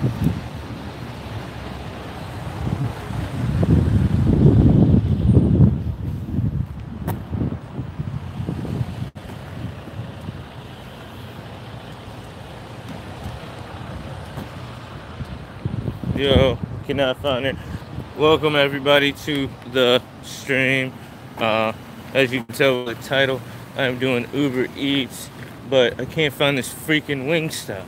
Yo, cannot find it. Welcome everybody to the stream. As you can tell by the title, I'm doing Uber Eats, but I can't find this freaking Wingstop.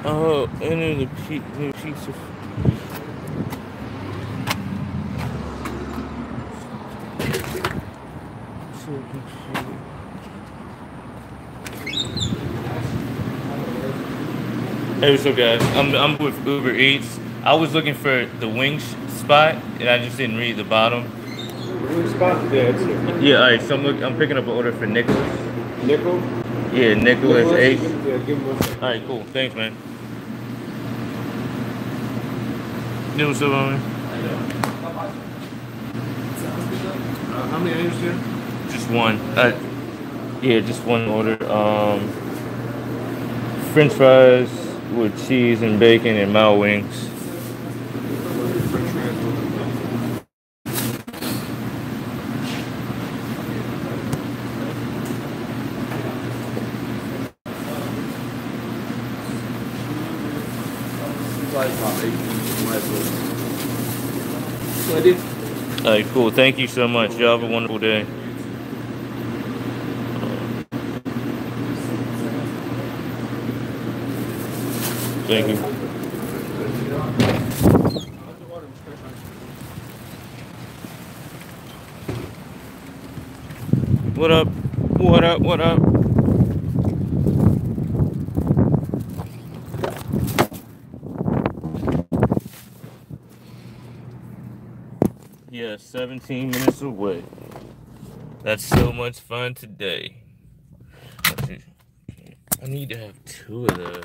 Oh, enter the new pizza. So confused. Hey, what's up, guys? I'm with Uber Eats. I was looking for the wings spot, and I just didn't read the bottom. Wing spot? Yeah, it's here. Yeah, all right. So I'm picking up an order for Nicholas. Nickel? Yeah, Nicholas H. Yeah, give him 1 second. All right, cool. Thanks, man. You what's up, man? How many items here? Just one. Yeah, just one order. French fries with cheese and bacon and mild wings. French fries. All right, cool. Thank you so much. Y'all have a wonderful day. Thank you. What up? What up? What up? Yeah, 17 minutes away. That's so much fun today. I need to have 2 of those.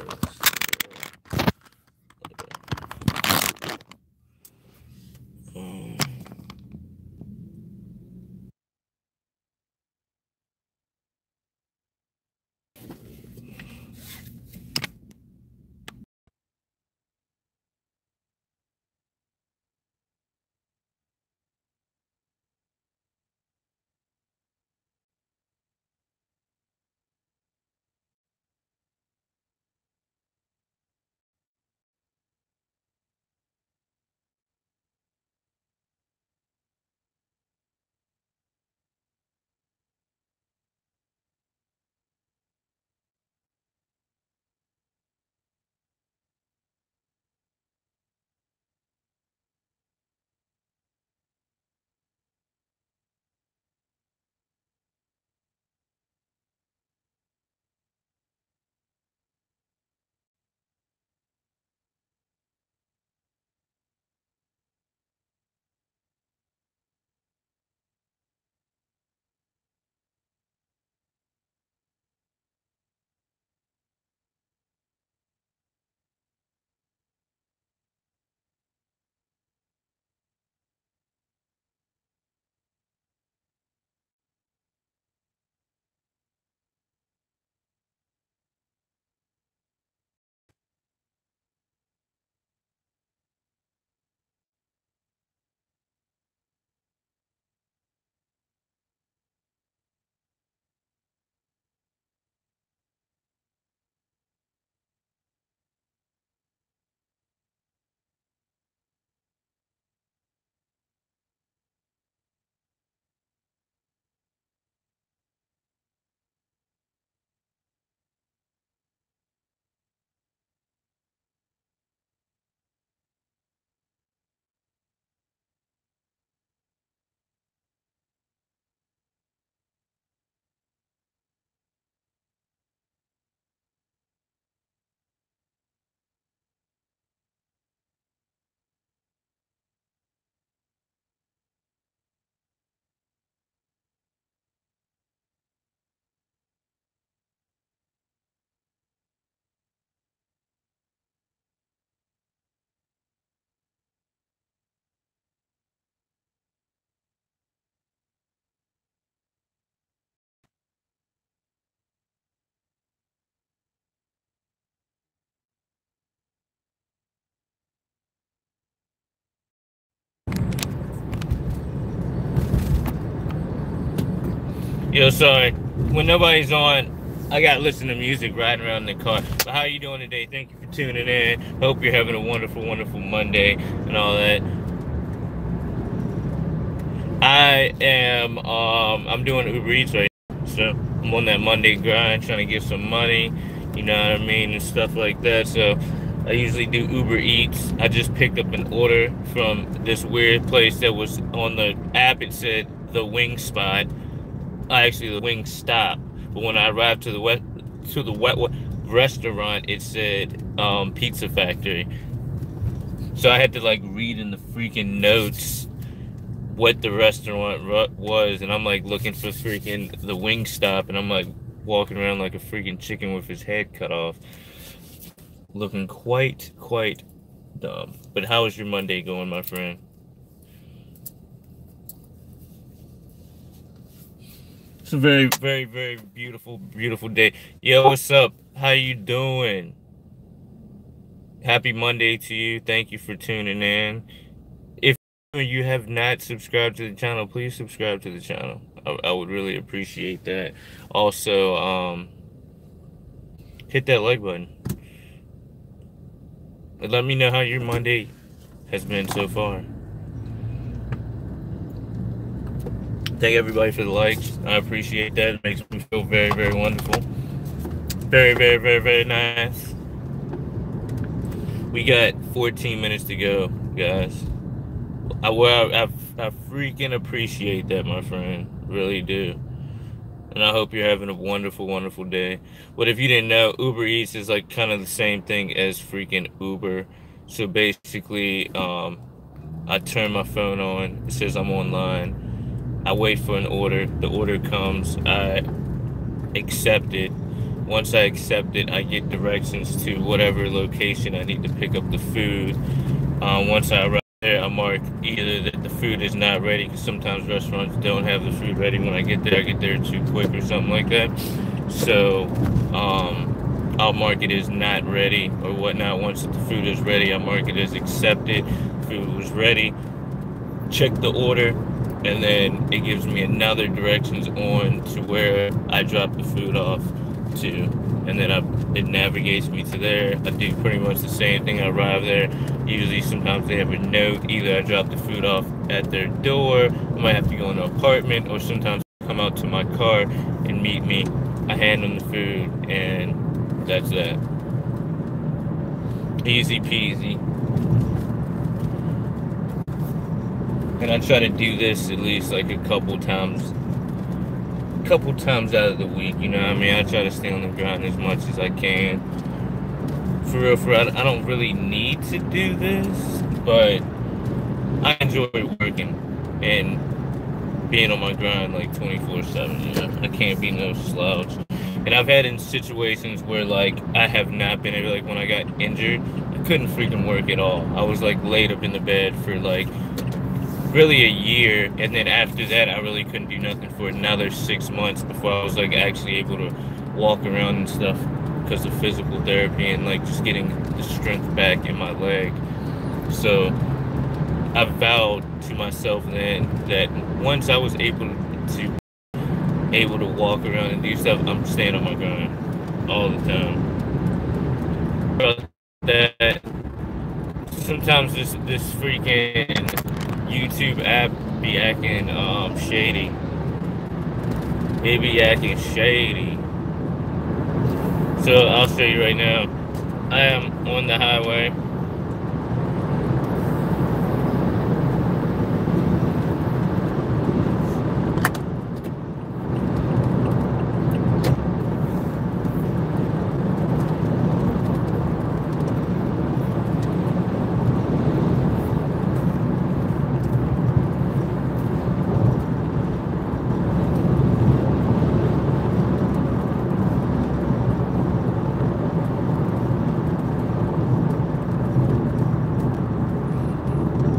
Yo, sorry. When nobody's on, I gotta listen to music riding around in the car. But how you doing today? Thank you for tuning in. Hope you're having a wonderful, wonderful Monday and all that. I'm doing Uber Eats right now. So I'm on that Monday grind, trying to get some money, you know what I mean, and stuff like that. So I usually do Uber Eats. I just picked up an order from this weird place that was on the app. It said the Wing Spot. Actually, the Wing Stop. But when I arrived to the wet restaurant, it said Pizza Factory. So I had to like read in the freaking notes what the restaurant was, and I'm like looking for freaking the Wing Stop, and I'm like walking around like a freaking chicken with his head cut off, looking quite dumb. But how is your Monday going, my friend? It's a very beautiful day. Yo, what's up? How you doing? Happy Monday to you. Thank you for tuning in. If you have not subscribed to the channel, please subscribe to the channel. I would really appreciate that. Also, hit that like button. And let me know how your Monday has been so far. Thank everybody for the likes. I appreciate that. It makes me feel very wonderful. Very nice. We got 14 minutes to go, guys. I freaking appreciate that, my friend. Really do. And I hope you're having a wonderful day. But if you didn't know, Uber Eats is like kind of the same thing as freaking Uber. So basically, I turn my phone on. It says I'm online. I wait for an order. The order comes. I accept it. Once I accept it, I get directions to whatever location I need to pick up the food. Once I arrive there, I mark either that the food is not ready, because sometimes restaurants don't have the food ready when I get there. I get there too quick or something like that. So I'll mark it as not ready or whatnot. Once the food is ready, I mark it as accepted. Food was ready. Check the order. And then it gives me another directions on to where I drop the food off to. And then it navigates me to there. I do pretty much the same thing. I arrive there. Usually sometimes they have a note. Either I drop the food off at their door. I might have to go in an apartment. Or sometimes they come out to my car and meet me. I hand them the food. And that's that. Easy peasy. And I try to do this at least like a couple times out of the week, you know what I mean? I try to stay on the grind as much as I can. For real, I don't really need to do this, but I enjoy working and being on my grind like 24/7, you know? I can't be no slouch. And I've had in situations where like I have not been able, like when I got injured, I couldn't freaking work at all. I was like laid up in the bed for like really a year, and then after that I really couldn't do nothing for another 6 months before I was like actually able to walk around and stuff because of physical therapy and like just getting the strength back in my leg. So I vowed to myself then that once I was able to walk around and do stuff, I'm staying on my grind all the time. That sometimes this freaking YouTube app be acting shady. It be acting shady. So I'll show you right now. I am on the highway.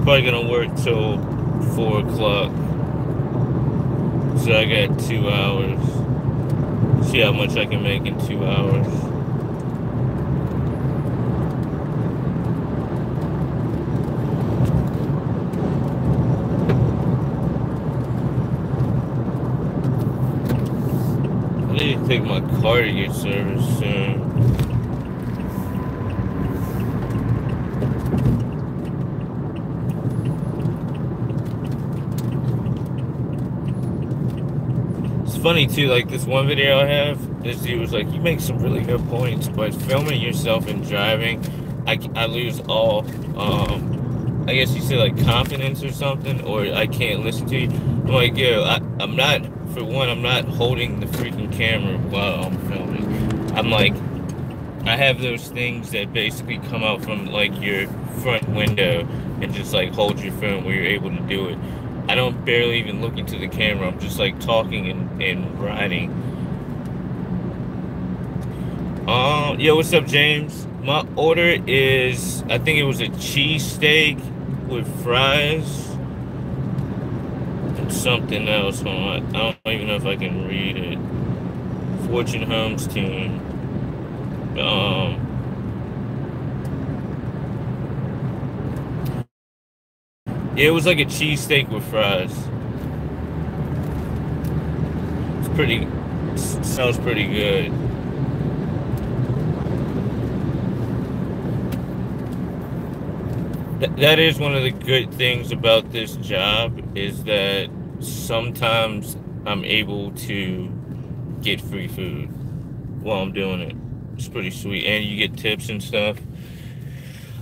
Probably gonna work till 4 o'clock. So I got 2 hours. See how much I can make in 2 hours. take my car to get serviced soon. It's funny too, like this one video I have, this dude was like, you make some really good points, but filming yourself and driving, I lose all, I guess you say like confidence or something, or I can't listen to you. I'm like, yo, I'm not, for one, I'm not holding the freaking camera while I'm filming. I'm like, I have those things that basically come out from like your front window and just like hold your phone where you're able to do it. I don't barely even look into the camera. I'm just like talking and writing. Yo, what's up, James? My order is, I think it was a cheesesteak with fries and something else. Hold on. I don't even know if I can read it. Fortune Homes team. Yeah, it was like a cheesesteak with fries. It's pretty, sounds pretty good. That is one of the good things about this job, is that sometimes I'm able to get free food while I'm doing it. It's pretty sweet, and you get tips and stuff.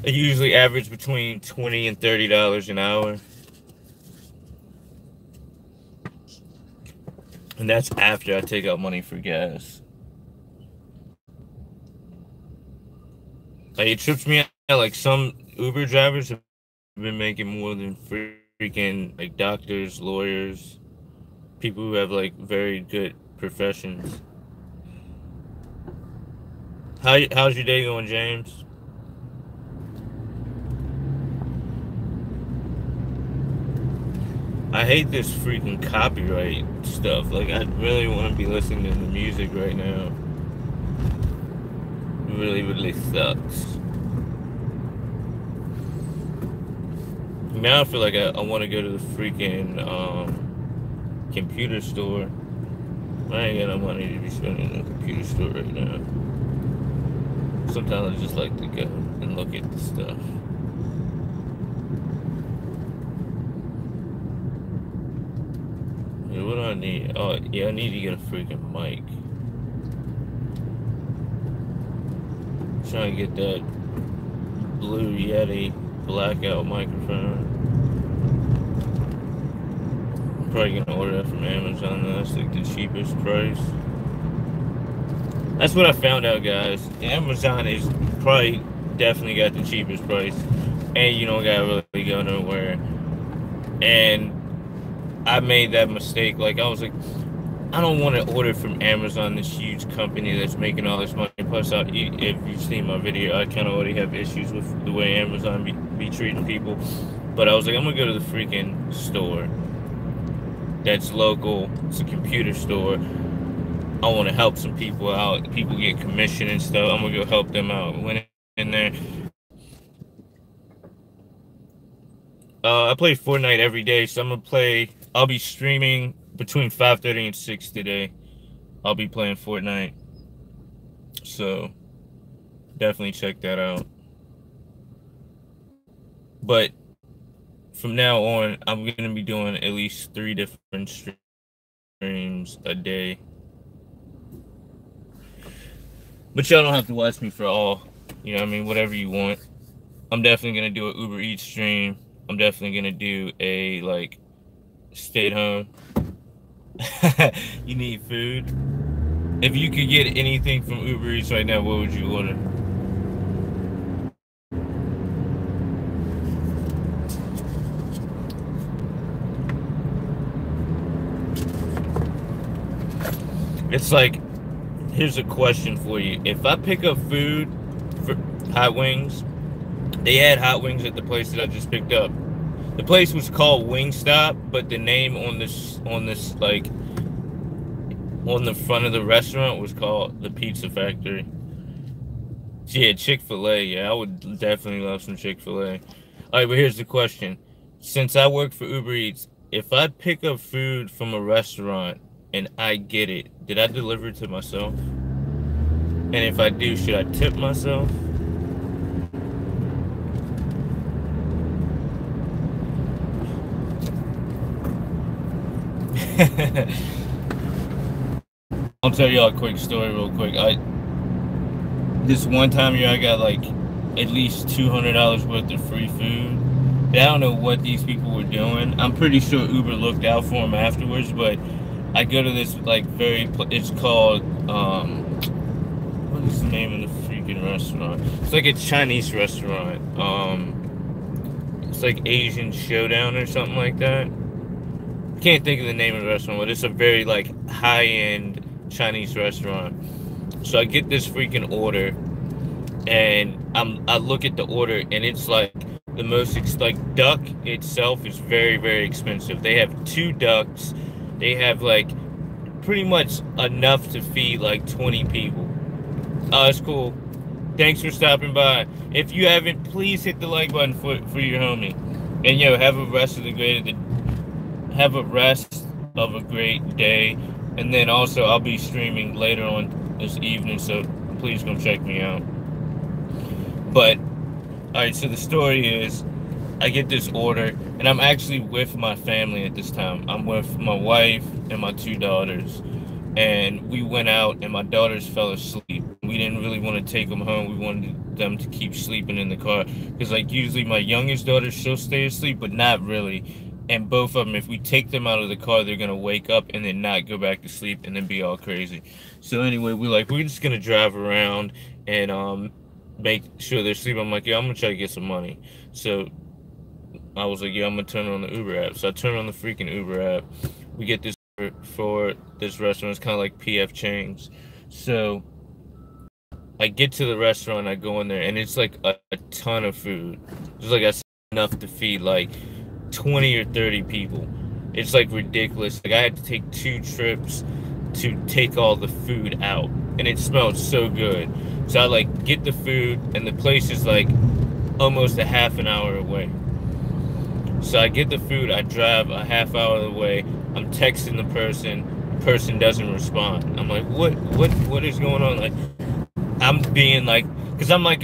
I usually average between $20 and $30 an hour, and that's after I take out money for gas. Like, it trips me out. Like, some Uber drivers have been making more than freaking like doctors, lawyers, people who have like very good professions. How's your day going, James? I hate this freaking copyright stuff. Like, I really want to be listening to the music right now. It really, really sucks. Now I feel like I want to go to the freaking computer store. I ain't got no money to be spending in a computer store right now. Sometimes I just like to go and look at the stuff. Yeah, what do I need? Oh, yeah, I need to get a freaking mic. I'm trying to get that Blue Yeti blackout microphone. I'm probably gonna order that from Amazon. That's like the cheapest price. That's what I found out, guys. Amazon is probably definitely got the cheapest price, and you don't gotta really go nowhere. And I made that mistake. Like, I was like, I don't want to order from Amazon, this huge company that's making all this money. Plus, if you've seen my video, I kind of already have issues with the way Amazon be treating people. But I was like, I'm gonna go to the freaking store that's local. It's a computer store. I want to help some people out. People get commission and stuff. I'm gonna go help them out. Went in there. I play Fortnite every day, so I'm gonna play. I'll be streaming between 5:30 and 6 today. I'll be playing Fortnite, so definitely check that out. But from now on, I'm gonna be doing at least 3 different streams a day. But y'all don't have to watch me for all, you know what I mean, whatever you want. I'm definitely going to do an Uber Eats stream. I'm definitely going to do a, like, stay at home. You need food. If you could get anything from Uber Eats right now, what would you order? It's like, here's a question for you. If I pick up food for hot wings, they had hot wings at the place that I just picked up. The place was called Wingstop, but the name on this like on the front of the restaurant was called the Pizza Factory. So yeah, Chick-fil-A. Yeah, I would definitely love some Chick-fil-A. All right, but here's the question. Since I work for Uber Eats, if I pick up food from a restaurant, and I get it, did I deliver it to myself? And if I do, should I tip myself? I'll tell y'all a quick story real quick. This one time here I got like at least $200 worth of free food. I don't know what these people were doing. I'm pretty sure Uber looked out for them afterwards, but I go to this like it's called what is the name of the freaking restaurant? It's like a Chinese restaurant. It's like Asian Showdown or something like that. I can't think of the name of the restaurant, but it's a very like high-end Chinese restaurant. So I get this freaking order, and I look at the order, and it's like the most like duck itself is very, very expensive. They have 2 ducks. They have like pretty much enough to feed like 20 people. Oh, that's cool. Thanks for stopping by. If you haven't, please hit the like button for your homie. And yo, have a rest of a great day. And then also I'll be streaming later on this evening, so please come check me out. But alright, so the story is I get this order, and I'm actually with my family at this time. I'm with my wife and my 2 daughters. And we went out, and my daughters fell asleep. We didn't really want to take them home. We wanted them to keep sleeping in the car. Because, like, usually my youngest daughter, she'll stay asleep, but not really. And both of them, if we take them out of the car, they're going to wake up and then not go back to sleep and then be all crazy. So anyway, we're just going to drive around and make sure they're sleeping. I'm like, yeah, I'm going to try to get some money. So I was like, yeah, I'm going to turn on the Uber app. So I turn on the freaking Uber app. We get this for this restaurant. It's kind of like PF Chang's. So I get to the restaurant, I go in there, and it's like a ton of food. It's like I said, enough to feed like 20 or 30 people. It's like ridiculous. Like I had to take 2 trips to take all the food out, and it smelled so good. So I like get the food, and the place is like almost a half an hour away. So I get the food, I drive a half hour away. I'm texting the person doesn't respond. I'm like, what is going on? Like, I'm being like, because I'm like,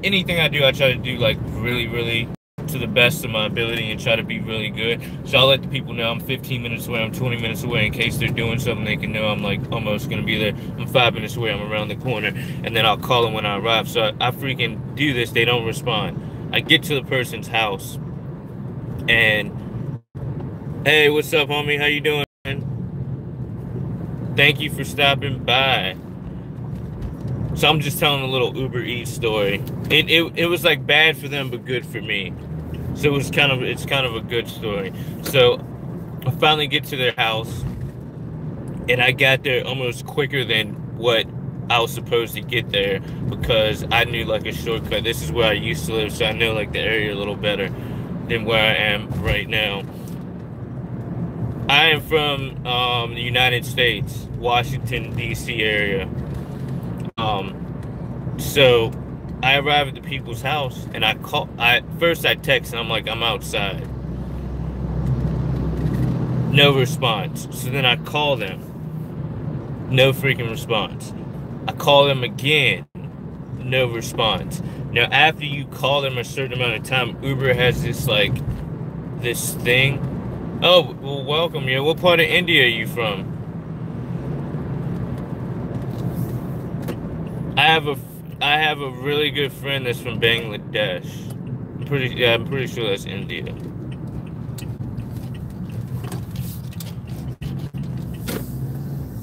anything I do, I try to do like really, really to the best of my ability and try to be really good. So I'll let the people know I'm 15 minutes away, I'm 20 minutes away, in case they're doing something they can know I'm like almost going to be there. I'm 5 minutes away, I'm around the corner, and then I'll call them when I arrive. So I freaking do this, they don't respond. I get to the person's house, and hey, what's up, homie? How you doing, man? Thank you for stopping by. So I'm just telling a little Uber Eats story. It was like bad for them, but good for me. So it's kind of a good story. So I finally get to their house, and I got there almost quicker than what I was supposed to get there, because I knew like a shortcut. This is where I used to live, so I know like the area a little better than where I am right now. I am from the United States, Washington, D.C. area. So I arrive at the people's house, and first I text, and I'm like, I'm outside. No response. So then I call them. No freaking response. I call them again. No response. Now, after you call them a certain amount of time, Uber has this thing. Oh, well, welcome. Yeah, what part of India are you from? I have a really good friend that's from Bangladesh. I'm pretty sure that's India.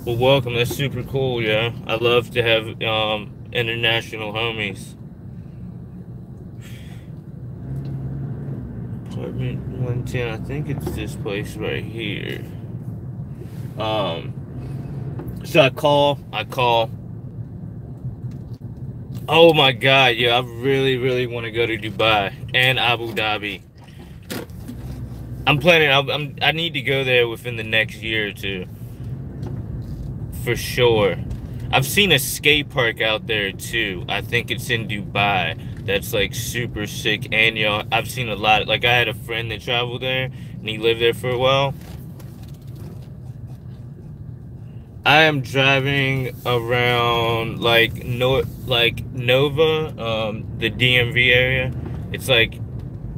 Well, welcome. That's super cool, yeah. I love to have international homies. Apartment 110. I think it's this place right here. So I call. Oh my God, yeah, I really, really want to go to Dubai and Abu Dhabi. I'm planning. I need to go there within the next year or 2, for sure. I've seen a skate park out there too. I think it's in Dubai. That's like super sick. And I've seen a lot. Like I had a friend that traveled there, and he lived there for a while. I am driving around like Nova, the DMV area. It's like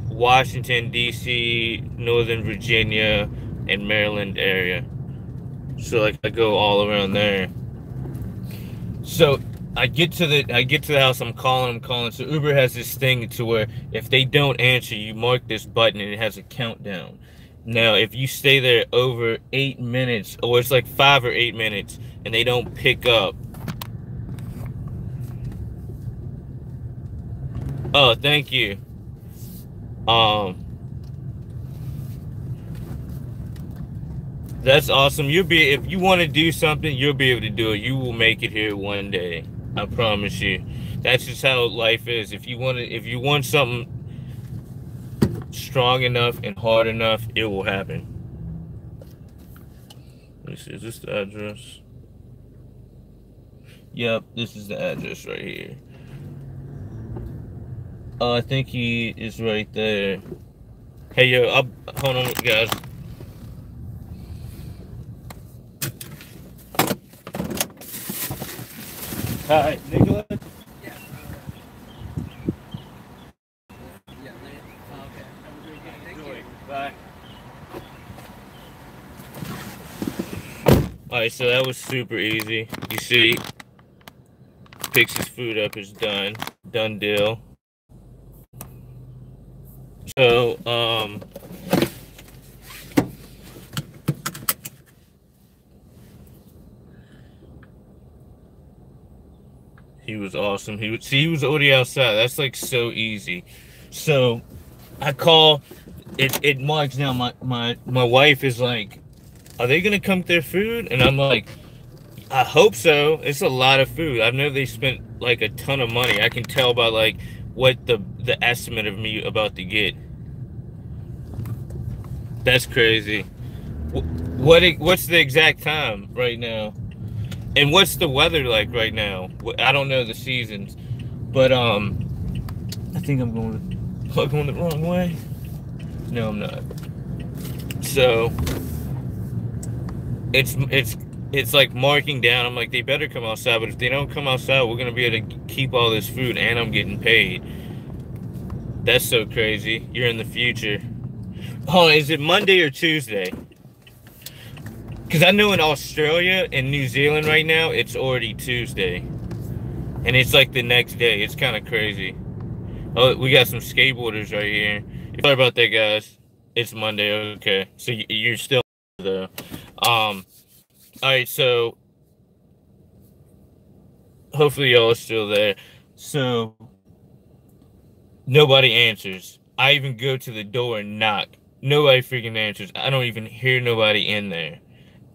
Washington, D.C., Northern Virginia, and Maryland area. So like I go all around there. So I get to the house. I'm calling. So Uber has this thing to where if they don't answer, you mark this button and it has a countdown. Now, if you stay there over 8 minutes, or it's like 5 or 8 minutes, and they don't pick up. Oh, thank you. That's awesome. If you want to do something, you'll be able to do it. You will make it here one day. I promise you. That's just how life is. If you want something strong enough and hard enough, it will happen. Let me see, is this the address? Yep, this is the address right here. Oh, I think he is right there. Hey, yo, hold on, guys. Hi, Nicholas? Yeah. Yeah, okay. Have a great day. Thank you. Bye. Alright, so that was super easy. You see, picks his food up, it's done. Done deal. So, he was awesome. He was already outside. That's like so easy. So I call it marks now. My wife is like, are they gonna come with their food? And I'm like, I hope so. It's a lot of food. I know they spent like a ton of money. I can tell by like what the estimate of me about to get. That's crazy. What's the exact time right now? And what's the weather like right now? I don't know the seasons, but I think I'm going the wrong way. No, I'm not. So it's like marking down. I'm like, they better come outside, but if they don't come outside, we're gonna be able to keep all this food, and I'm getting paid. That's so crazy. You're in the future. Oh, is it Monday or Tuesday? Because I know in Australia and New Zealand right now, it's already Tuesday. And it's like the next day. It's kind of crazy. Oh, we got some skateboarders right here. Sorry about that, guys. It's Monday. Okay. So you're still though. All right, so hopefully y'all are still there. So nobody answers. I even go to the door and knock. Nobody freaking answers. I don't even hear nobody in there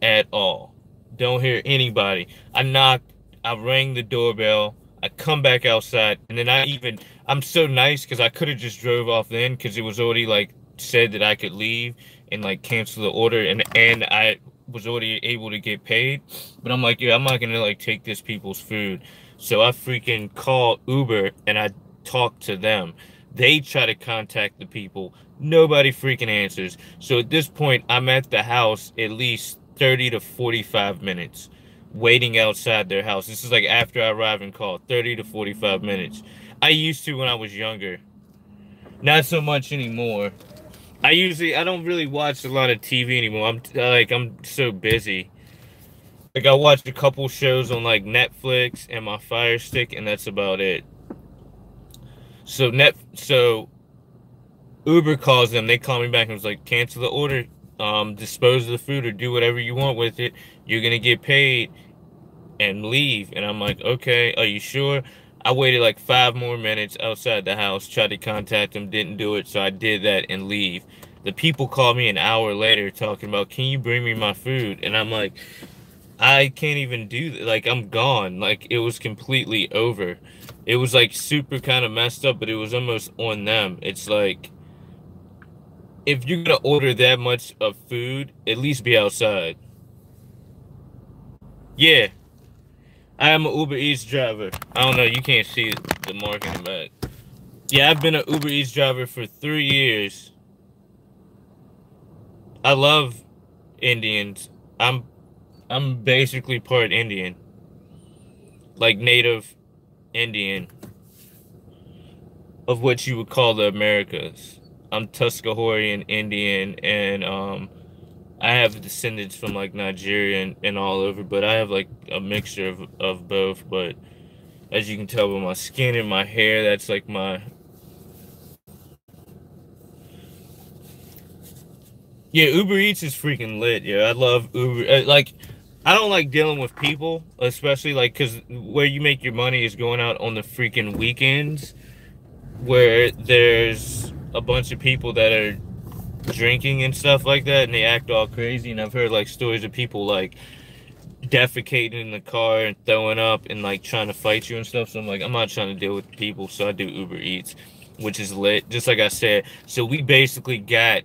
at all. Don't hear anybody. I knocked. I rang the doorbell. I come back outside, and then I'm so nice because I could have just drove off then because it was already like said that I could leave and like cancel the order, and I was already able to get paid. But I'm like, yeah, I'm not gonna like take this people's food. So I freaking call Uber and I talk to them. They try to contact the people. Nobody freaking answers. So at this point, I'm at the house at least 30 to 45 minutes waiting outside their house. This is like after I arrive and call. 30 to 45 minutes. I used to when I was younger. Not so much anymore. I don't really watch a lot of TV anymore. I'm so busy. Like I watched a couple shows on like Netflix and my Fire Stick, and that's about it. So Uber calls them. They call me back and was like, cancel the order, dispose of the food or do whatever you want with it. You're gonna get paid and leave. And I'm like, okay, are you sure? I waited like 5 more minutes outside the house, tried to contact them, didn't do it, so I did that and leave. The people called me an hour later talking about, can you bring me my food? And I'm like, I can't even do that. Like, I'm gone. Like, it was completely over. It was like super kind of messed up, but it was almost on them. It's like, if you're gonna order that much of food, at least be outside. Yeah, I am an Uber Eats driver. I don't know, you can't see the mark in the back. Yeah, I've been an Uber Eats driver for 3 years. I love Indians. I I'm basically part Indian. Like native Indian. Of what you would call the Americas. I'm Tuscarorean Indian, and I have descendants from like Nigeria and all over, but I have like a mixture of both. But as you can tell by my skin and my hair, that's like my... Yeah, Uber Eats is freaking lit. Yeah, I love Uber. Like, I don't like dealing with people, especially like because where you make your money is going out on the freaking weekends, where there's a bunch of people that are drinking and stuff like that, and they act all crazy. And I've heard like stories of people like defecating in the car and throwing up and like trying to fight you and stuff. So I'm like, I'm not trying to deal with people, so I do Uber Eats, which is lit. Just like I said, so we basically got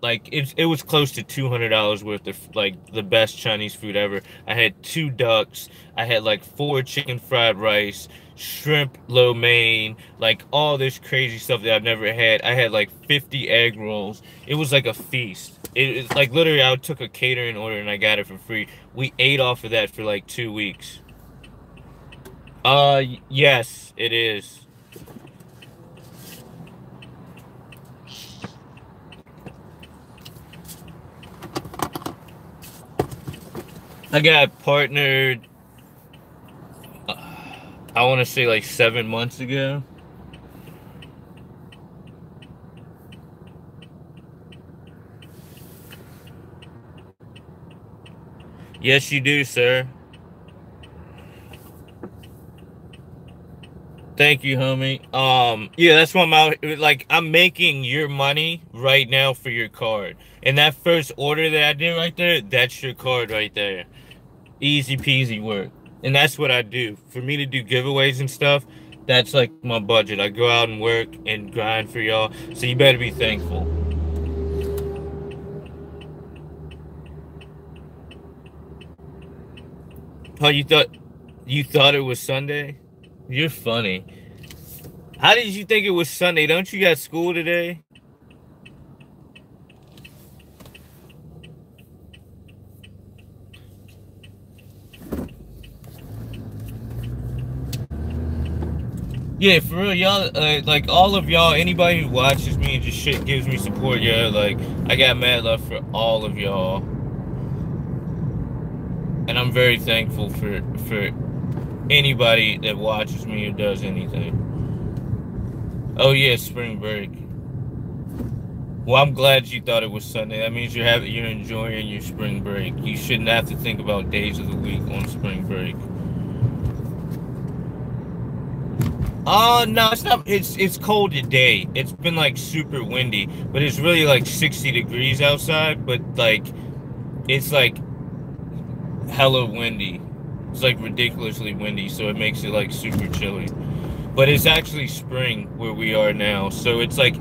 like it was close to $200 worth of like the best Chinese food ever. I had 2 ducks, I had like 4 chicken fried rice, shrimp lo mein, like all this crazy stuff that I've never had. I had like 50 egg rolls. It was like a feast. It's like literally I took a catering order and I got it for free. We ate off of that for like 2 weeks. Yes, it is. I got partnered, I want to say like 7 months ago. Yes, you do, sir. Thank you, homie. Yeah, that's why I'm out. Like, I'm making your money right now for your card. And that first order that I did right there, that's your card right there. Easy peasy work. And that's what I do. For me to do giveaways and stuff, that's like my budget. I go out and work and grind for y'all. So you better be thankful. Oh, you thought it was Sunday? You're funny. How did you think it was Sunday? Don't you got school today? Yeah, for real, y'all, like all of y'all, anybody who watches me and just shit gives me support, yeah, like I got mad love for all of y'all, and I'm very thankful for anybody that watches me or does anything. Oh yeah, spring break. Well, I'm glad you thought it was Sunday. That means you're enjoying your spring break. You shouldn't have to think about days of the week on spring break. No, it's not. It's cold today. It's been like super windy, but it's really like 60 degrees outside. But like, it's like hella windy. It's like ridiculously windy, so it makes it like super chilly. But it's actually spring where we are now, so it's like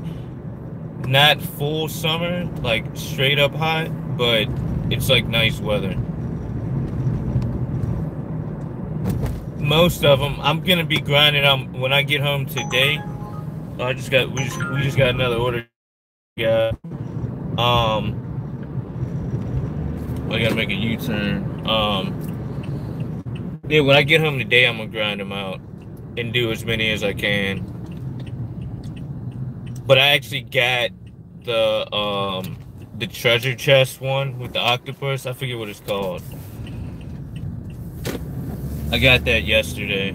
not full summer, like straight up hot, but it's like nice weather. Most of them, I'm gonna be grinding on when I get home today. We just got another order. Yeah. I gotta make a U-turn. Yeah, when I get home today, I'm gonna grind them out and do as many as I can. But I actually got the treasure chest one with the octopus. I forget what it's called. I got that yesterday.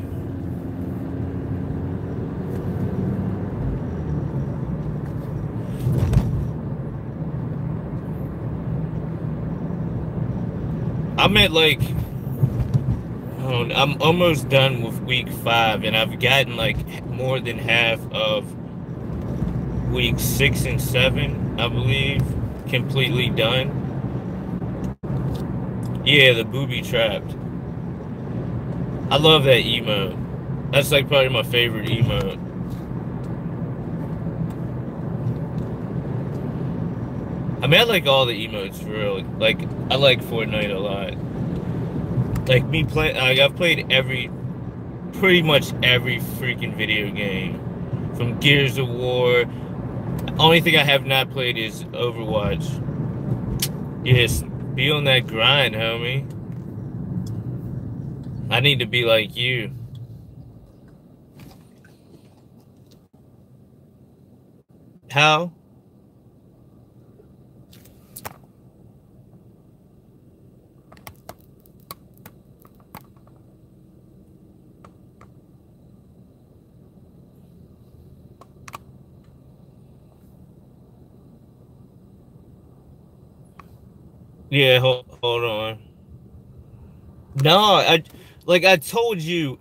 I'm at like, I'm almost done with week 5, and I've gotten like more than half of week 6 and 7, I believe, completely done. Yeah, the booby trapped. I love that emote. That's like probably my favorite emote. I mean, I like all the emotes for real. Like, I like Fortnite a lot. Like me playing, like I've played pretty much every freaking video game, from Gears of War. Only thing I have not played is Overwatch. Yes, be on that grind, homie. I need to be like you. How? Yeah, hold on. No, I told you,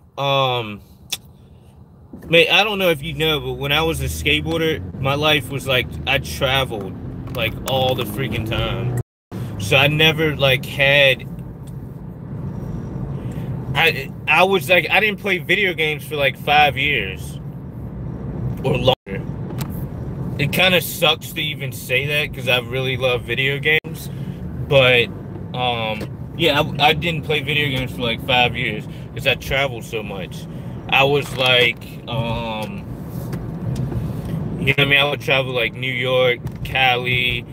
mate, I don't know if you know, but when I was a skateboarder, my life was like I traveled like all the freaking time. So I never like had I was like I didn't play video games for like 5 years or longer. It kind of sucks to even say that because I really love video games, but yeah, I didn't play video games for like 5 years because I traveled so much. I was like you know what I mean? I would travel like New York, Cali,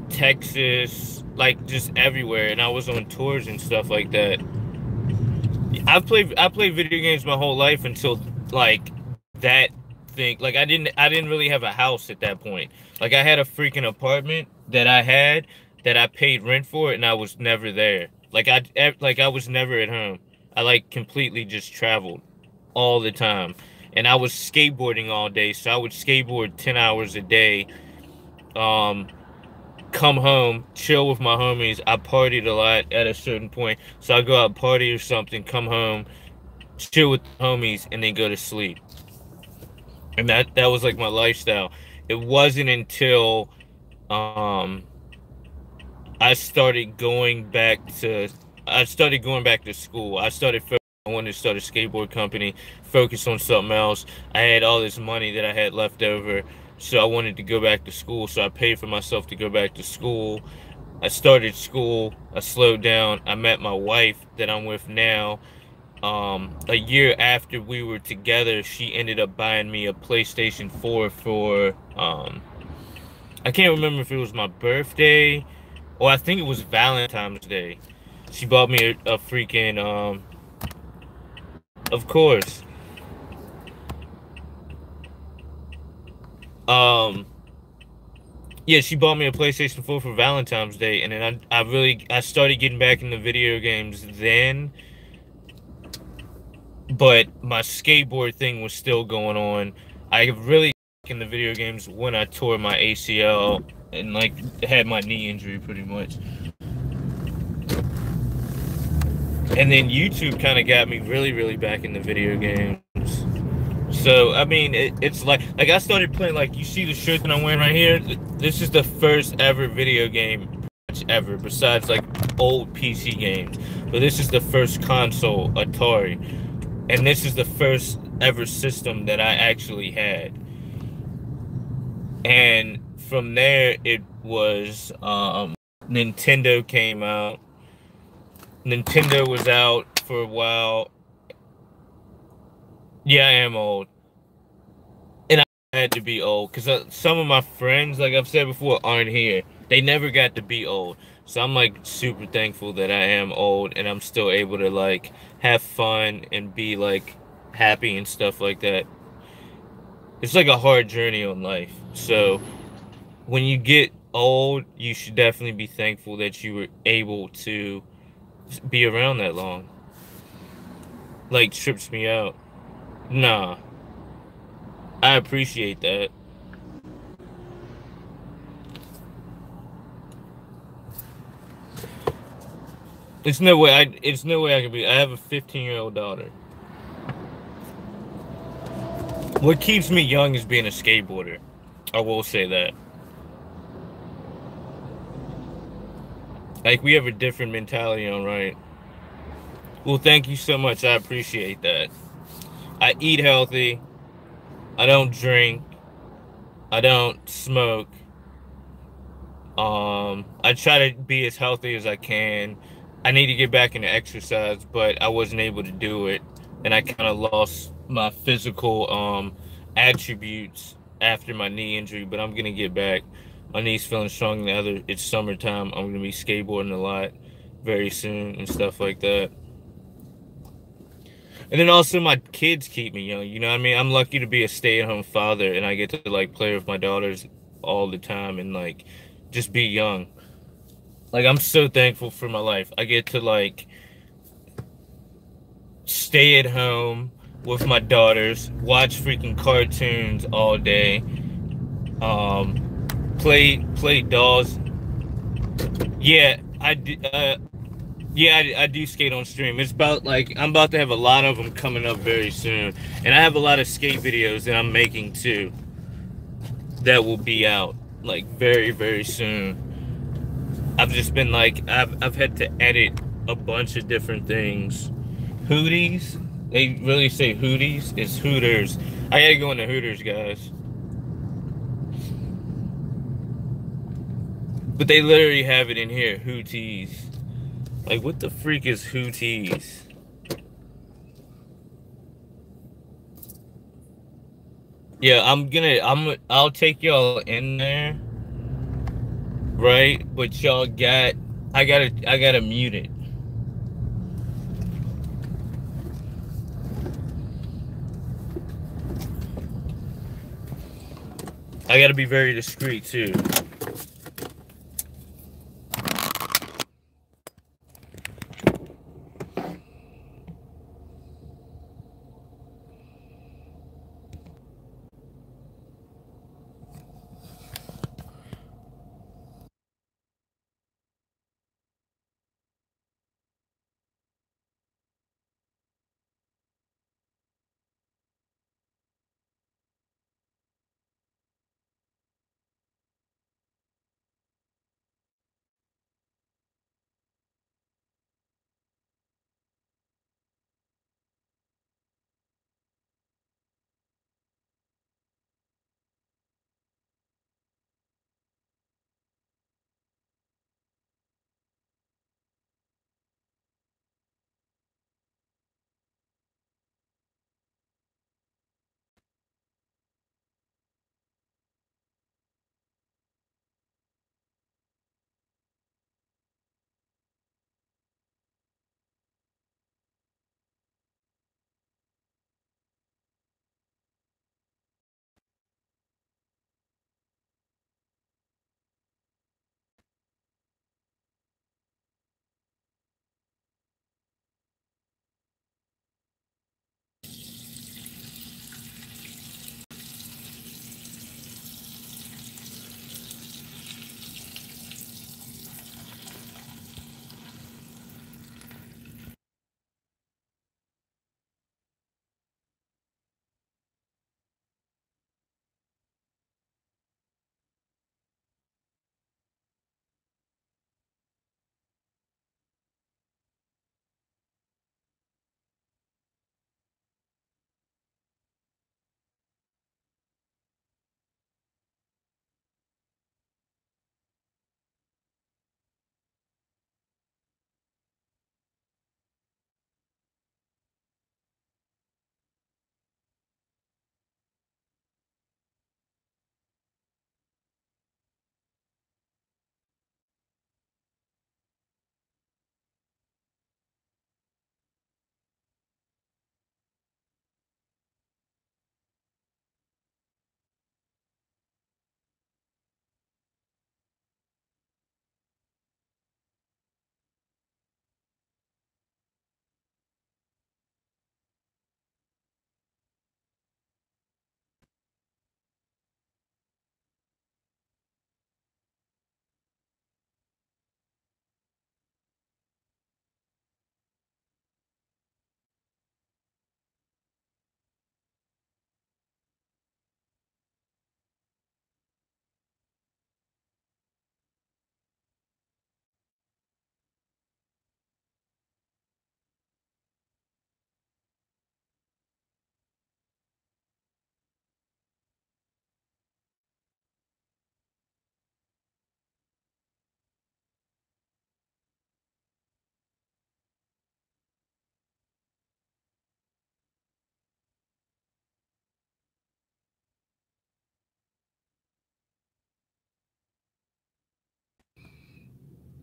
Texas, like just everywhere, and I was on tours and stuff like that. I played video games my whole life until like that thing. Like I didn't really have a house at that point. Like I had a freaking apartment that I paid rent for, and I was never there. Like I was never at home. I like completely just traveled all the time. And I was skateboarding all day, so I would skateboard 10 hours a day. Um, Come home, chill with my homies. I partied a lot at a certain point, so I go out party or something, come home, chill with the homies, and then go to sleep. And that was like my lifestyle. It wasn't until um I started going back to school. I wanted to start a skateboard company, focus on something else. I had all this money that I had left over, so I wanted to go back to school. So I paid for myself to go back to school. I started school. I slowed down. I met my wife that I'm with now. A year after we were together, she ended up buying me a PlayStation 4 for I can't remember if it was my birthday or I think it was Valentine's Day. She bought me a freaking of course. Um yeah, she bought me a PlayStation 4 for Valentine's Day, and then I started getting back into video games then, but my skateboard thing was still going on. I really in the video games when I tore my ACL and like had my knee injury pretty much. And then YouTube kind of got me really back into video games. So I mean, it's like I started playing, like you see the shirt that I'm wearing right here. This is the first ever video game ever, besides like old PC games. But this is the first console, Atari, and this is the first ever system that I actually had. And from there, it was Nintendo came out. Nintendo was out for a while. Yeah, I am old. And I had to be old because some of my friends, like I've said before, aren't here. They never got to be old. So I'm like super thankful that I am old and I'm still able to like have fun and be like happy and stuff like that. It's like a hard journey on life. So when you get old, you should definitely be thankful that you were able to be around that long. Like, trips me out. Nah, I appreciate that. It's no way I can be. I have a 15-year-old daughter. What keeps me young is being a skateboarder. I will say that. Like, we have a different mentality on, right? Well, thank you so much. I appreciate that. I eat healthy. I don't drink. I don't smoke. I try to be as healthy as I can. I need to get back into exercise, but I wasn't able to do it. And I kind of lost my physical attributes after my knee injury, but I'm going to get back. My knee's feeling strong than ever. It's summertime. I'm going to be skateboarding a lot very soon and stuff like that. And then also my kids keep me young. You know what I mean? I'm lucky to be a stay-at-home father, and I get to like play with my daughters all the time and like just be young. Like I'm so thankful for my life. I get to like stay at home with my daughters, watch freaking cartoons all day, play dolls. Yeah, I do. Yeah, I do skate on stream. It's about like I'm about to have a lot of them coming up very soon, and I have a lot of skate videos that I'm making too that will be out like very very soon. I've just been like I've had to edit a bunch of different things. Hooties, they really say Hooties. It's Hooters. I gotta go into Hooters, guys. But they literally have it in here, Hooties. Like, what the freak is Hooties? Yeah, I'll take y'all in there, right? But I gotta mute it. I gotta be very discreet too.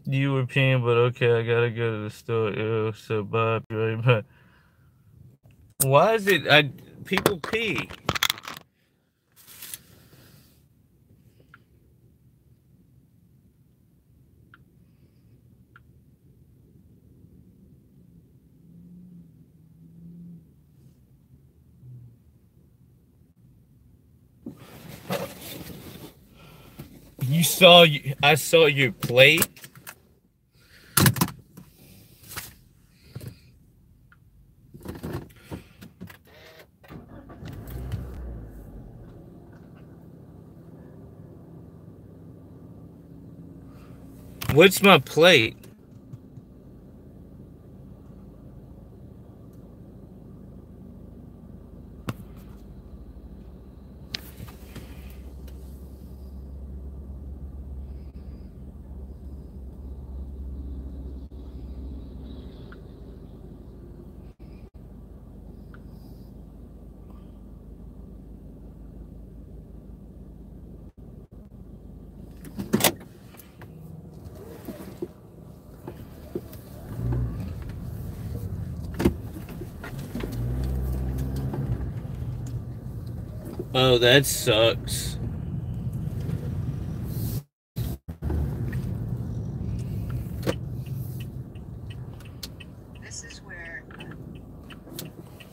You were peeing, but okay, I gotta go to the store. Ew, so bye, be right back. Why is it people pee? I saw your plate. What's my plate? Oh, that sucks. This is where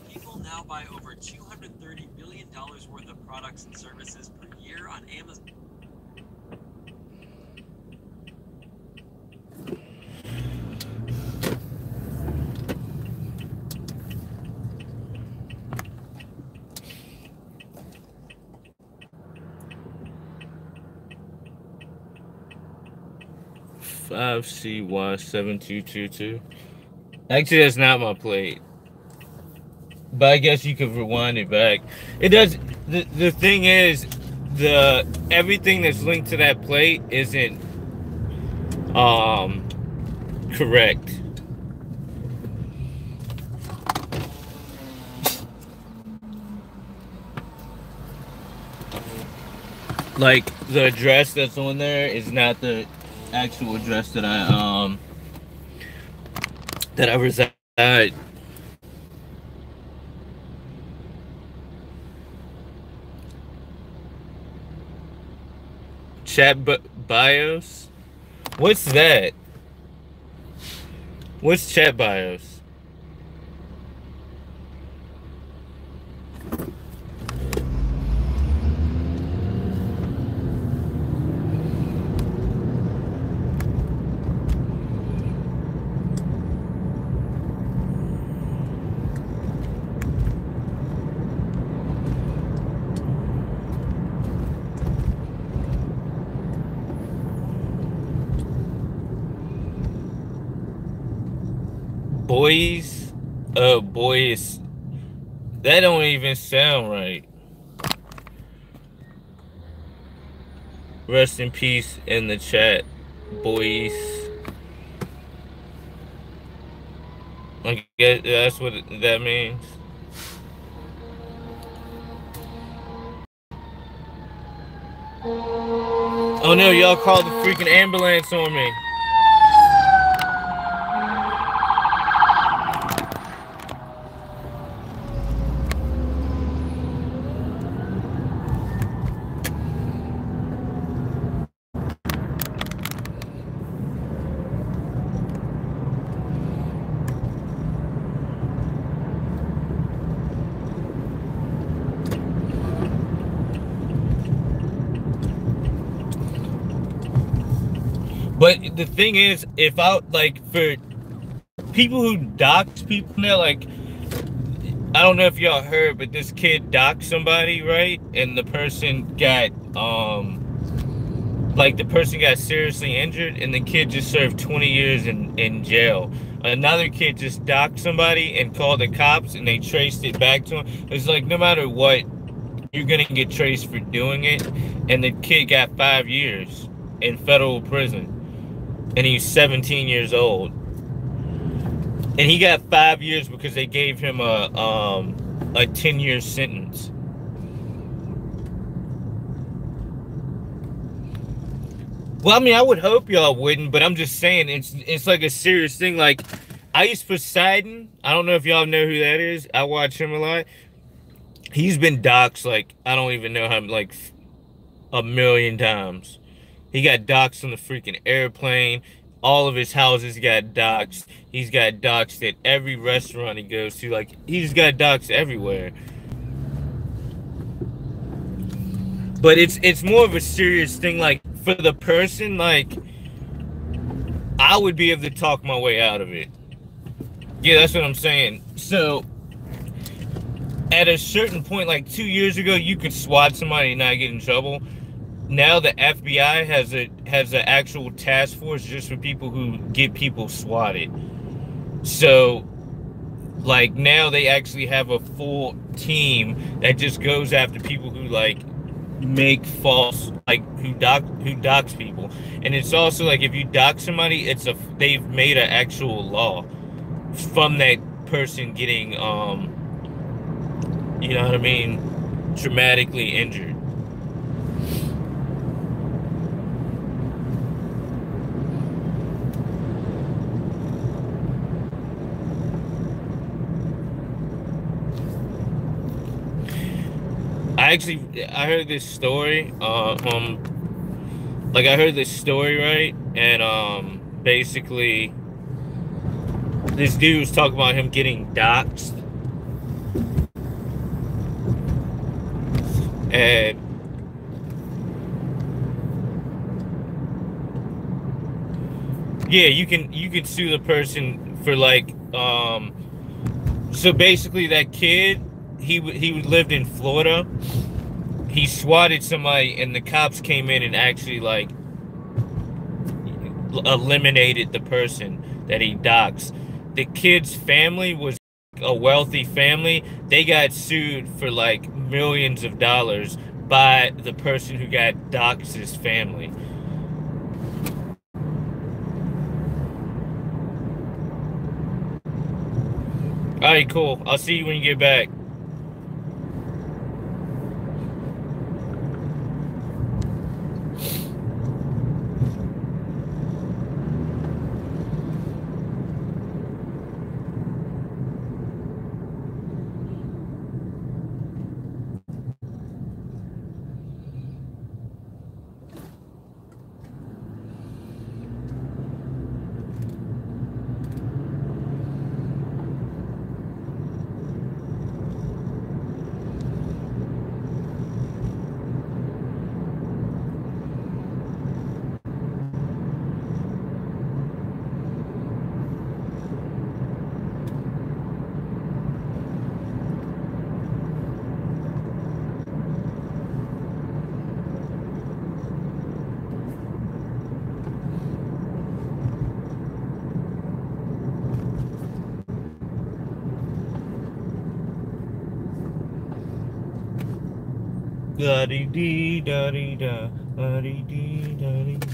people now buy over $230 billion worth of products and services per year on Amazon. $5CY7222. Actually, that's not my plate. But I guess you could rewind it back. It does. The thing is, everything that's linked to that plate isn't correct. Like the address that's on there is not the actual address that I reside. Chat bios? What's that? What's chat bios? Boys. That don't even sound right. Rest in peace in the chat, boys. I guess that's what that means. Oh no, y'all called the freaking ambulance on me. But the thing is, if I like for people who dox people now, like I don't know if y'all heard, but this kid doxed somebody, right? And the person got like the person got seriously injured, and the kid just served 20 years in jail. Another kid just doxed somebody and called the cops, and they traced it back to him. It's like no matter what, you're gonna get traced for doing it. And the kid got 5 years in federal prison. And he's 17 years old, and he got 5 years because they gave him a 10-year sentence. Well, I mean, I would hope y'all wouldn't, but I'm just saying it's like a serious thing. Like Ice Poseidon. I don't know if y'all know who that is. I watch him a lot. He's been doxxed like I don't even know how like a million times. He got doxxed on the freaking airplane. All of his houses got doxxed. He's got doxxed at every restaurant he goes to. Like he's got doxxed everywhere. But it's more of a serious thing. Like for the person, like I would be able to talk my way out of it. Yeah, that's what I'm saying. So at a certain point, like 2 years ago, you could swat somebody and not get in trouble. Now the FBI has an actual task force just for people who get people swatted. So like now they actually have a full team that just goes after people who like make false, like who dox people. And it's also like if you dox somebody, they've made an actual law from that person getting you know what I mean, traumatically injured. I heard this story, like I heard this story, right? And basically this dude was talking about him getting doxxed. And yeah, you can sue the person for like so basically that kid, he lived in Florida. He swatted somebody and the cops came in and actually like eliminated the person that he doxed. The kid's family was a wealthy family. They got sued for like millions of dollars by the person who got doxed family. All right, cool. I'll see you when you get back. Da-dee-dee, da-dee-da, da-dee-dee, da-dee-da.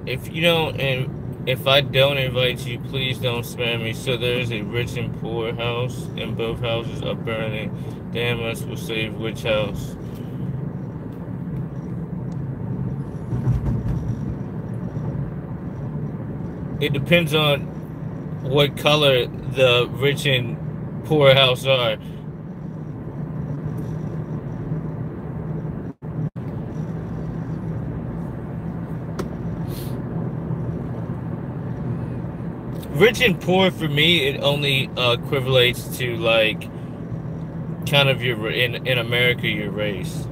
If you don't, and if I don't invite you, please don't spam me. So there's a rich and poor house, and both houses are burning. Damn, us will save which house? It depends on what color the rich and poor house are. Rich and poor for me, it only equivalates to like kind of your in America, your race.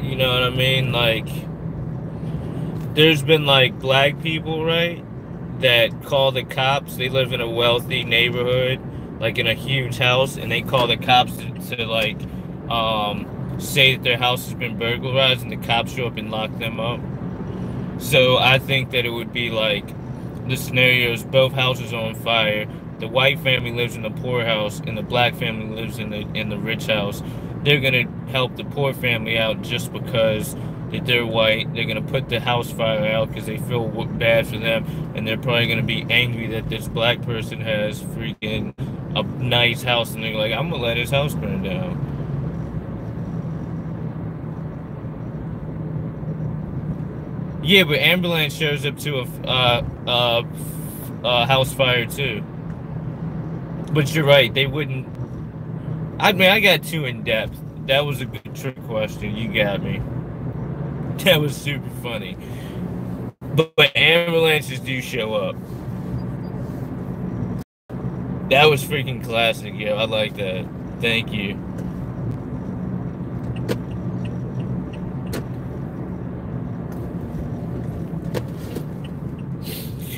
You know what I mean? Like there's been like black people, right, that call the cops. They live in a wealthy neighborhood, like in a huge house, and they call the cops to like say that their house has been burglarized, and the cops show up and lock them up. So I think that it would be like the scenarios, both houses are on fire. The white family lives in the poor house, and the black family lives in the rich house. They're gonna help the poor family out just because that they're white. They're gonna put the house fire out because they feel bad for them, and they're probably gonna be angry that this black person has freaking a nice house, and they're like, I'm gonna let his house burn down. Yeah, but ambulance shows up to a house fire too. But you're right, they wouldn't. I mean, I got too in depth. That was a good trick question. You got me. That was super funny. But ambulances do show up. That was freaking classic, yo. I like that. Thank you.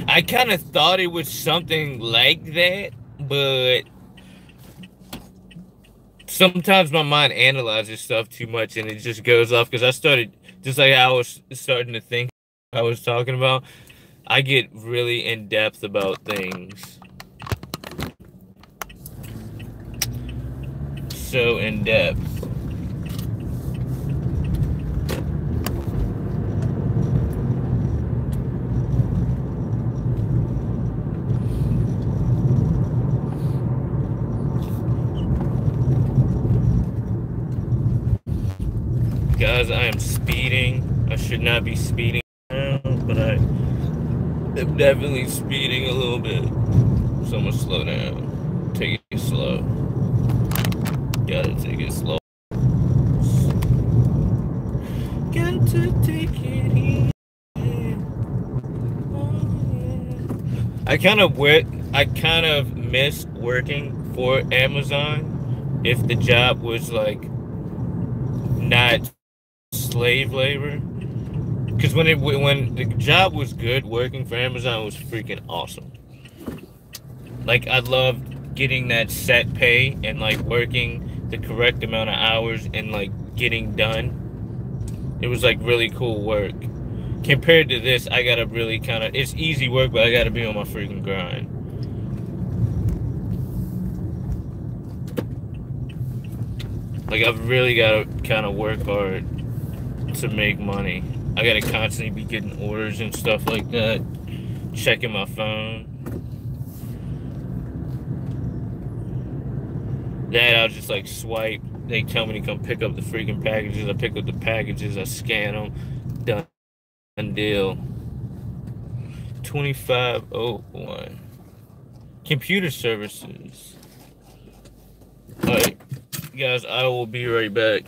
I kind of thought it was something like that, but sometimes my mind analyzes stuff too much and it just goes off because I started, just like I was starting to think I was talking about, I get really in depth about things. So in depth. Guys, I am speeding. I should not be speeding now, but I am definitely speeding a little bit. So I'm gonna slow down. Take it slow. Gotta take it slow. Got to take it easy. I kind of miss working for Amazon if the job was like not slave labor. Because when the job was good, working for Amazon was freaking awesome. Like I loved getting that set pay and like working the correct amount of hours and like getting done. It was like really cool work. Compared to this, I gotta really it's easy work, but I gotta be on my freaking grind. Like I've really gotta kind of work hard to make money. I gotta constantly be getting orders and stuff like that, checking my phone. That I'll just like swipe. They tell me to come pick up the freaking packages. I pick up the packages, I scan them, done deal. 2501. Computer services. Alright, guys, I will be right back.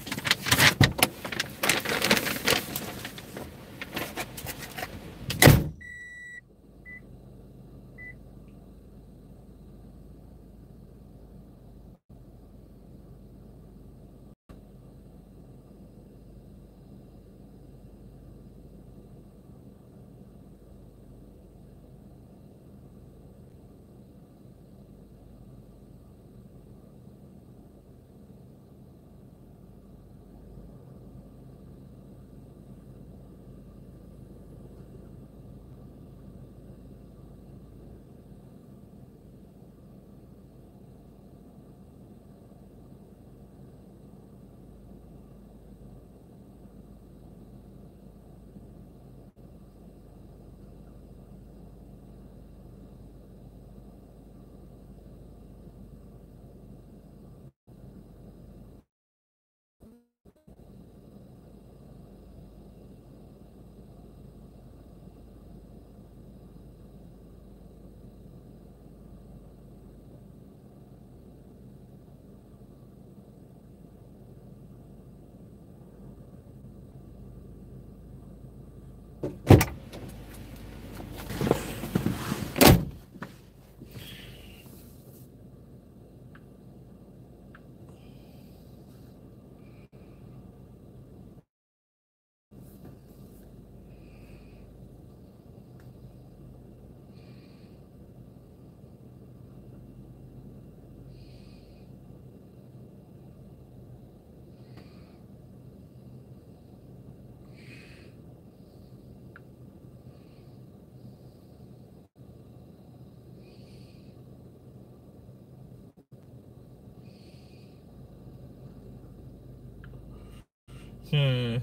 Sorry,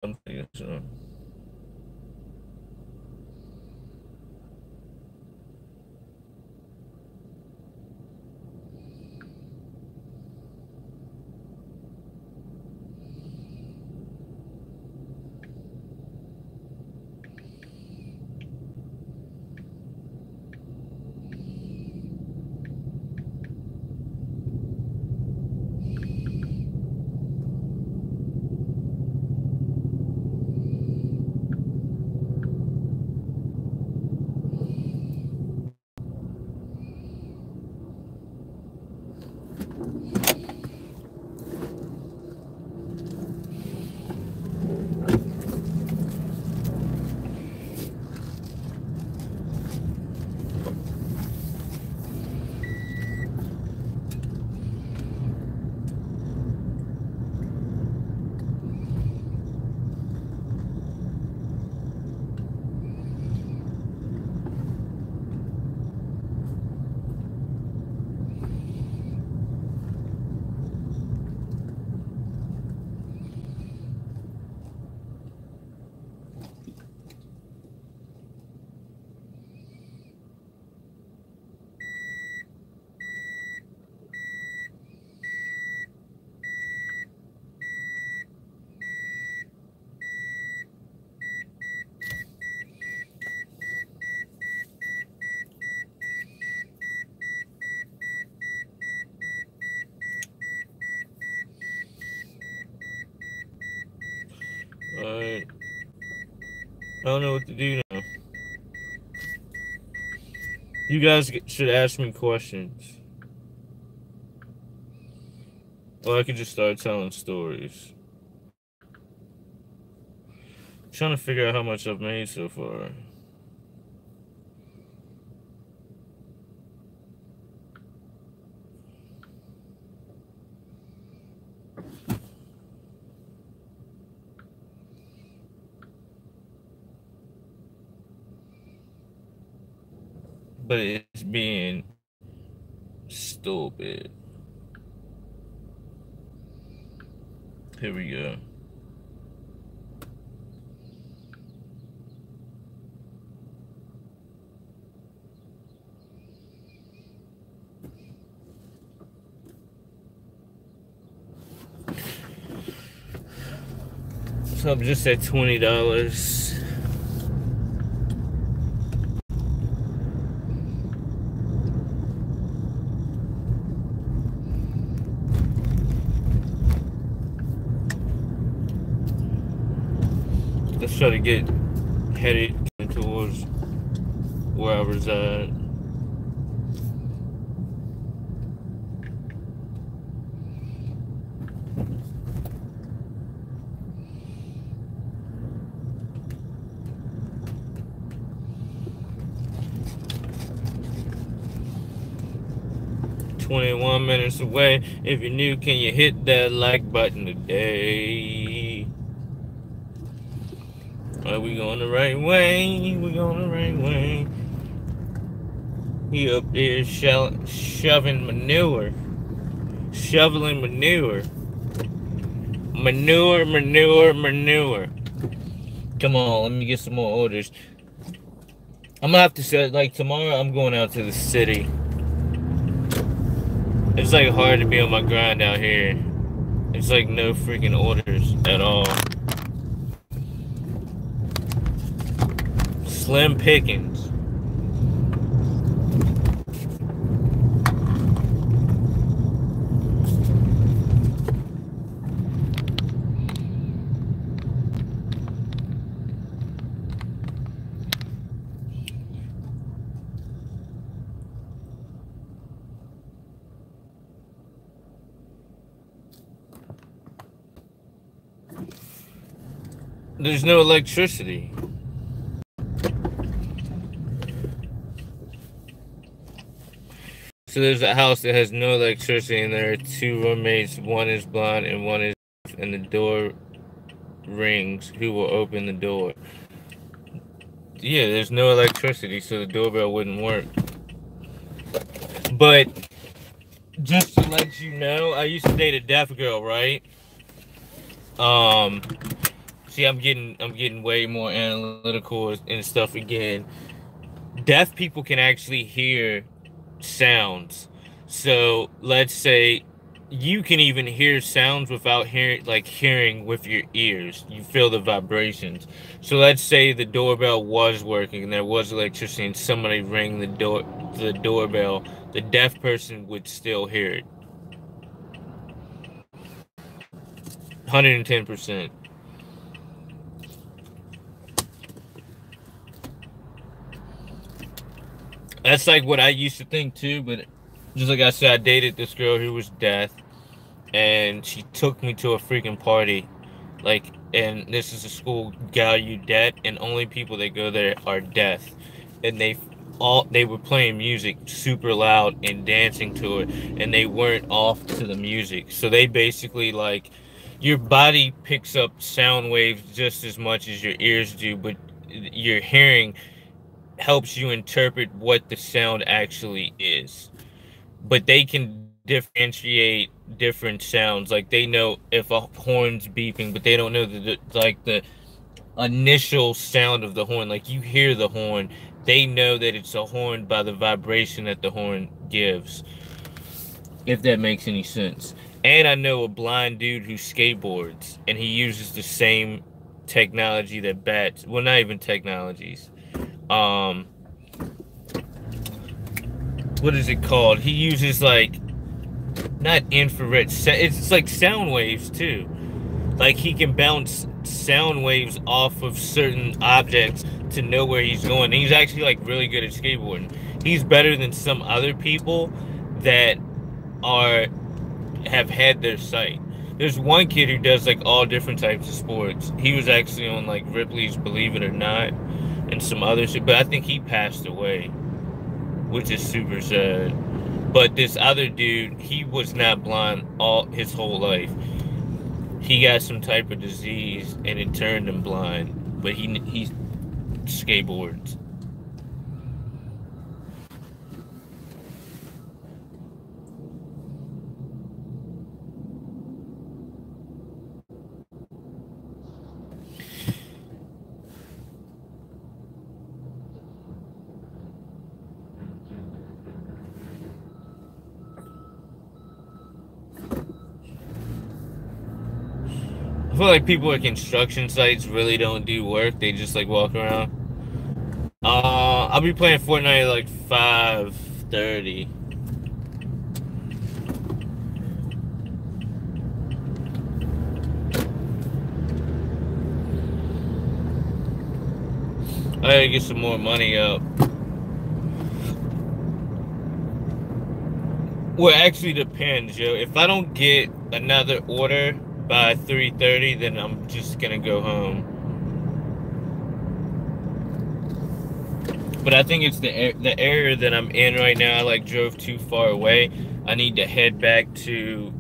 I'm thinking so. Alright. I don't know what to do now. You guys should ask me questions. Or I could just start telling stories. I'm trying to figure out how much I've made so far. But it's being stupid. Here we go. So I'm just at $20. Let's try to get headed towards where I reside. "21 minutes away. If you're new, can you hit that like button today?" Are we going the right way? We going the right way. He up there shoving manure. Shoveling manure. Manure, manure, manure. Come on, let me get some more orders. I'm gonna have to say, like, tomorrow I'm going out to the city. It's like hard to be on my grind out here. It's like no freaking orders at all. Slim pickings. There's no electricity. So there's a house that has no electricity, and there are two roommates. One is blind and one is deaf, and the door rings. Who will open the door? Yeah, there's no electricity, so the doorbell wouldn't work. But just to let you know, I used to date a deaf girl, right? See, I'm getting way more analytical and stuff again. Deaf people can actually hear sounds. So let's say you can even hear sounds without hearing with your ears. You feel the vibrations. So let's say the doorbell was working and there was electricity and somebody rang the doorbell. The deaf person would still hear it. 110%. That's like what I used to think too, but just like I said, I dated this girl who was deaf, and she took me to a freaking party. Like, and this is a school, Gallaudet, and only people that go there are deaf. And they were playing music super loud and dancing to it, and they weren't off to the music. So they basically, like, your body picks up sound waves just as much as your ears do, but your hearing helps you interpret what the sound actually is. But they can differentiate different sounds. Like, they know if a horn's beeping, but they don't know the initial sound of the horn. Like, you hear the horn, they know that it's a horn by the vibration that the horn gives, if that makes any sense. And I know a blind dude who skateboards, and he uses the same technology that bats, well, not even technologies, what is it called? He uses, like, not infrared, it's like sound waves too. Like, he can bounce sound waves off of certain objects to know where he's going. And he's actually, like, really good at skateboarding. He's better than some other people that have had their sight. There's one kid who does, like, all different types of sports. He was actually on, like, Ripley's Believe It or Not and some other shit, but I think he passed away, which is super sad. But this other dude, he was not blind his whole life. He got some type of disease and it turned him blind, but he skateboards. I feel like people at construction sites really don't do work. They just, like, walk around. I'll be playing Fortnite at, like, 5:30. I gotta get some more money up. Well, it actually depends, yo. If I don't get another order by 3:30, then I'm just gonna go home. But I think it's the area that I'm in right now. I, like, drove too far away. I need to head back to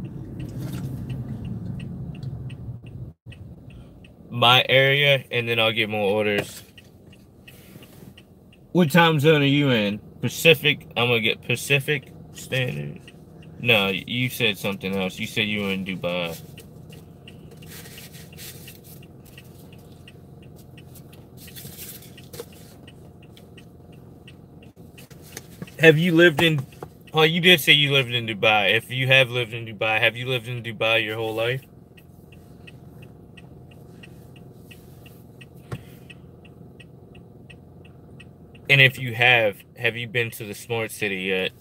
my area, and then I'll get more orders. What time zone are you in? Pacific? I'm gonna get Pacific Standard. No, you said something else. You said you were in Dubai. Have you lived in... Oh, you did say you lived in Dubai. If you have lived in Dubai, have you lived in Dubai your whole life? And if you have you been to the smart city yet?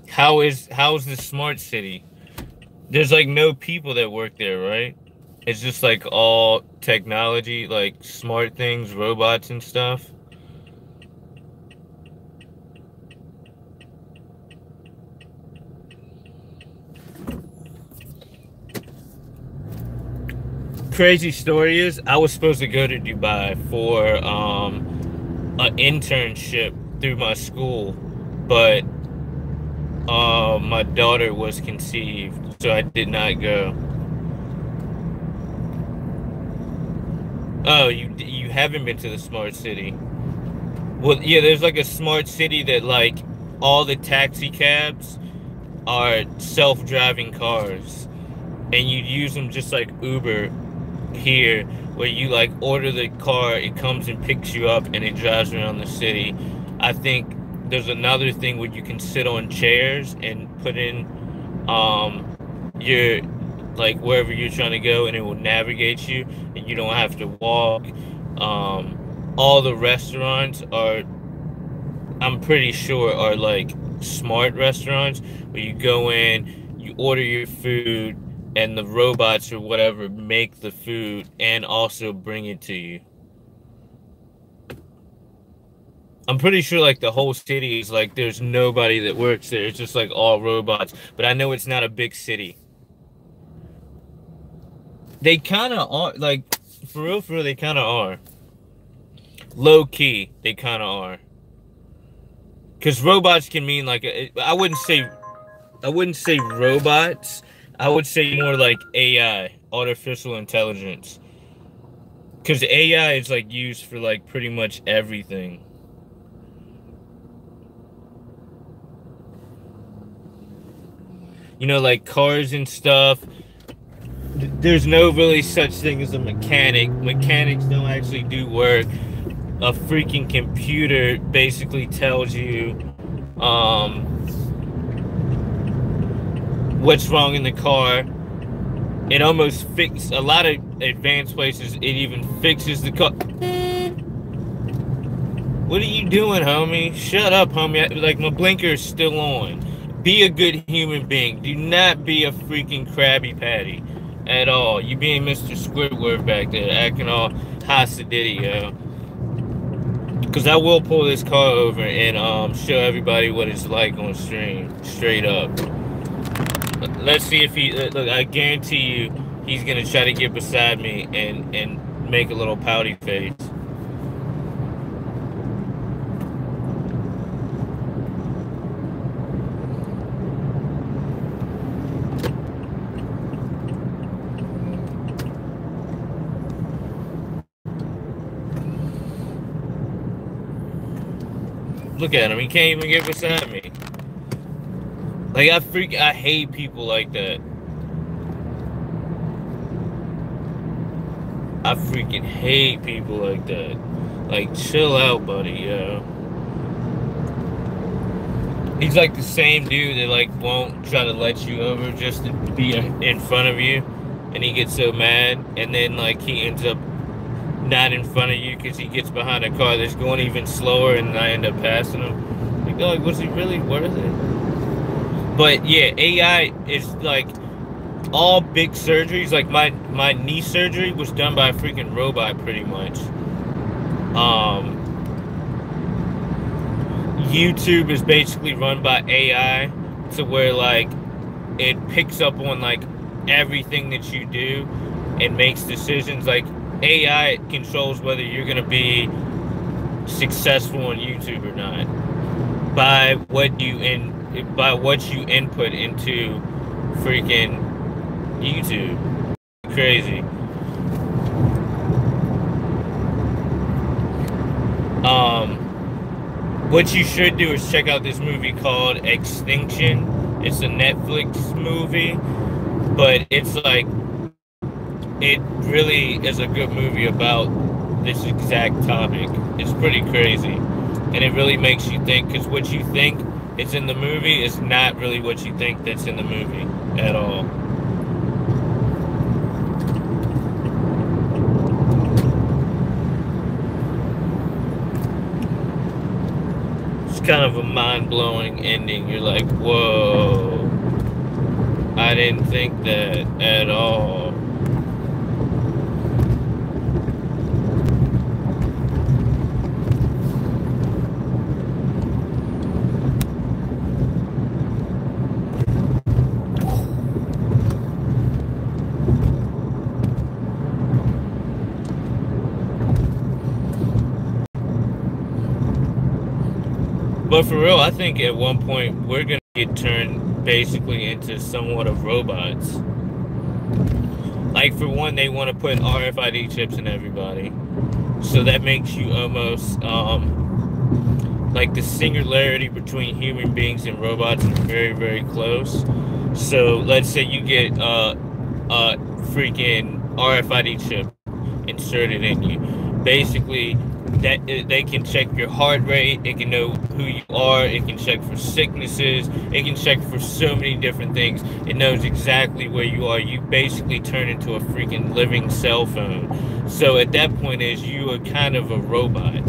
How's the smart city? There's, like, no people that work there, right? It's just, like, all technology, like smart things, robots and stuff. Crazy story is, I was supposed to go to Dubai for an internship through my school, but my daughter was conceived, so I did not go. Oh, you haven't been to the smart city. Well, yeah, there's like a smart city that like all the taxi cabs are self-driving cars, and you use them just like Uber here, where you like order the car, it comes and picks you up, and it drives around the city. I think there's another thing where you can sit on chairs and put in your like wherever you're trying to go, and it will navigate you, and you don't have to walk. All the restaurants are, I'm pretty sure, are like smart restaurants where you go in, you order your food, and the robots or whatever make the food and also bring it to you. I'm pretty sure like the whole city is like there's nobody that works there. It's just like all robots. But I know it's not a big city. They kind of are, like, for real, they kind of are. Low key, they kind of are. Because robots can mean like, I wouldn't say robots. I would say more like AI, artificial intelligence. Because AI is like used for like pretty much everything. You know, like cars and stuff. There's no really such thing as a mechanic. Mechanics don't actually do work. A freaking computer basically tells you what's wrong in the car. It almost fixes a lot of advanced places. It even fixes the car. What are you doing, homie? Shut up, homie. Like, my blinker is still on. Be a good human being. Do not be a freaking Krabby Patty at all. You being Mr. Squidward back there, acting all hossidity, yo. Because I will pull this car over and show everybody what it's like on stream, straight up. Let's see if he, look, I guarantee you he's going to try to get beside me and make a little pouty face. Look at him, he can't even get beside me. Like, I hate people like that. I freaking hate people like that. Like, chill out, buddy, yo. He's like the same dude that, like, won't try to let you over just to be in front of you. And he gets so mad. And then, like, he ends up not in front of you because he gets behind a car that's going even slower, and I end up passing him. Like, dog, was he really worth it? But yeah, AI is like all big surgeries. Like my knee surgery was done by a freaking robot, pretty much. YouTube is basically run by AI, to where like it picks up on like everything that you do and makes decisions. Like, AI controls whether you're gonna be successful on YouTube or not by what you input into freaking YouTube. Crazy. What you should do is check out this movie called Extinction. It's a Netflix movie, but it's like, it really is a good movie about this exact topic. It's pretty crazy. And it really makes you think, because what you think is in the movie is not really what you think that's in the movie at all. It's kind of a mind-blowing ending. You're like, whoa. I didn't think that at all. But for real, I think at one point we're going to get turned basically into somewhat of robots. Like, for one, they want to put RFID chips in everybody. So that makes you almost, like, the singularity between human beings and robots is very, very close. So let's say you get a freaking RFID chip inserted in you. Basically, that they can check your heart rate, it can know who you are, it can check for sicknesses, it can check for so many different things. It knows exactly where you are. You basically turn into a freaking living cell phone. So at that point is you are kind of a robot.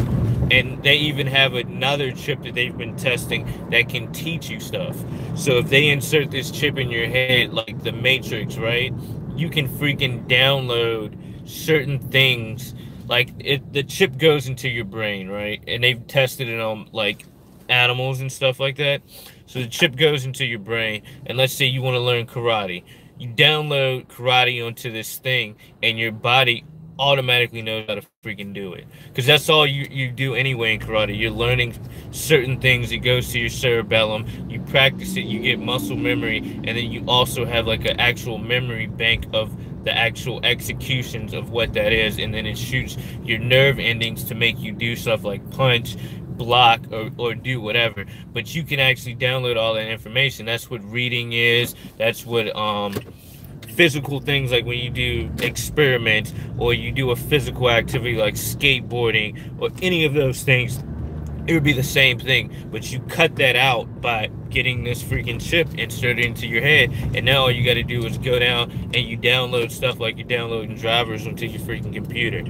And they even have another chip that they've been testing that can teach you stuff. So if they insert this chip in your head, like the Matrix, right? You can freaking download certain things. Like, the chip goes into your brain, right? And they've tested it on, like, animals and stuff like that. So the chip goes into your brain, and let's say you want to learn karate. You download karate onto this thing, and your body automatically knows how to freaking do it. Because that's all you do anyway in karate. You're learning certain things. It goes to your cerebellum. You practice it. You get muscle memory. And then you also have, like, an actual memory bank of the actual executions of what that is, and then it shoots your nerve endings to make you do stuff like punch, block, or do whatever. But you can actually download all that information. That's what reading is. That's what physical things, like when you do experiments or you do a physical activity like skateboarding or any of those things, it would be the same thing, but you cut that out by getting this freaking chip inserted into your head, and now all you got to do is go down and you download stuff like you're downloading drivers onto your freaking computer.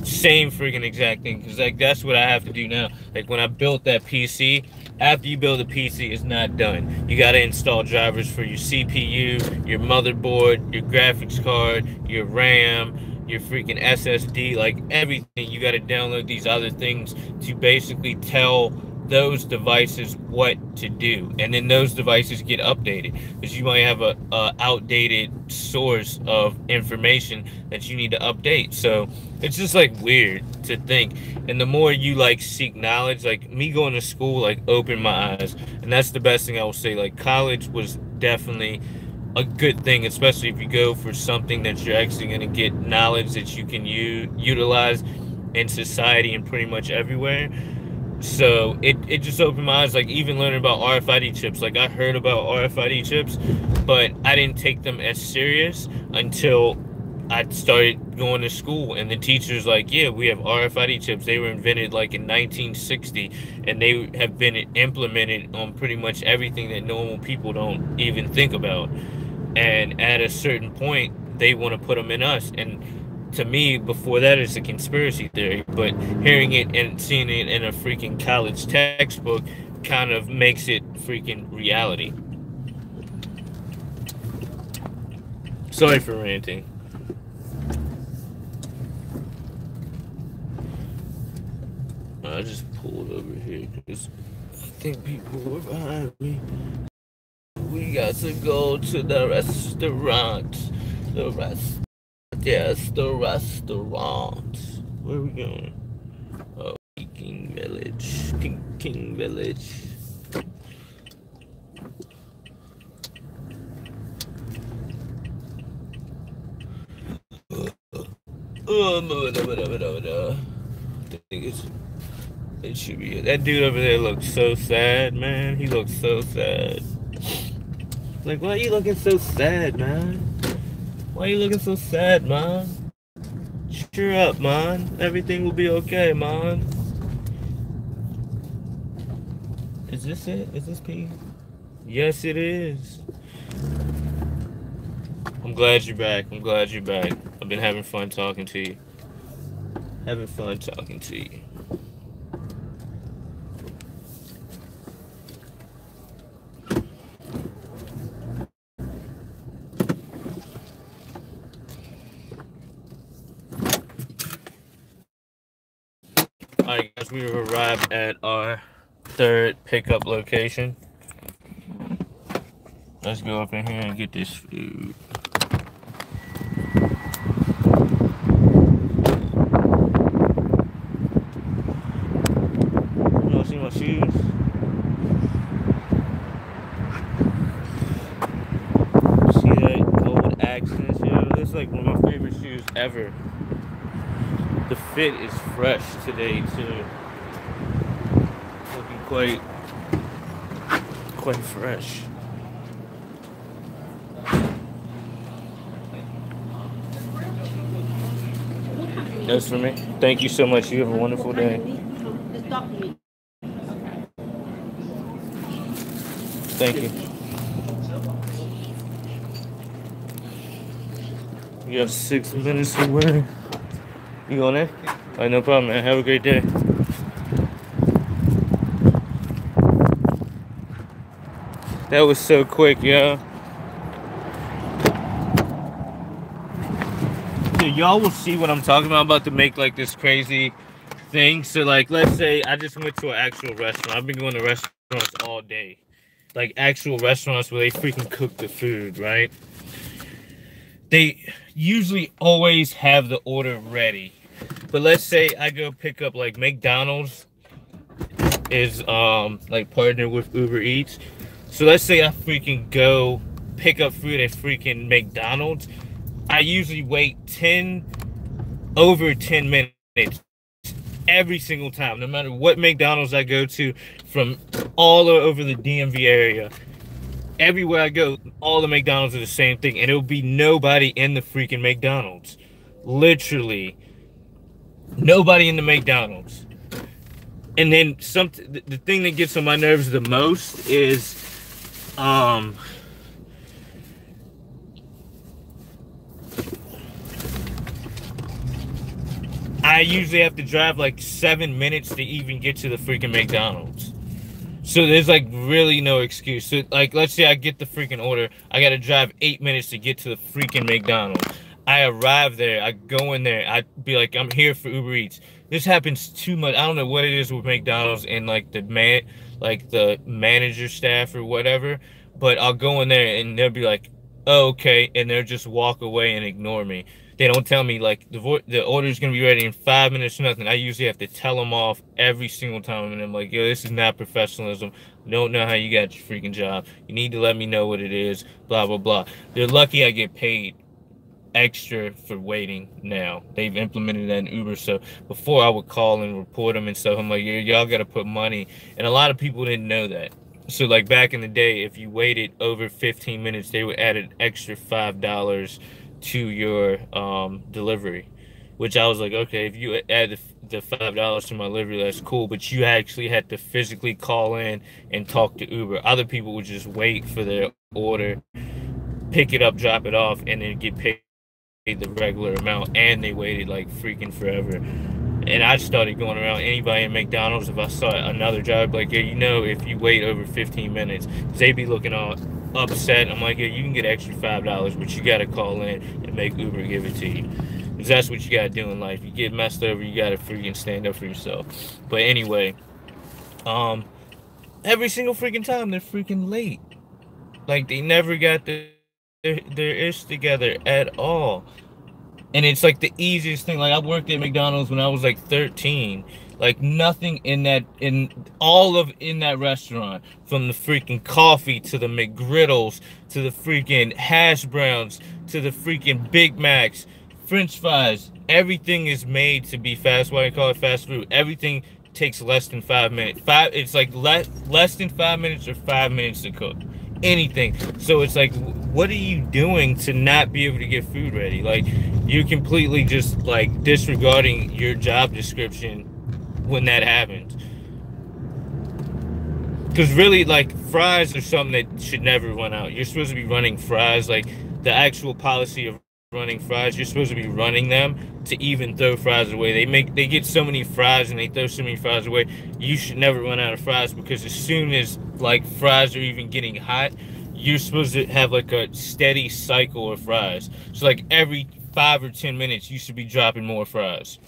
Same freaking exact thing, because, like, that's what I have to do now. Like, when I built that PC, after you build a PC, it's not done. You got to install drivers for your CPU, your motherboard, your graphics card, your RAM, your freaking SSD, like everything. You got to download these other things to basically tell those devices what to do, and then those devices get updated, because you might have a outdated source of information that you need to update. So it's just, like, weird to think. And the more you, like, seek knowledge, like me going to school, like, opened my eyes, and that's the best thing I will say. Like, college was definitely a good thing, especially if you go for something that you're actually going to get knowledge that you can utilize in society and pretty much everywhere. So it just opened my eyes, like, even learning about RFID chips. Like, I heard about RFID chips, but I didn't take them as serious until I started going to school, and the teacher's like, yeah, we have RFID chips. They were invented, like, in 1960, and they have been implemented on pretty much everything that normal people don't even think about. And at a certain point, they want to put them in us. And to me, before that, it's a conspiracy theory. But hearing it and seeing it in a freaking college textbook kind of makes it freaking reality. Sorry for ranting. I just pulled over here because I think people were behind me. We got to go to the restaurant. Yes, the restaurant. Where are we going? Oh, King Village. King Village. I think it should be it. That dude over there looks so sad, man. He looks so sad. Like, why are you looking so sad, man? Why are you looking so sad, man? Cheer up, man. Everything will be okay, man. Is this it? Is this P? Yes, it is. I'm glad you're back. I'm glad you're back. I've been having fun talking to you. Having fun talking to you. Alright, guys, we have arrived at our third pickup location. Let's go up in here and get this food. You wanna see my shoes? See that gold accents here? That's like one of my ever. The fit is fresh today too. Looking quite fresh. That's for me. Thank you so much. You have a wonderful day. Thank you. You have 6 minutes away. You going in? All right, no problem, man. Have a great day. That was so quick, yo. So y'all will see what I'm talking about to make like this crazy thing. So like, let's say I just went to an actual restaurant. I've been going to restaurants all day. Like actual restaurants where they freaking cook the food, right? They usually always have the order ready. But let's say I go pick up, like McDonald's is like partnered with Uber Eats. So let's say I freaking go pick up food at freaking McDonald's. I usually wait over 10 minutes every single time, no matter what McDonald's I go to from all over the DMV area. Everywhere I go, all the McDonald's are the same thing, and it'll be nobody in the freaking McDonald's. Literally, nobody in the McDonald's. And then the thing that gets on my nerves the most is, I usually have to drive like 7 minutes to even get to the freaking McDonald's. So there's like really no excuse. So like, let's say I get the freaking order. I got to drive 8 minutes to get to the freaking McDonald's. I arrive there. I go in there. I be like, I'm here for Uber Eats. This happens too much. I don't know what it is with McDonald's and like the manager staff or whatever. But I'll go in there and they'll be like, oh, okay. And they'll just walk away and ignore me. They don't tell me like the order is going to be ready in 5 minutes or nothing. I usually have to tell them off every single time. And I'm like, yo, this is not professionalism. Don't know how you got your freaking job. You need to let me know what it is. Blah, blah, blah. They're lucky I get paid extra for waiting now. They've implemented that in Uber. So before I would call and report them and stuff, I'm like, y'all got to put money. And a lot of people didn't know that. So like back in the day, if you waited over 15 minutes, they would add an extra $5 to your delivery, which I was like, okay, if you add the $5 to my delivery, that's cool, but you actually had to physically call in and talk to Uber. Other people would just wait for their order, pick it up, drop it off, and then get paid the regular amount, and they waited like freaking forever. And I started going around anybody in McDonald's. If I saw another job, like, yeah, you know, if you wait over 15 minutes, they be looking all upset. I'm like, yeah, you can get extra $5, but you got to call in and make Uber give it to you. Because that's what you got to do in life. You get messed over, you got to freaking stand up for yourself. But anyway, every single freaking time they're freaking late. Like, they never got their ish together at all. And it's like the easiest thing. Like, I worked at McDonald's when I was like 13. Like, nothing in that restaurant, from the freaking coffee to the McGriddles to the freaking hash browns to the freaking Big Macs, French fries, everything is made to be fast. Why I call it fast food? Everything takes less than 5 minutes. It's like less than 5 minutes or 5 minutes to cook. Anything. So it's like, what are you doing to not be able to get food ready? Like, you're completely just like disregarding your job description when that happens. Because really, like, fries are something that should never run out. You're supposed to be running fries. Like, the actual policy of running fries, you're supposed to be running them to even throw fries away. They get so many fries and they throw so many fries away. You should never run out of fries, because as soon as like fries are even getting hot, you're supposed to have like a steady cycle of fries. So like every 5 or 10 minutes you should be dropping more fries,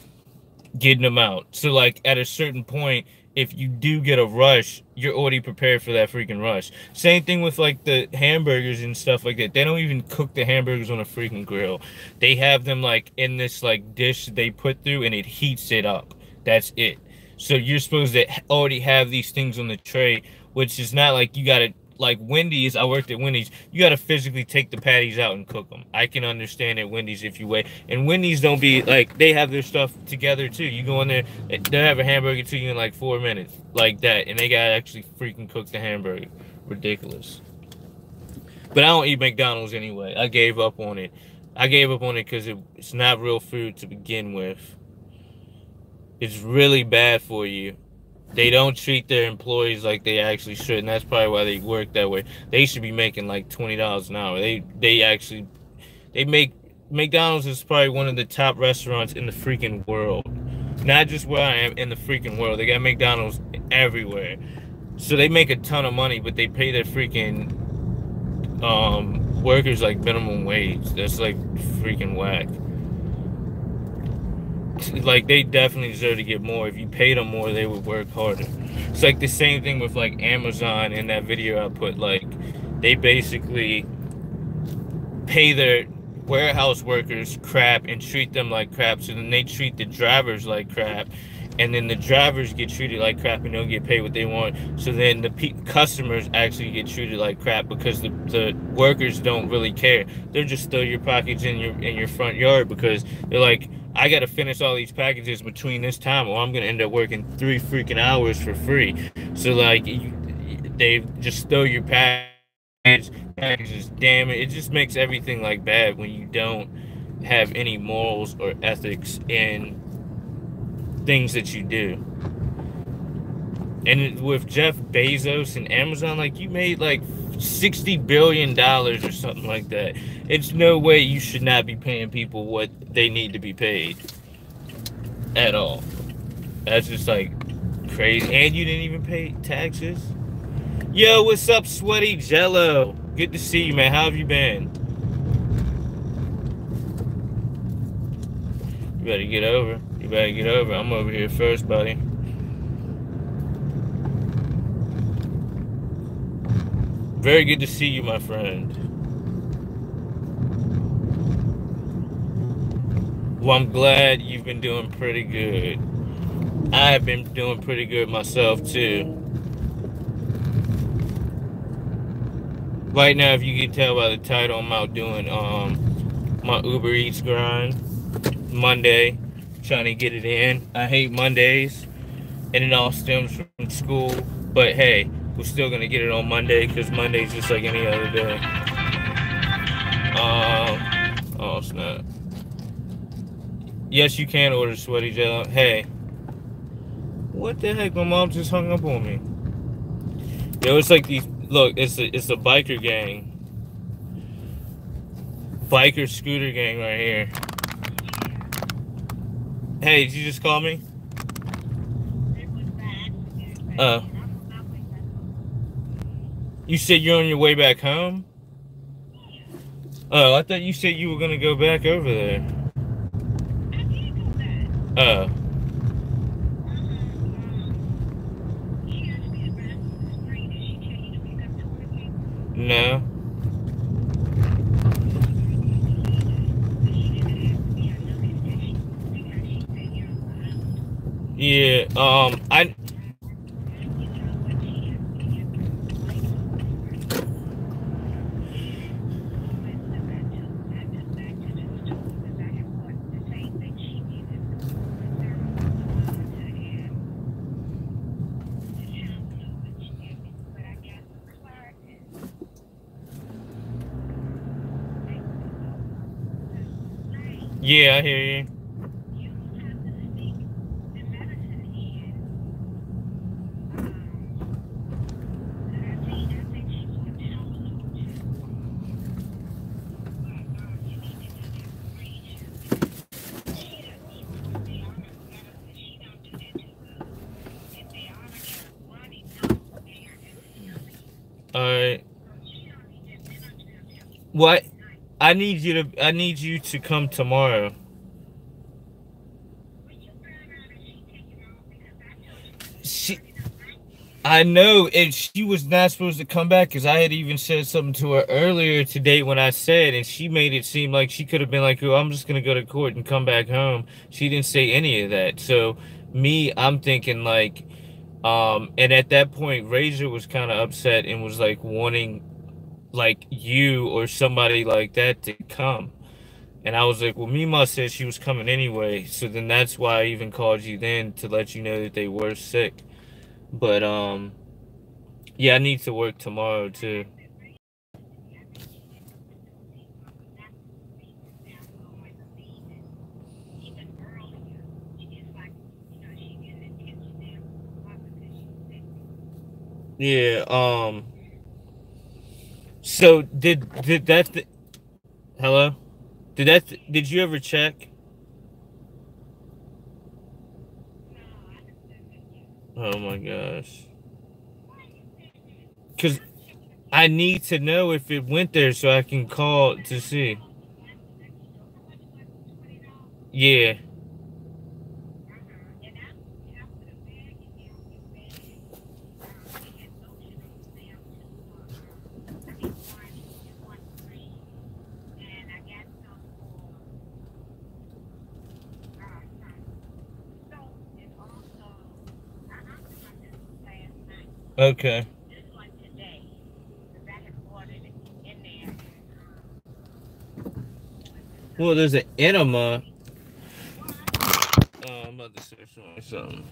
getting them out. So like at a certain point, if you do get a rush, you're already prepared for that freaking rush. Same thing with like the hamburgers and stuff like that. They don't even cook the hamburgers on a freaking grill. They have them like in this like dish they put through, and it heats it up. That's it. So you're supposed to already have these things on the tray, which is not like you gotta like Wendy's, I worked at Wendy's. You got to physically take the patties out and cook them. I can understand at Wendy's if you wait. And Wendy's don't be like, they have their stuff together too. You go in there, they have a hamburger to you in like 4 minutes, like that, and they got to actually freaking cook the hamburger. Ridiculous. But I don't eat McDonald's anyway. I gave up on it. I gave up on it because it's not real food to begin with. It's really bad for you. They don't treat their employees like they actually should, and that's probably why they work that way. They should be making like $20 an hour. They make McDonald's is probably one of the top restaurants in the freaking world. Not just where I am, in the freaking world. They got McDonald's everywhere. So they make a ton of money, but they pay their freaking workers like minimum wage. That's like freaking whack. Like, they definitely deserve to get more. If you paid them more, they would work harder. It's like the same thing with like Amazon. In that video I put, like, they basically pay their warehouse workers crap and treat them like crap, so then they treat the drivers like crap, and then the drivers get treated like crap and don't get paid what they want, so then the customers actually get treated like crap because the workers don't really care. They're just throw your package in your front yard because they're like, I gotta finish all these packages between this time or I'm gonna end up working 3 freaking hours for free. So like, they just throw your packages. Damn it, it just makes everything like bad when you don't have any morals or ethics in things that you do. And with Jeff Bezos and Amazon, like, you made like $60 billion or something like that. It's no way you should not be paying people what they need to be paid at all. That's just like crazy. And you didn't even pay taxes. Yo, what's up, Sweaty Jello? Good to see you, man. How have you been? You better get over. You better get over. I'm over here first, buddy. Very good to see you, my friend. Well, I'm glad you've been doing pretty good. I have been doing pretty good myself, too. Right now, if you can tell by the title, I'm out doing my Uber Eats grind. Monday, trying to get it in. I hate Mondays, and it all stems from school. But hey, we're still gonna get it on Monday because Monday's just like any other day. Oh snap. Yes, you can order Sweaty Jello. Hey, what the heck? My mom just hung up on me. Yo, it's like these. Look, it's a biker gang. Biker scooter gang right here. Hey, did you just call me? You said you're on your way back home? Oh, I thought you said you were gonna go back over there. Oh. No. Yeah, I... Yeah, I hear you. Alright. What? I need you to come tomorrow. I know, and she was not supposed to come back because I had even said something to her earlier today when I said, and she made it seem like she could have been like, oh, I'm just going to go to court and come back home. She didn't say any of that. So I'm thinking like, And at that point, Razor was kind of upset and was like wanting like you or somebody like that to come. And I was like, well, Mima said she was coming anyway. So then that's why I even called you then to let you know that they were sick. But yeah, I need to work tomorrow too. Yeah, so did that hello? Did you ever check? Oh my gosh. Cuz I need to know if it went there so I can call to see. Yeah. Okay. Well, there's an enema. I'm about to search on something.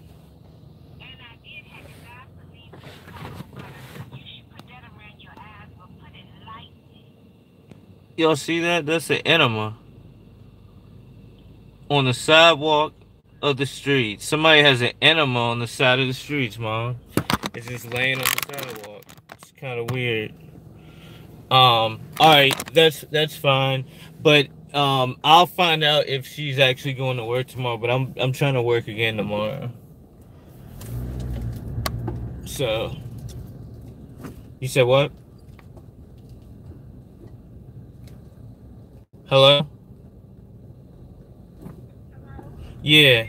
Y'all see that? That's an enema on the sidewalk of the street. Somebody has an enema on the side of the streets, Mom. It's just laying on the sidewalk. It's kind of weird. All right, that's fine. But I'll find out if she's actually going to work tomorrow. But I'm trying to work again tomorrow. So, you said what? Hello? Yeah.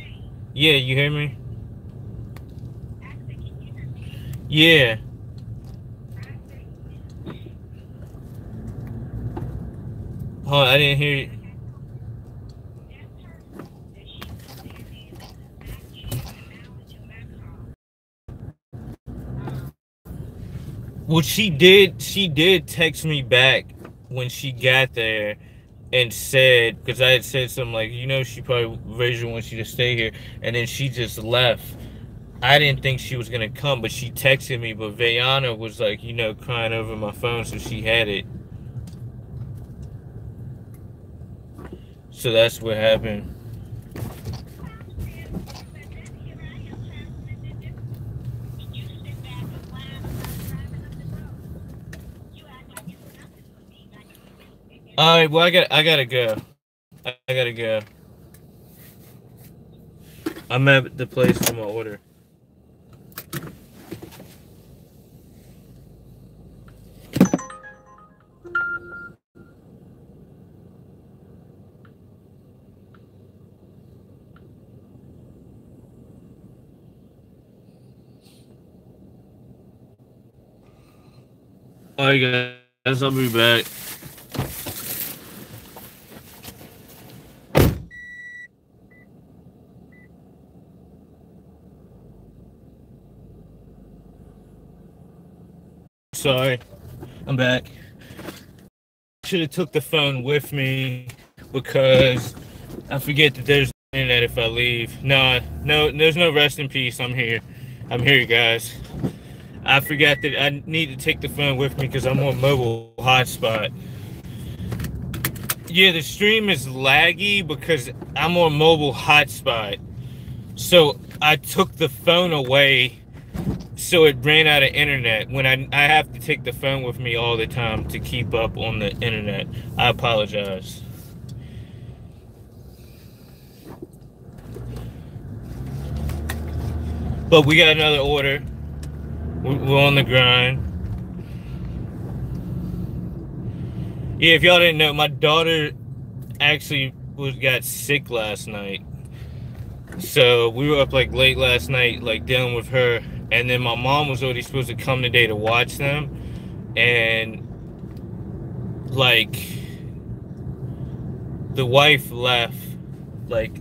Yeah, you hear me? Yeah. Hold on, I didn't hear you. Well, she did text me back when she got there and said, because I had said something like, she probably Razor wants you to stay here, and then she just left. I didn't think she was gonna come, but she texted me, but Vayana was like, crying over my phone, so she had it. So that's what happened. All right, well, I gotta go. I gotta go. I'm at the place for my order. All right, guys, I'll be back. Sorry, I'm back. Should have took the phone with me because I forget that there's internet if I leave. No, there's no rest in peace. I'm here, guys. I forgot that I need to take the phone with me because I'm on mobile hotspot. Yeah, the stream is laggy because I'm on mobile hotspot. So I took the phone away so it ran out of internet when I have to take the phone with me all the time to keep up on the internet. I apologize. But we got another order. We're on the grind. Yeah, if y'all didn't know, my daughter actually got sick last night. So we were up like late last night, like dealing with her. And then my mom was already supposed to come today to watch them. And like the wife left, like,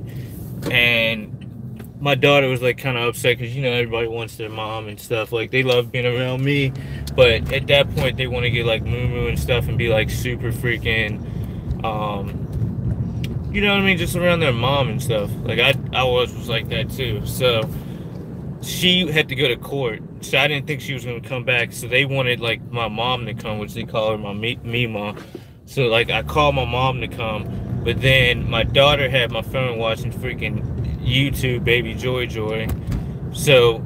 and my daughter was like kind of upset because, you know, everybody wants their mom and stuff. Like, they love being around me, but at that point they want to get like moo and stuff and be like super freaking, you know what I mean, just around their mom and stuff. Like, I was like that too. So she had to go to court, so I didn't think she was going to come back. So they wanted like my mom to come, which they call her my me mom. So like I called my mom to come, but then my daughter had my phone watching freaking YouTube Baby Joy. So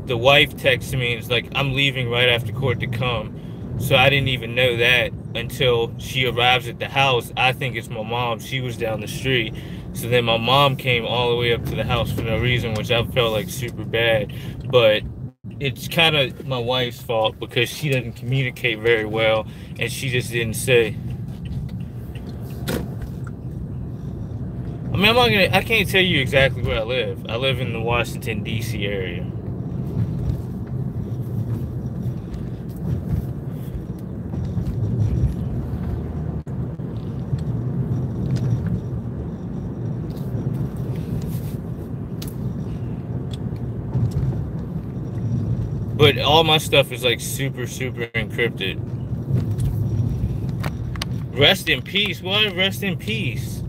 the wife texted me and it's like, I'm leaving right after court to come. So I didn't even know that until she arrives at the house. I think it's my mom. She was down the street. So then my mom came all the way up to the house for no reason, which I felt like super bad. But it's kind of my wife's fault because she doesn't communicate very well and she just didn't say. I mean, I can't tell you exactly where I live. I live in the Washington, D.C. area. But all my stuff is like super encrypted. Rest in peace. What? Rest in peace.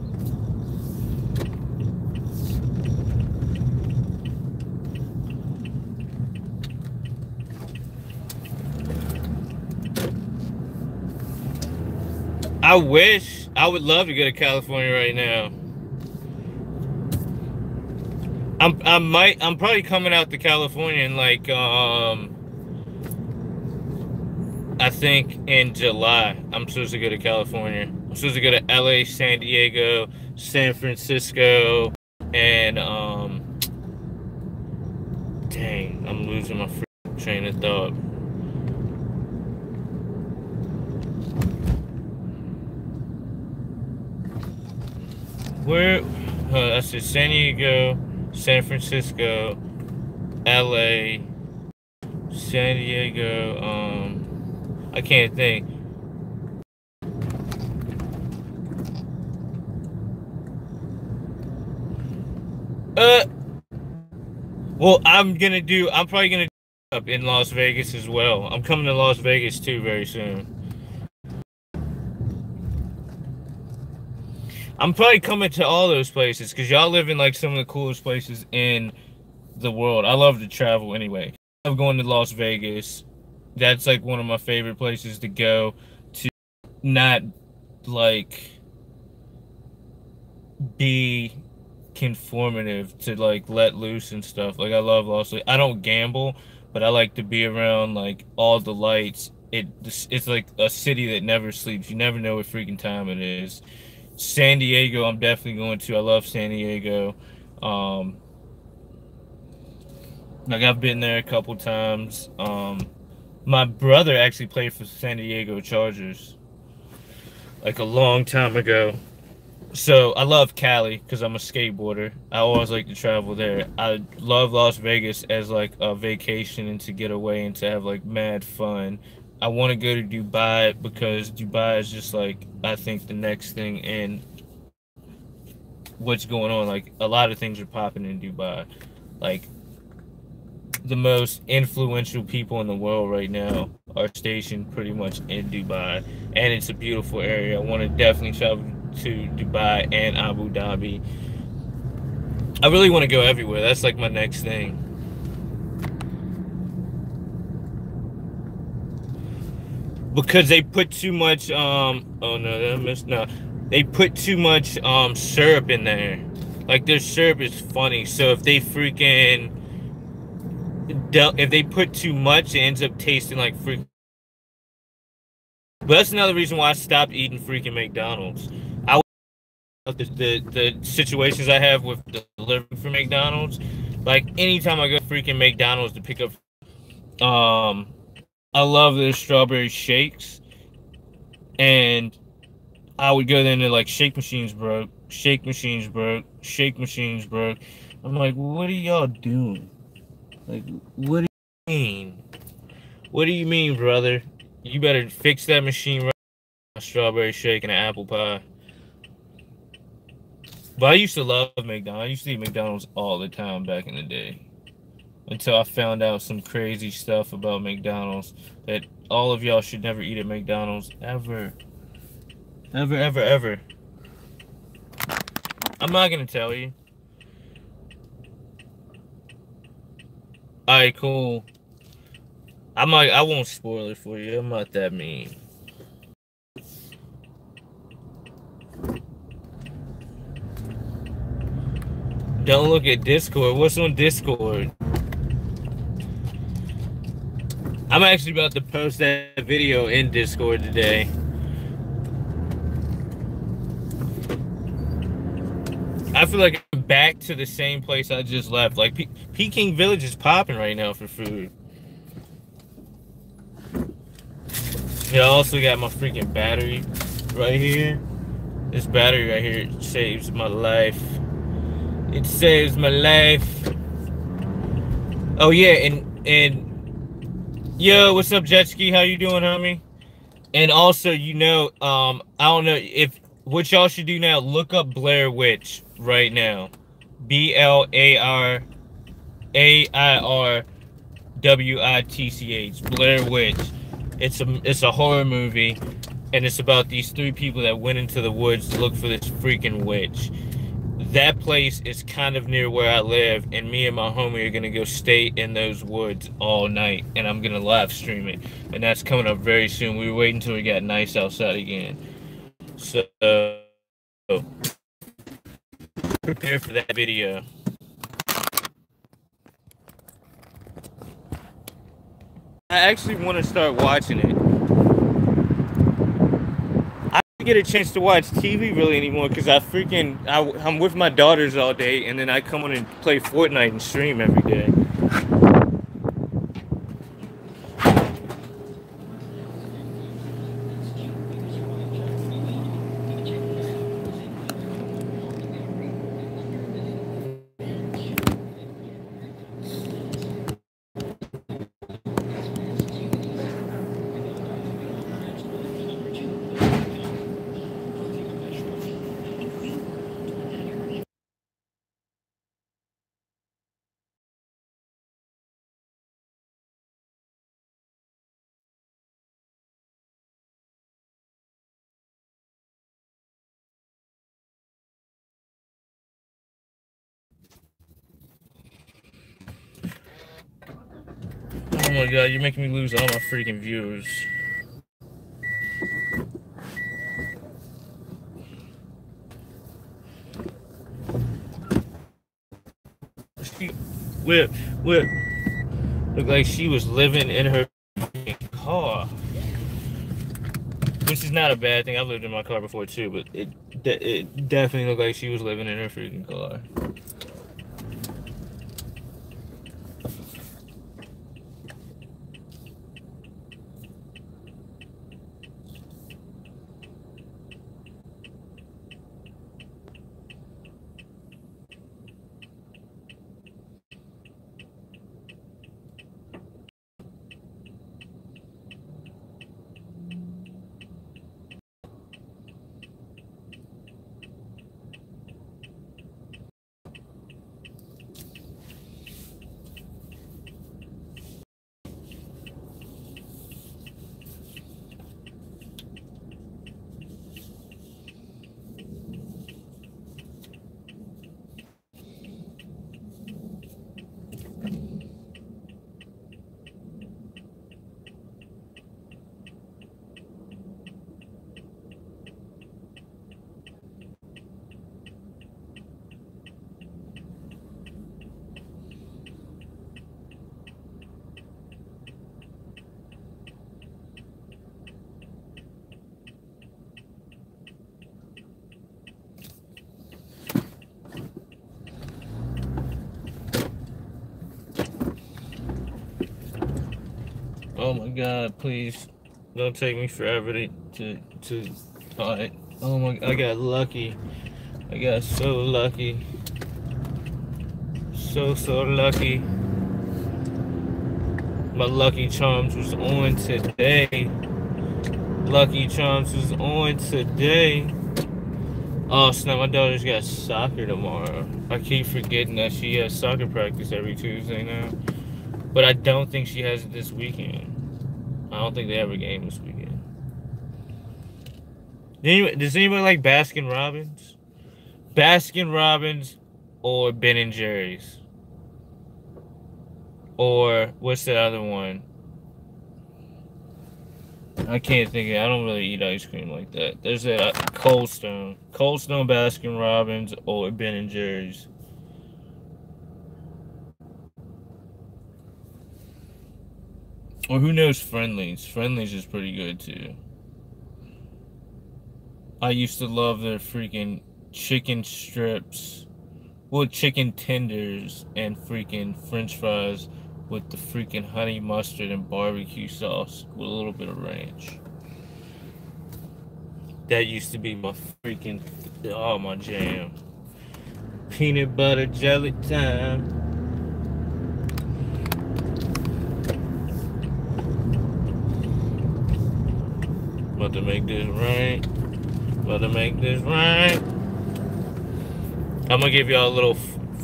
I wish. I would love to go to California right now. I'm probably coming out to California in like I think in July. I'm supposed to go to California. I'm supposed to go to LA, San Diego, San Francisco, and dang, I'm losing my train of thought. Where? I said San Diego, San Francisco, LA, San Diego, I can't think. Well, I'm probably gonna do up in Las Vegas as well. I'm coming to Las Vegas too very soon. I'm probably coming to all those places because y'all live in like some of the coolest places in the world. I love to travel anyway. I love going to Las Vegas. That's like one of my favorite places to go to, not like be conformative, to like let loose and stuff. Like, I love Las Vegas. I don't gamble, but I like to be around like all the lights. It's like a city that never sleeps. You never know what freaking time it is. San Diego, I'm definitely going to. I love San Diego. Like, I've been there a couple times. My brother actually played for San Diego Chargers like a long time ago. So I love Cali because I'm a skateboarder. I always like to travel there. I love Las Vegas as like a vacation and to get away and to have like mad fun. I want to go to Dubai because Dubai is just like, I think, the next thing in what's going on. Like, a lot of things are popping in Dubai. Like, the most influential people in the world right now are stationed pretty much in Dubai, and it's a beautiful area. I want to definitely travel to Dubai and Abu Dhabi. I really want to go everywhere. That's like my next thing. Because they put too much oh no, that I missed. No, they put too much syrup in there. Like, their syrup is funny. So if they freaking if they put too much, it ends up tasting like freaking. But that's another reason why I stopped eating freaking McDonald's. The situations I have with delivering for McDonald's, like anytime I go to freaking McDonald's to pick up, I love their strawberry shakes, and I would go there and they're like, shake machines broke, shake machines broke, shake machines broke. I'm like, what are y'all doing? Like, what do you mean? What do you mean, brother? You better fix that machine right now. A strawberry shake and an apple pie. But I used to love McDonald's. I used to eat McDonald's all the time back in the day. Until I found out some crazy stuff about McDonald's that all of y'all should never eat at McDonald's ever. Ever, ever, ever. I'm not gonna tell you. Alright, cool. I won't spoil it for you. I'm not that mean. Don't look at Discord. What's on Discord? I'm actually about to post that video in Discord today. I feel like I'm back to the same place I just left. Like, Peking Village is popping right now for food. Yeah, I also got my freaking battery right here. This battery right here saves my life. It saves my life. Oh yeah, and yo, what's up, Jet Ski? How you doing, homie? And also, you know, I don't know if what y'all should do now. Look up Blair Witch right now. BLAIRWITCH. Blair Witch. It's a horror movie, and it's about these 3 people that went into the woods to look for this freaking witch. That place is kind of near where I live, and me and my homie are gonna go stay in those woods all night, and I'm gonna live stream it, and that's coming up very soon. We were waiting until we got nice outside again, so prepare for that video. I actually want to start watching it. I don't get a chance to watch TV really anymore because I'm with my daughters all day, and then I come on and play Fortnite and stream every day. Oh my god, you're making me lose all my freaking viewers. Whip. Looked like she was living in her car. Which is not a bad thing. I've lived in my car before too, but it definitely looked like she was living in her freaking car. Oh my god, please don't take me forever to alright. Oh my, I got lucky. I got so lucky. So lucky. My Lucky Charms was on today. Lucky Charms was on today. Oh, snap, my daughter's got soccer tomorrow. I keep forgetting that she has soccer practice every Tuesday now. But I don't think she has it this weekend. I don't think they have a game this weekend. Does anybody like Baskin Robbins? Baskin Robbins or Ben and Jerry's? Or what's the other one? I can't think of it. I don't really eat ice cream like that. There's a Cold Stone. Cold Stone, Baskin Robbins, or Ben and Jerry's. Or who knows, Friendly's. Friendly's is pretty good too. I used to love their freaking chicken strips. Well, chicken tenders and freaking French fries with the freaking honey mustard and barbecue sauce with a little bit of ranch. That used to be my freaking, oh, my jam. Peanut butter jelly time. About to make this right. About to make this right. I'm gonna give y'all a little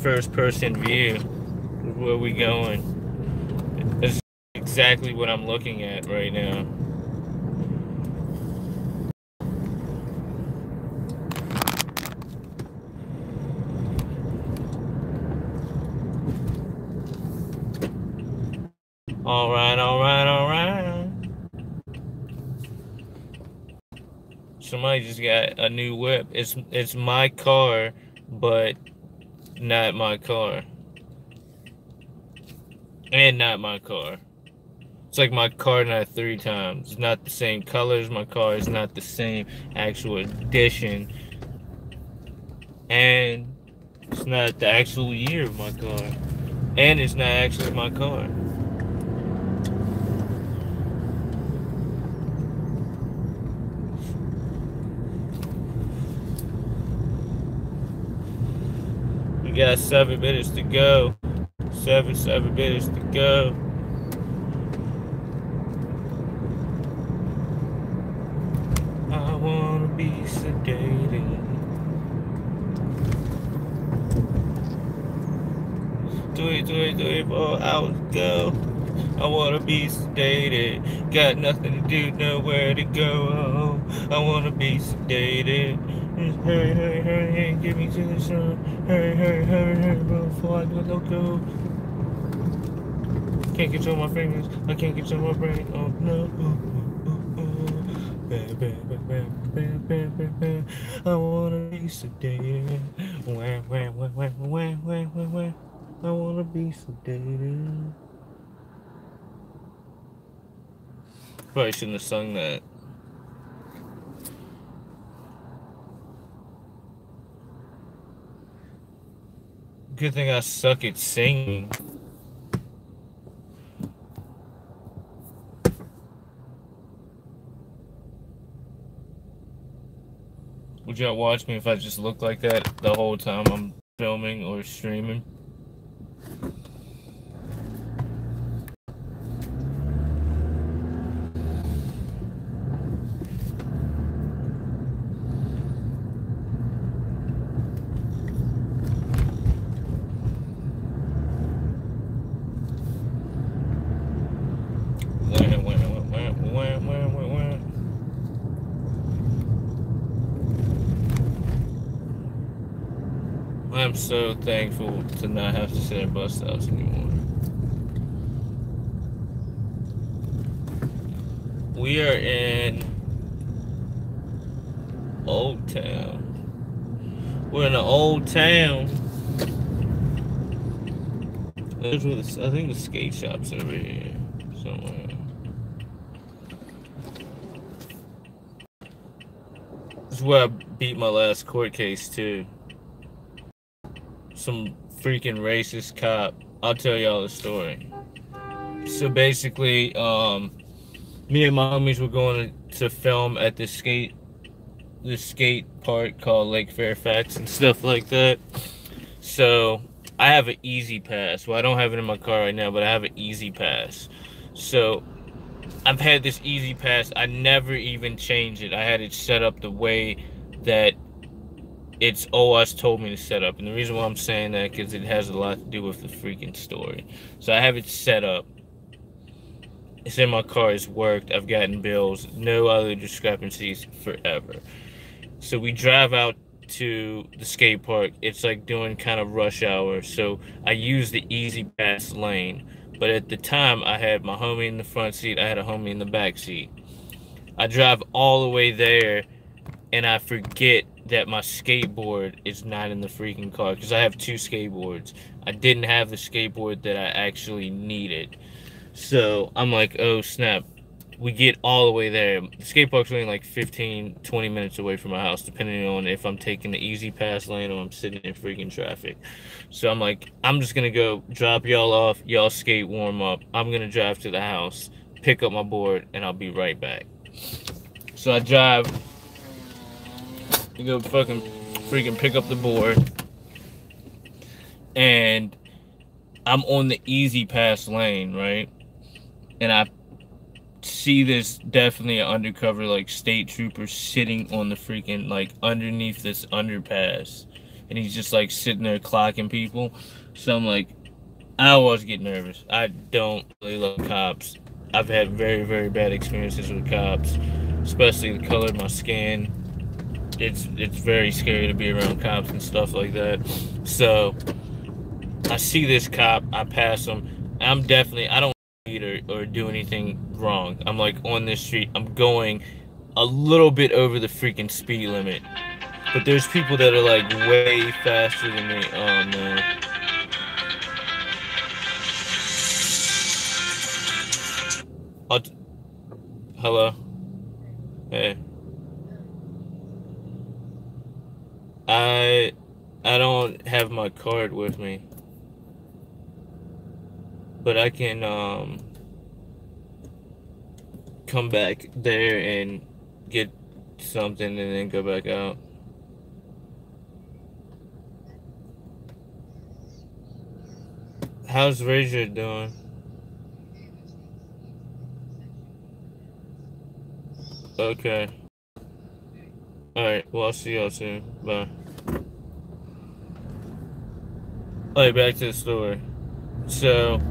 first-person view of where we going. This is exactly what I'm looking at right now. All right, all right, all right. Somebody just got a new whip. It's my car, but not my car. And not my car. It's like my car not 3 times. It's not the same color as my car. It's not the same actual edition. And it's not the actual year of my car. And it's not actually my car. We got 7 minutes to go. 7 minutes to go. I wanna be sedated. 4 hours ago. I wanna be sedated. Got nothing to do, nowhere to go. I wanna be sedated. Hurry, hurry, hurry, get me to the sun. Hurry, hurry, hurry, hurry, before I go loco. Can't control my fingers, I can't control my brain. Oh no. I wanna be sedated. I wanna be sedated. Probably shouldn't have sung that. Good thing I suck at singing. Would y'all watch me if I just look like that the whole time I'm filming or streaming? I'm so thankful to not have to sit at bus stops anymore. We are in Old Town. We're in an old town. There's where I think the skate shop's over here somewhere. This is where I beat my last court case too. Some freaking racist cop. I'll tell y'all the story. So basically, me and my homies were going to film at this skate park called Lake Fairfax and stuff like that. So I have an easy pass. Well, I don't have it in my car right now, but I have an easy pass. So I've had this easy pass. I never even changed it. I had it set up the way that it's OS told me to set up. And the reason why I'm saying that, because it has a lot to do with the freaking story. So I have it set up. It's in my car. It's worked. I've gotten bills. No other discrepancies forever. So we drive out to the skate park. It's like doing kind of rush hour. So I use the easy pass lane. But at the time, I had my homie in the front seat. I had a homie in the back seat. I drive all the way there, and I forget that my skateboard is not in the freaking car, because I have 2 skateboards. I didn't have the skateboard that I actually needed. So I'm like, oh snap. We get all the way there. The skate park's only like 15, 20 minutes away from my house, depending on if I'm taking the easy pass lane or I'm sitting in freaking traffic. So I'm like, I'm just going to go drop y'all off. Y'all skate, warm up. I'm going to drive to the house, pick up my board, and I'll be right back. So I drive to go freaking pick up the board. And I'm on the easy pass lane, right? And I see this definitely an undercover like state trooper sitting on the freaking like underneath this underpass, and he's just like sitting there clocking people. So I'm like, I always get nervous. I don't really love cops. I've had very, very bad experiences with cops, especially the color of my skin. It's very scary to be around cops and stuff like that. So I see this cop, I pass him. I don't or do anything wrong. I'm like on this street. I'm going a little bit over the freaking speed limit. But there's people that are like way faster than me. Oh man. Hello? Hey. I don't have my card with me. But I can come back there and get something and then go back out. How's Razor doing? Okay. Alright, well, I'll see y'all soon. Bye. Alright, back to the story. So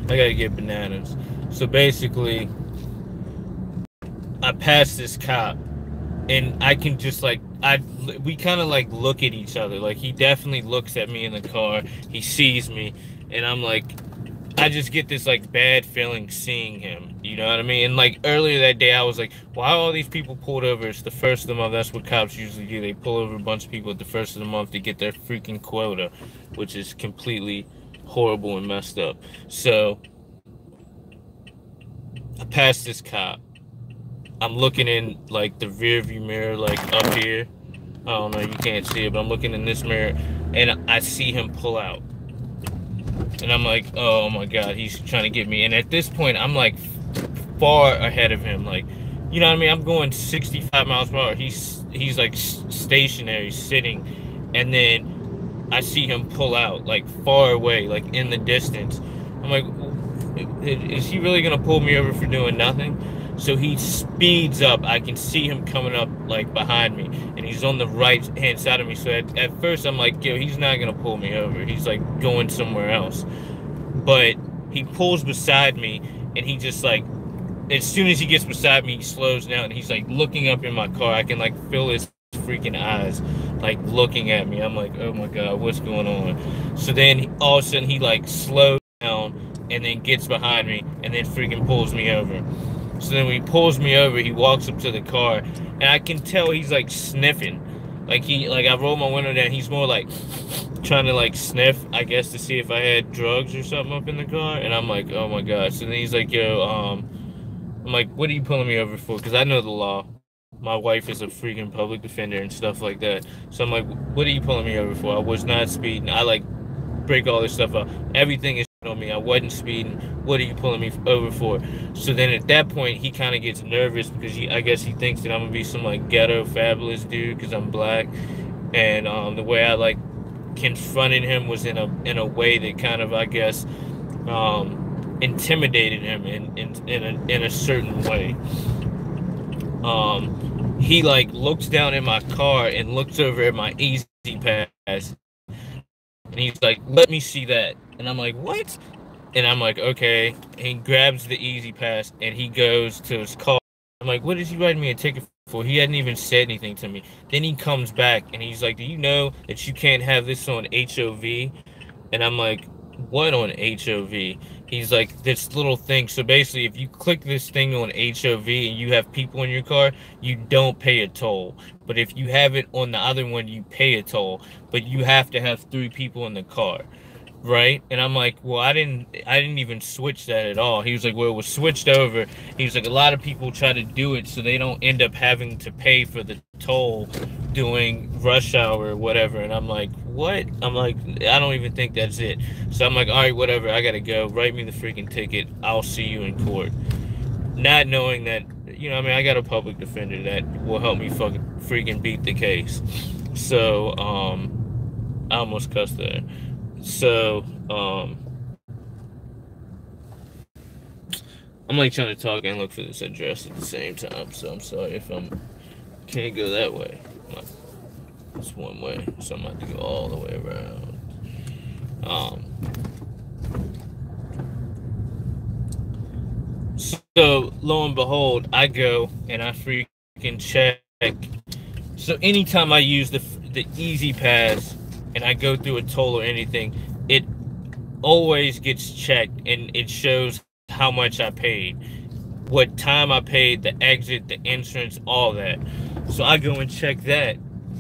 I gotta get bananas. So basically, I pass this cop, and I can just like, we kind of like look at each other. Like, he definitely looks at me in the car. He sees me, and I'm like, I just get this like bad feeling seeing him. You know what I mean? And like earlier that day, I was like, why are all these people pulled over? It's the first of the month. That's what cops usually do. They pull over a bunch of people at the first of the month to get their freaking quota, which is completely horrible and messed up. So I passed this cop. I'm looking in like the rear view mirror, like up here. I don't know, you can't see it, but I'm looking in this mirror, and I see him pull out. And I'm like, oh my God, he's trying to get me. And at this point, I'm like far ahead of him. Like, you know what I mean? I'm going 65 miles per hour. He's like stationary, sitting. And then I see him pull out, like far away, like in the distance. I'm like, is he really gonna pull me over for doing nothing? So he speeds up. I can see him coming up like behind me, and he's on the right hand side of me. So at first I'm like, yo, he's not gonna pull me over. He's like going somewhere else. But he pulls beside me, and he just like, as soon as he gets beside me, he slows down, and he's like looking up in my car. I can like feel his freaking eyes like looking at me. I'm like, oh my God, what's going on? So then all of a sudden he like slows down and then gets behind me and then freaking pulls me over. So then when he pulls me over, he walks up to the car, and I can tell he's like sniffing. Like I roll my window down, he's more like trying to like sniff, I guess, to see if I had drugs or something up in the car. And I'm like, oh my God. So then he's like, yo, I'm like, what are you pulling me over for? Because I know the law. My wife is a freaking public defender and stuff like that. So I'm like, what are you pulling me over for? I was not speeding. I like break all this stuff up. Everything is on me. I wasn't speeding. What are you pulling me over for? So then at that point, he kind of gets nervous because I guess he thinks that I'm gonna be some like ghetto fabulous dude because I'm black. And the way I like confronted him was in a way that kind of, I guess, intimidated him in a certain way. he like looks down in my car and looks over at my Easy Pass, and he's like, "Let me see that." And I'm like, "What?" And I'm like, "Okay." And he grabs the Easy Pass and he goes to his car. I'm like, "What is he writing me a ticket for?" He hadn't even said anything to me. Then he comes back and he's like, "Do you know that you can't have this on HOV?" And I'm like, "What on HOV?" He's like, "This little thing." So basically, if you click this thing on HOV and you have people in your car, you don't pay a toll. But if you have it on the other one, you pay a toll. But you have to have 3 people in the car. Right? And I'm like, "Well, I didn't even switch that at all." He was like, "Well, it was switched over." He was like, "A lot of people try to do it so they don't end up having to pay for the toll doing rush hour or whatever." And I'm like, "What?" I'm like, "I don't even think that's it." So I'm like, "All right, whatever. I gotta go. Write me the freaking ticket. I'll see you in court." Not knowing that, I mean, I got a public defender that will help me freaking beat the case. So, I almost cussed there. So, I'm like trying to talk and look for this address at the same time. So I'm sorry if can't go that way. It's one way, so I'm gonna have to go all the way around. So lo and behold, I go and I freaking check. So anytime I use the Easy Pass and I go through a toll or anything, it always gets checked and it shows how much I paid, what time I paid, the exit, the insurance, all that. So I go and check that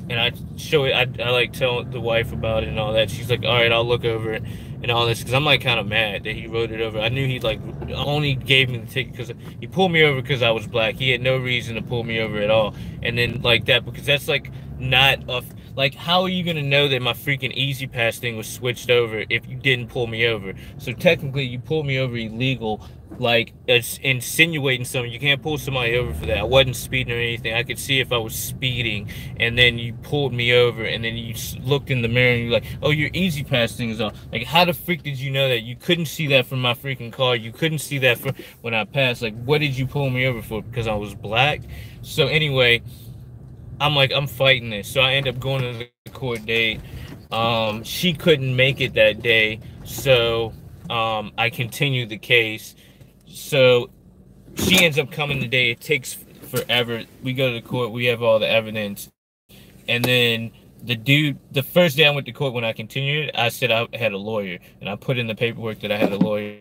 and I show it. I like tell the wife about it and all that. She's like, "All right, I'll look over it and all this," because I'm like kind of mad that he wrote it over. I knew he like only gave me the ticket because he pulled me over because I was black. He had no reason to pull me over at all. And then like that, because that's like not a like, how are you gonna know that my freaking Easy Pass thing was switched over if you didn't pull me over? So technically, you pulled me over illegal. Like, it's insinuating something. You can't pull somebody over for that. I wasn't speeding or anything. I could see if I was speeding, and then you pulled me over, and then you looked in the mirror, and you're like, "Oh, your Easy Pass thing is on." Like, how the freak did you know that? You couldn't see that from my freaking car. You couldn't see that from when I passed. Like, what did you pull me over for? Because I was black? So anyway, I'm like, I'm fighting this. So I end up going to the court date. She couldn't make it that day, so I continued the case. So she ends up coming today. It takes forever. We go to the court. We have all the evidence. And then the first day I went to court when I continued, I said I had a lawyer. And I put in the paperwork that I had a lawyer.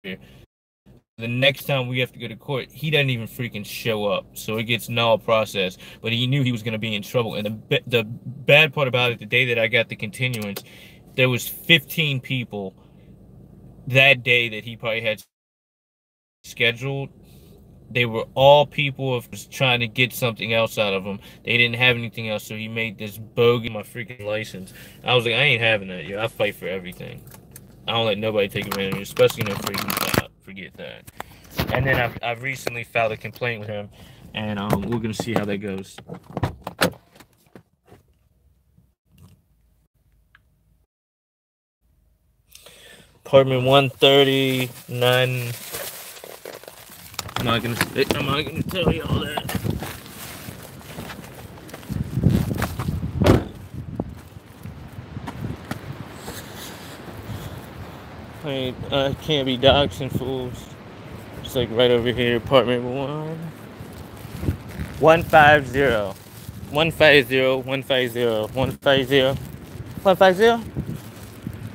The next time we have to go to court, he doesn't even freaking show up. So it gets null process. But he knew he was going to be in trouble. And the bad part about it, the day that I got the continuance, there was 15 people that day that he probably had scheduled. They were all people of trying to get something else out of him. They didn't have anything else, so he made this bogey my freaking license. I was like, I ain't having that, yo. I fight for everything. I don't let nobody take advantage of me, especially no freaking cop. Forget that. And then I've recently filed a complaint with him, and we're gonna see how that goes. Apartment 139. I'm not gonna tell you all that. I can't be doxing fools. It's like right over here, apartment 150. 150, 150, 150, 150.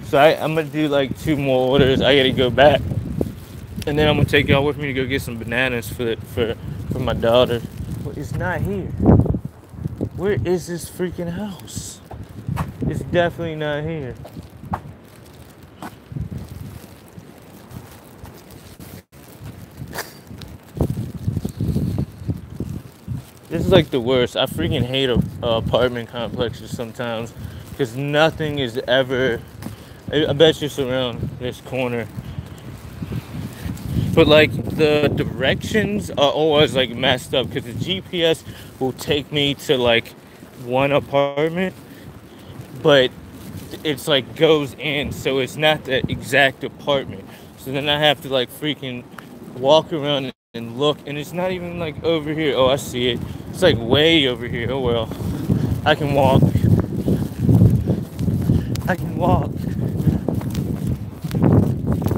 So I'm gonna do like 2 more orders. I gotta go back. And then I'm gonna take y'all with me to go get some bananas for my daughter. But it's not here. Where is this freaking house? It's definitely not here. This is like the worst. I freaking hate apartment complexes sometimes because nothing is ever. I bet you it's around this corner. But like the directions are always like messed up because the GPS will take me to like one apartment, but it's like goes in, so it's not the exact apartment. So then I have to like freaking walk around and look, and it's not even like over here. Oh, I see it. It's like way over here. Oh well. I can walk. I can walk.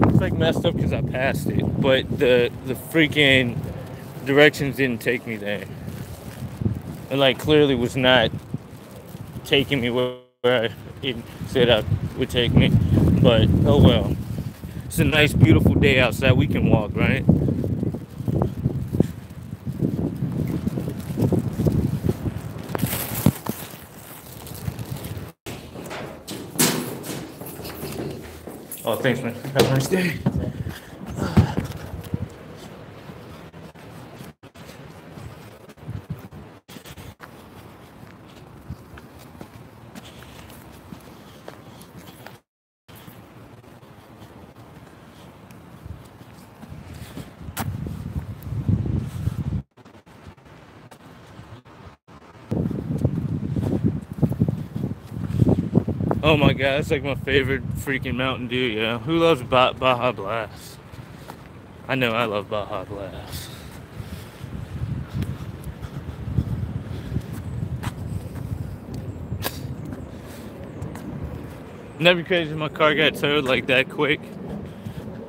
It's like messed up because I passed it, but the freaking directions didn't take me there. It like clearly was not taking me where it said I would take me. But oh well. It's a nice, beautiful day outside. We can walk, right? Oh, thanks, man. Have a nice day. Oh my god, it's like my favorite freaking Mountain Dew, yeah. Who loves Baja Blast? I know I love Baja Blast. Never crazy my car got towed like that quick.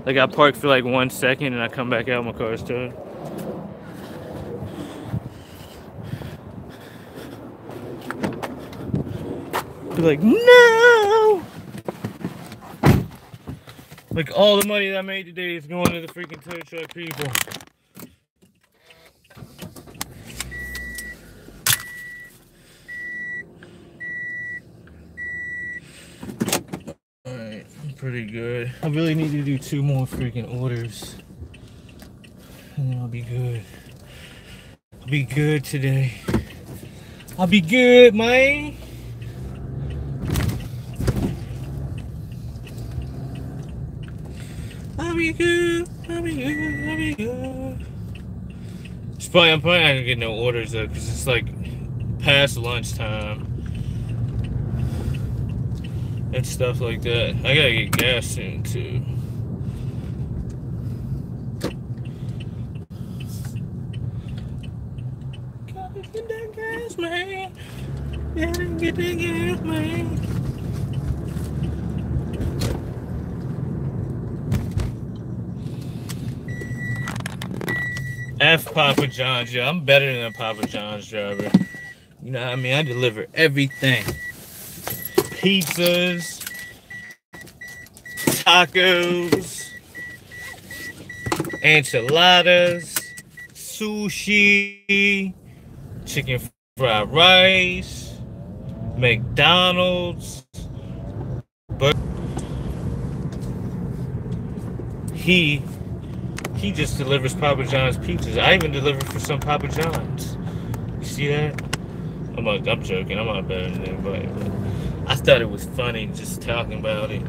Like I parked for like 1 second and I come back out, my car's towed. Be like, no! Like all the money that I made today is going to the freaking tow truck people. Alright, pretty good. I really need to do 2 more freaking orders. And then I'll be good. I'll be good today. I'll be good, man. I'll be good. I'll be good. I'll be good. I'm probably not gonna get no orders though, because it's like past lunchtime and stuff like that. I gotta get gas soon too. Gotta get that gas, man. Gotta get that gas, man. F Papa John's, yeah, I'm better than a Papa John's driver. You know what I mean? I deliver everything. Pizzas, tacos, enchiladas, sushi, chicken fried rice, McDonald's, He just delivers Papa John's pizzas. I even deliver for some Papa John's. You see that? I'm joking. I'm not better than anybody. But I thought it was funny just talking about it.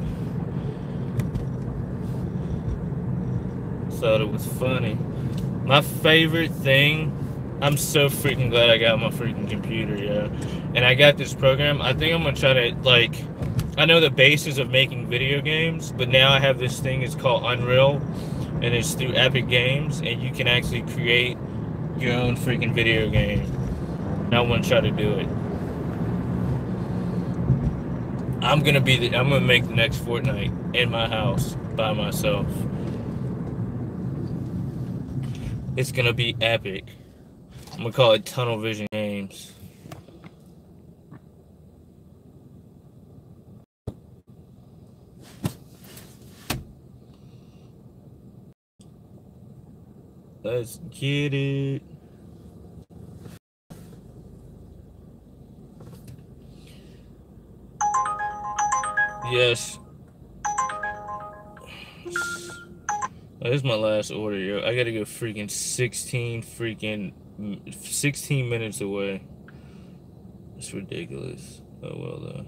Thought it was funny. My favorite thing, I'm so freaking glad I got my freaking computer, yeah. And I got this program. I think I'm going to try to, like, I know the basis of making video games, but now I have this thing, it's called Unreal. And it's through Epic Games, and you can actually create your own freaking video game. And I want to try to do it. I'm gonna make the next Fortnite in my house by myself. It's gonna be epic. I'm gonna call it Tunnel Vision Games. Let's get it. Yes. Oh, this is my last order, yo. I gotta go freaking 16 minutes away. It's ridiculous. Oh well though.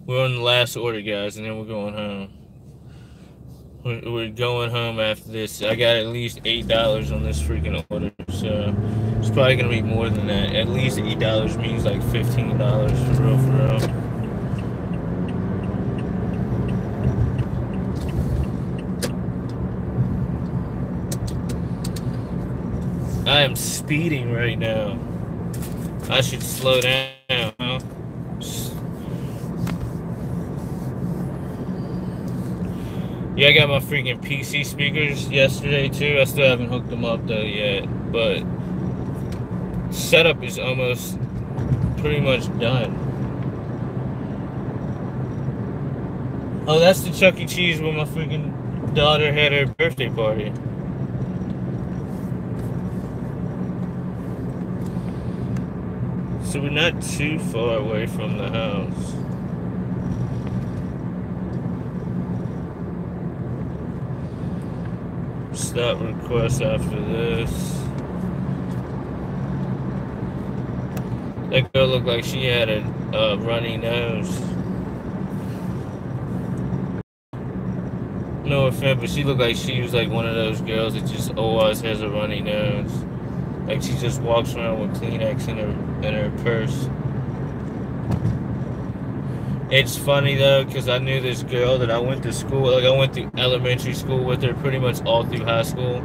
We're on the last order, guys, and then we're going home. We're going home after this. I got at least $8 on this freaking order, so it's probably gonna be more than that. At least $8 means like $15 for real, for real. speeding right now. I should slow down, huh? Yeah, I got my freaking PC speakers yesterday too. I still haven't hooked them up though yet, but setup is almost pretty much done. Oh, that's the Chuck E. Cheese where my freaking daughter had her birthday party. So we're not too far away from the house. Stop request after this. That girl looked like she had a runny nose. No offense, but she looked like she was like one of those girls that just always has a runny nose. Like she just walks around with Kleenex in her purse. It's funny though, because I knew this girl that I went to school, like I went to elementary school with her pretty much all through high school.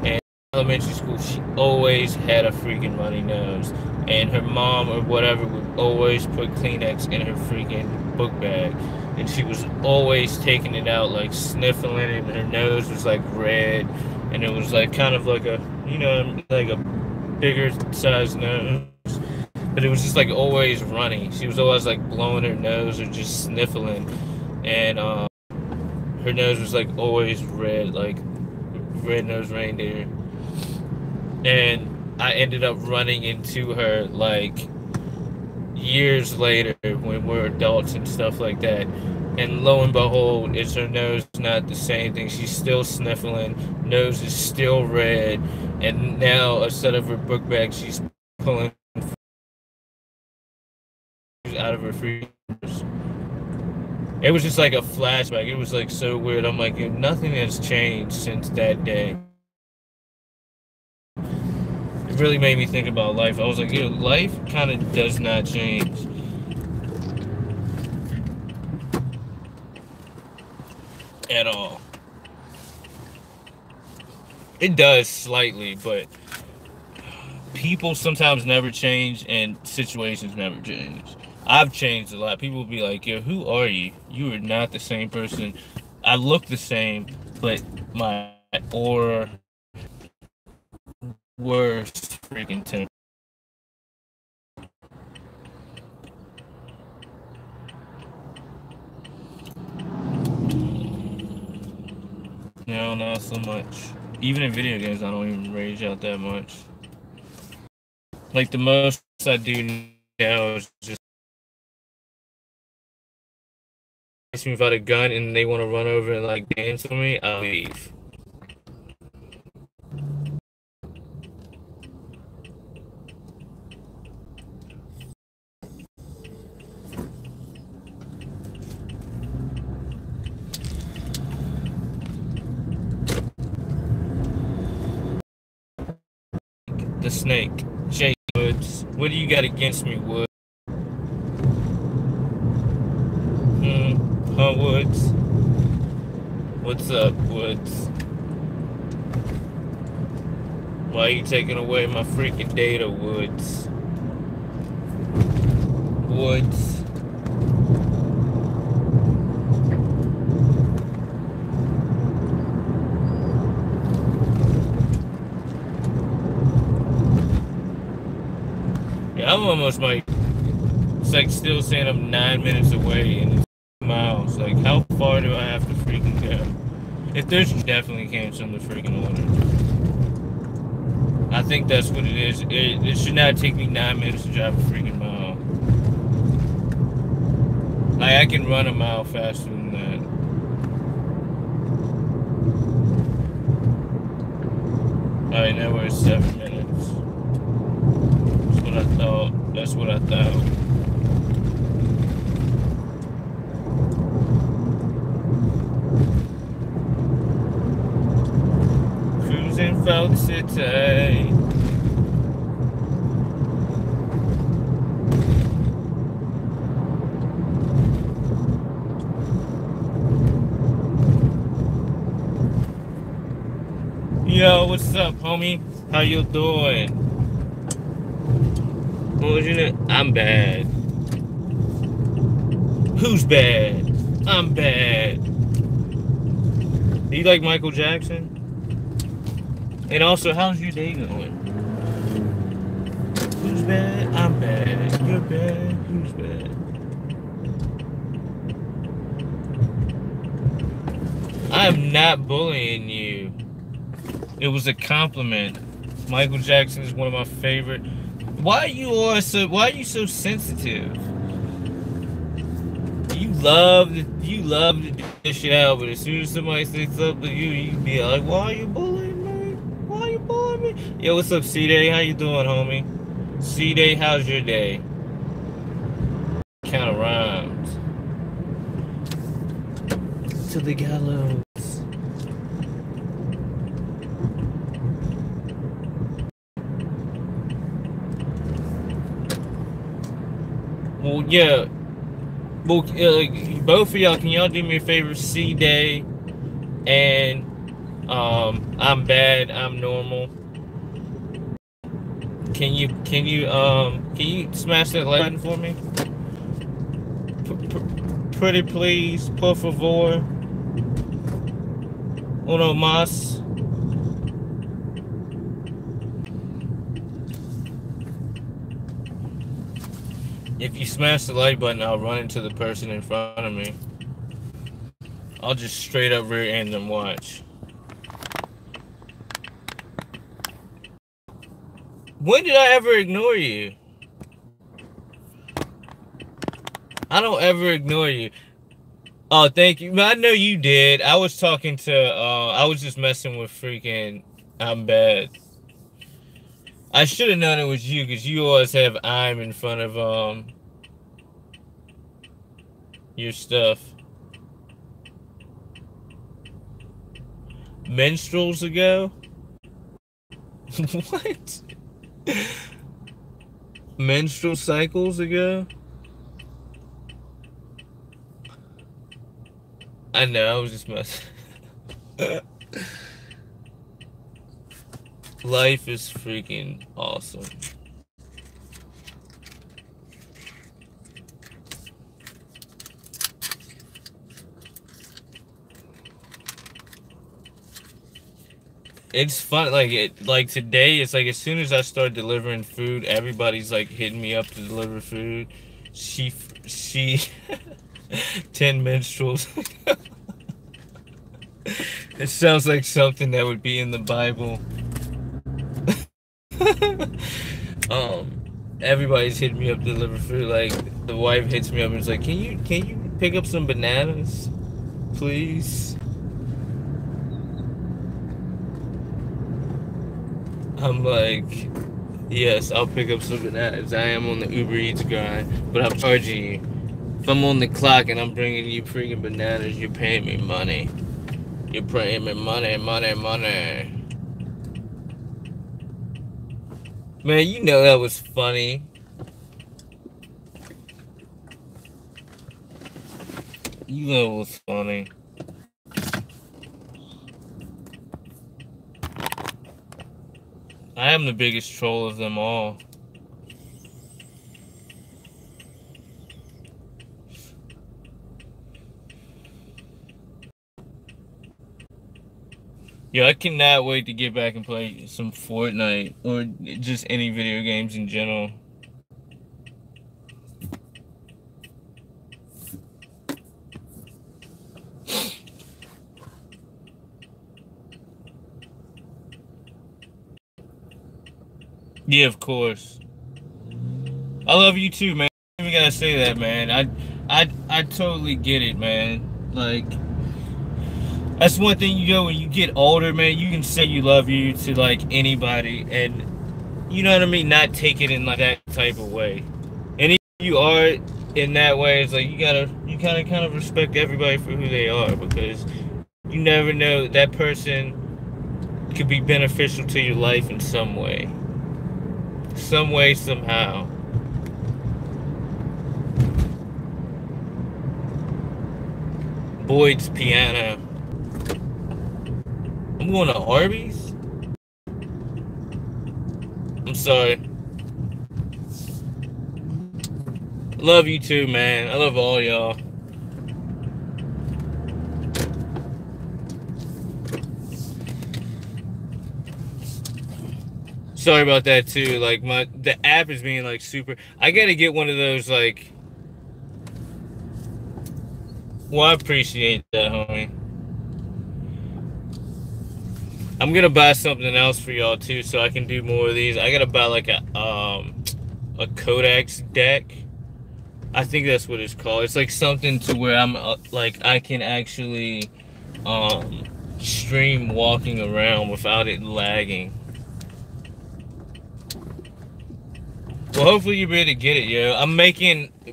And elementary school, she always had a freaking runny nose. And her mom or whatever would always put Kleenex in her freaking book bag. And she was always taking it out, like sniffling it, and her nose was like red. And it was like kind of like a, you know, like a bigger size nose. But it was just like always runny. She was always like blowing her nose or just sniffling. And her nose was like always red, like red-nosed reindeer. And I ended up running into her like years later when we're adults and stuff like that. And lo and behold, is her nose not the same thing? She's still sniffling, nose is still red, and now instead of her book bag, she's pulling out of her freezers. It was just like a flashback. It was like so weird. I'm like, nothing has changed since that day. It really made me think about life. I was like, life kind of does not change. At all. It does slightly, but people sometimes never change and situations never change. I've changed a lot. People will be like, yo, who are you? You are not the same person. I look the same, but my aura worst freaking temper. No, not so much. Even in video games, I don't even rage out that much. Like, the most I do now is just ask me about a gun and they want to run over and, like, dance with me, I'll leave. The snake. Jay Woods. What do you got against me, Woods? Huh, Woods? What's up, Woods? Why are you taking away my freaking data, Woods? Woods. I'm almost like, it's like still saying I'm 9 minutes away and it's miles. Like, how far do I have to freaking go? If there's definitely cancel the freaking order. I think that's what it is. It should not take me 9 minutes to drive a freaking mile. Like, I can run a mile faster than that. Alright, now we're at 7 minutes. That's what I thought. That's what I thought. Cruising for the city. Yo, what's up, homie? How you doing? What was your name? I'm bad. Who's bad? I'm bad. Do you like Michael Jackson? And also, how's your day going? Who's bad? I'm bad. You're bad. Who's bad? I am not bullying you. It was a compliment. Michael Jackson is one of my favorite. Why are you so sensitive? You love to dish it out, but as soon as somebody says something to you, you be like, why are you bullying me? Why are you bullying me? Yo, what's up, C-Day? How you doing, homie? C-Day, how's your day? Kind of rhymes. To the gallows. Well, yeah. Well, both of y'all, can y'all do me a favor? C-Day and I'm bad, I'm normal. Can you smash that like button for me? Pretty please, por favor. Uno más. If you smash the like button, I'll run into the person in front of me. I'll just straight up rear end them, watch. When did I ever ignore you? I don't ever ignore you. Oh, thank you. I know you did. I was talking to, I was just messing with freaking, I'm bad. I should have known it was you, because you always have I'm in front of, your stuff. Menstruals ago? What? Menstrual cycles ago? I know, I was just messing. Life is freaking awesome. It's fun, like today, it's like as soon as I start delivering food, everybody's like hitting me up to deliver food. She 10 minstrels. It sounds like something that would be in the Bible. Everybody's hitting me up to deliver food. Like the wife hits me up and is like, can you pick up some bananas, please? I'm like, yes, I'll pick up some bananas. I am on the Uber Eats grind, but I'm charging you. If I'm on the clock and I'm bringing you freaking bananas, you're paying me money. You're paying me money. Man, you know that was funny. You know it was funny. I am the biggest troll of them all. Yeah, I cannot wait to get back and play some Fortnite or just any video games in general. Yeah, of course. I love you too, man. You gotta say that, man. I totally get it, man. Like, that's one thing, you know, when you get older, man, you can say you love you to like anybody, and you know what I mean, not take it in like that type of way. And if you are in that way, it's like you gotta kind of respect everybody for who they are, because you never know, that person could be beneficial to your life in some way. Some way, somehow. Boyd's piano. I'm going to Arby's? I'm sorry. Love you too, man. I love all y'all. Sorry about that too. Like the app is being like super. I gotta get one of those like. Well, I appreciate that, homie. I'm gonna buy something else for y'all too, so I can do more of these. I gotta buy like a Codex deck. I think that's what it's called. It's like something to where I'm like I can actually stream walking around without it lagging. Well, hopefully you'll be able to get it, yo.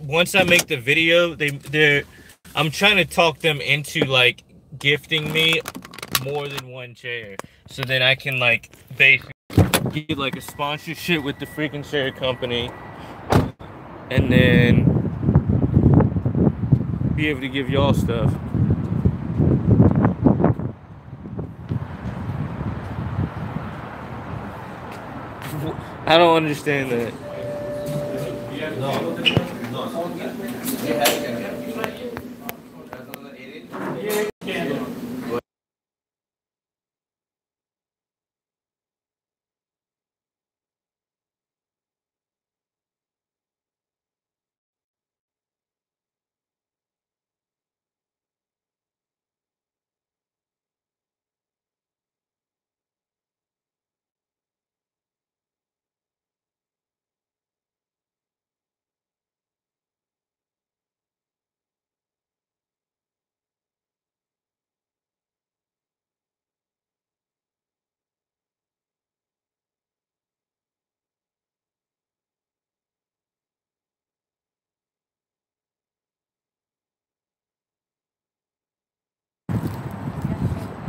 Once I make the video, I'm trying to talk them into like gifting me more than one chair, so that I can like basically get like a sponsorship with the freaking chair company, and then be able to give y'all stuff. I don't understand that.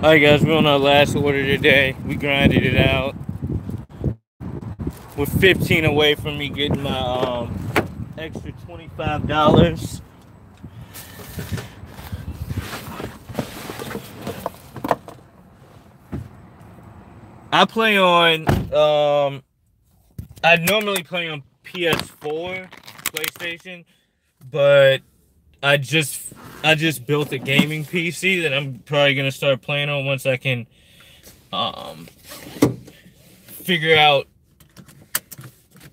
Alright guys, we're on our last order today. We grinded it out. We're 15 away from me getting my extra $25. I play on I normally play on PS4, PlayStation, but I just built a gaming PC that I'm probably gonna start playing on once I can figure out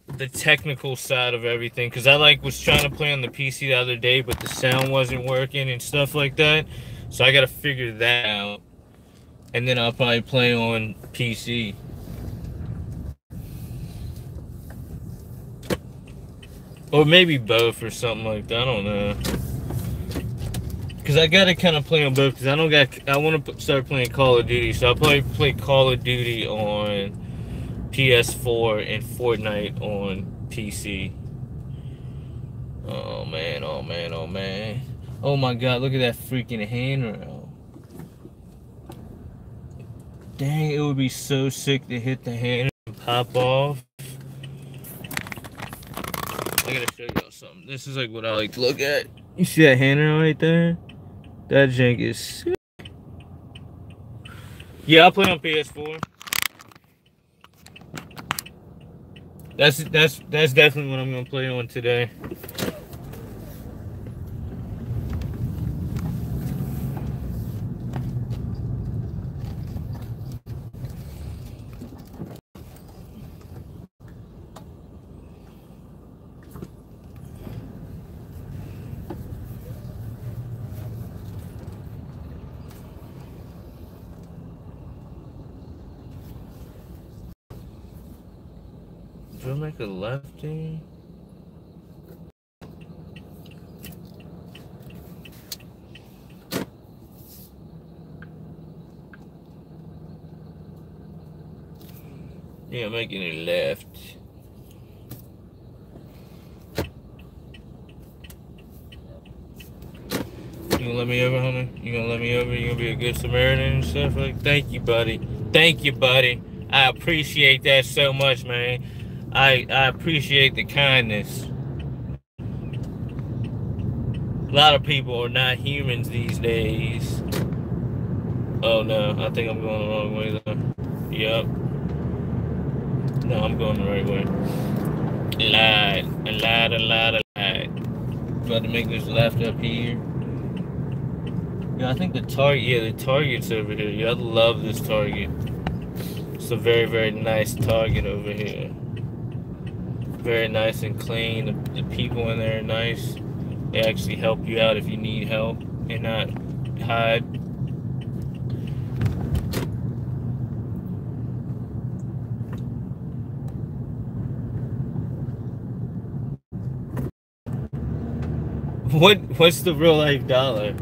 the technical side of everything, because I was trying to play on the PC the other day, but the sound wasn't working and stuff like that. So I gotta figure that out, and then I'll probably play on PC. Or maybe both or something like that. I don't know. Because I gotta kind of play on both. Because I want to start playing Call of Duty. So I'll probably play Call of Duty on PS4 and Fortnite on PC. Oh man, oh man, oh man. Oh my god, look at that freaking handrail. Dang, it would be so sick to hit the handrail and pop off. I gotta show y'all something. This is like what I like to look at. You see that handrail right there? That jank is sick. Yeah, I'll play on PS4. That's definitely what I'm gonna play on today. Do I make a lefty? Yeah, making it left. You gonna let me over, homie? You gonna let me over? You gonna be a good Samaritan and stuff? Like, thank you, buddy. Thank you, buddy. I appreciate that so much, man. I appreciate the kindness. A lot of people are not humans these days. Oh no, I think I'm going the wrong way though. Yup. No, I'm going the right way. I lied. About to make this left up here. Yeah, I think the Target's over here. Yeah, I love this Target. It's a very, very nice Target over here. Very nice and clean. The people in there are nice. They actually help you out if you need help and not hide. What's the real life dollar?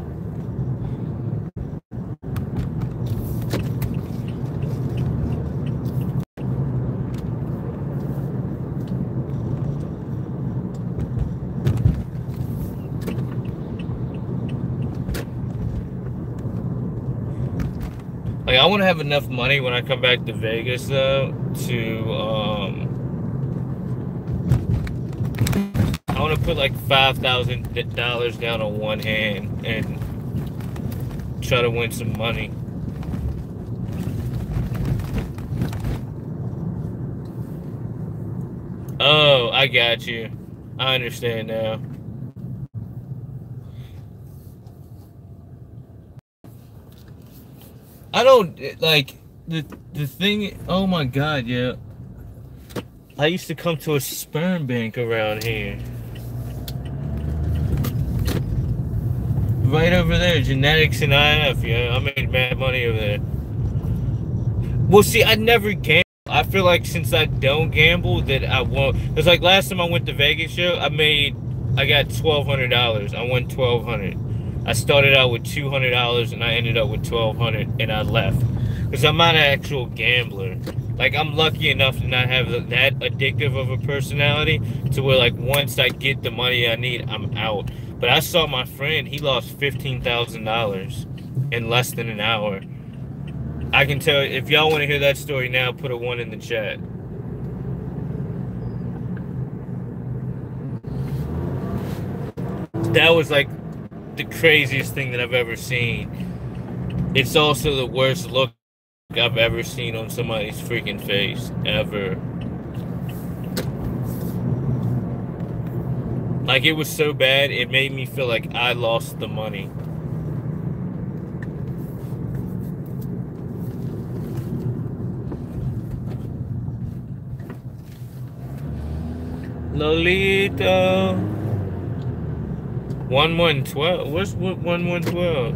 Like, I want to have enough money when I come back to Vegas, though, to, I want to put like $5,000 down on one hand and try to win some money. Oh, I got you. I understand now. I don't, like, the thing, oh my God, yeah. I used to come to a sperm bank around here. Right over there, Genetics and IF, yeah. I made mad money over there. Well, see, I never gamble. I feel like since I don't gamble, that I won't. It's like last time I went to Vegas show, I got $1,200. I won $1,200. I started out with $200 and I ended up with $1,200 and I left. Because I'm not an actual gambler. Like, I'm lucky enough to not have that addictive of a personality to where, like, once I get the money I need, I'm out. But I saw my friend, he lost $15,000 in less than an hour. I can tell, if y'all want to hear that story now, put a 1 in the chat. That was, like, the craziest thing that I've ever seen. It's also the worst look I've ever seen on somebody's freaking face, ever. Like, it was so bad, it made me feel like I lost the money. Lolita. 1112. What's 1112?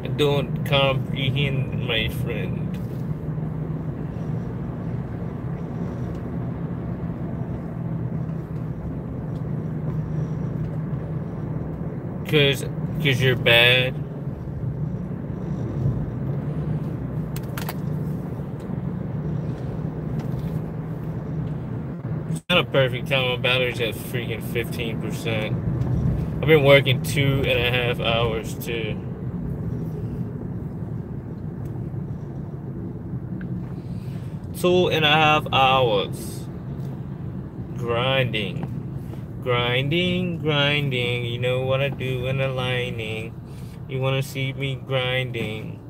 I don't comprehend, my friend. Cause you're bad. It's not a perfect time. My battery's at freaking 15%. I've been working 2.5 hours too. Two and a half hours. Grinding. Grinding, grinding. You know what I do in the lining. You want to see me grinding.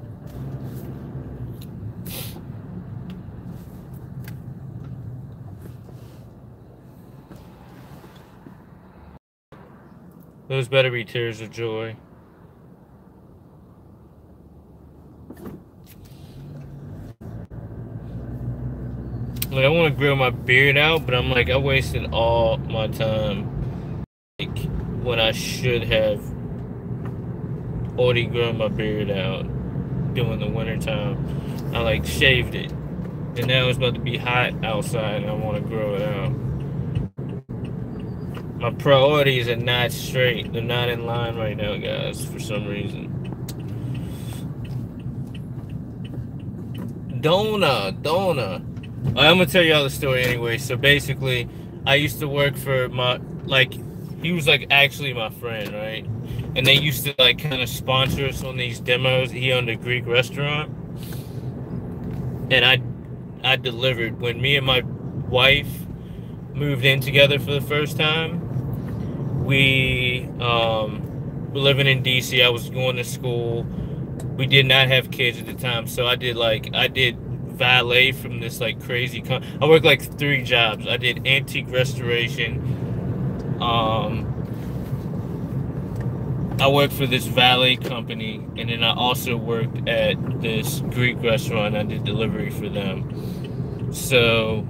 Those better be tears of joy. Like, I want to grow my beard out, but I'm like, I wasted all my time, like, when I should have already grown my beard out during the winter time. I, like, shaved it, and now it's about to be hot outside, and I want to grow it out. My priorities are not straight. They're not in line right now, guys, for some reason. Donna. I'm gonna tell y'all the story anyway. So basically, I used to work for he was like actually my friend, right? And they used to like kind of sponsor us on these demos. He owned a Greek restaurant, and I delivered. When me and my wife moved in together for the first time, we were living in DC. I was going to school. We did not have kids at the time, so I did valet from this like crazy. I worked like 3 jobs. I did antique restoration. I worked for this valet company, and then I also worked at this Greek restaurant. I did delivery for them. So,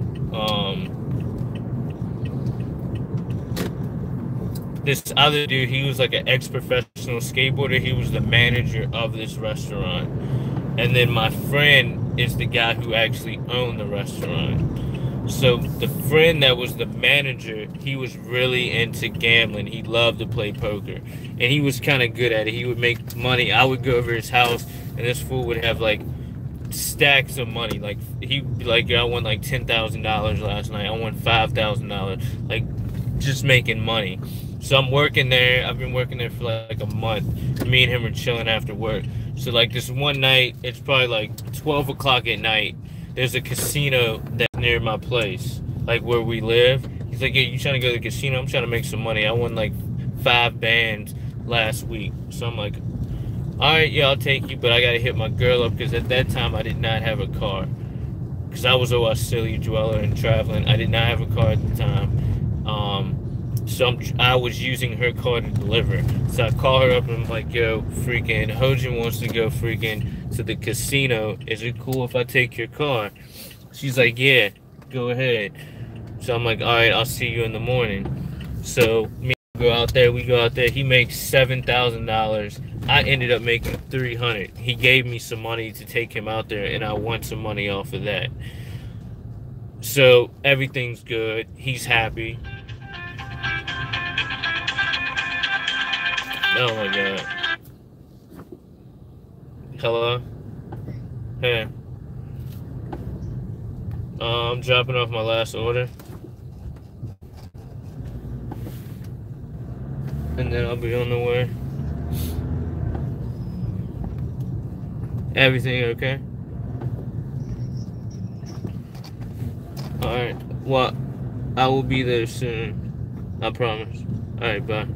this other dude, he was like an ex-professional skateboarder. He was the manager of this restaurant. And then my friend is the guy who actually owned the restaurant. So the friend that was the manager, he was really into gambling. He loved to play poker. And he was kind of good at it. He would make money. I would go over his house, and this fool would have like stacks of money. Like he'd be like, I won like $10,000 last night. I won $5,000. Like just making money. So I'm working there. I've been working there for like a month. Me and him are chilling after work. So like this one night, it's probably like 12 o'clock at night. There's a casino that's near my place, like where we live. He's like, "Yeah, you trying to go to the casino? I'm trying to make some money. I won like 5 bands last week." So I'm like, "All right, yeah, I'll take you, but I gotta hit my girl up because at that time I did not have a car because I was a Wasilla dweller and traveling. I did not have a car at the time. So I was using her car to deliver. So I call her up and I'm like, yo, freaking Hojin wants to go freaking to the casino. Is it cool if I take your car? She's like, yeah, go ahead. So I'm like, all right, I'll see you in the morning. So me go out there, we go out there. He makes $7,000. I ended up making $300. He gave me some money to take him out there, and I won some money off of that. So everything's good. He's happy. Oh my god. Hello? Hey. I'm dropping off my last order. And then I'll be on the way. Everything okay? Alright. Well, I will be there soon. I promise. Alright, bye.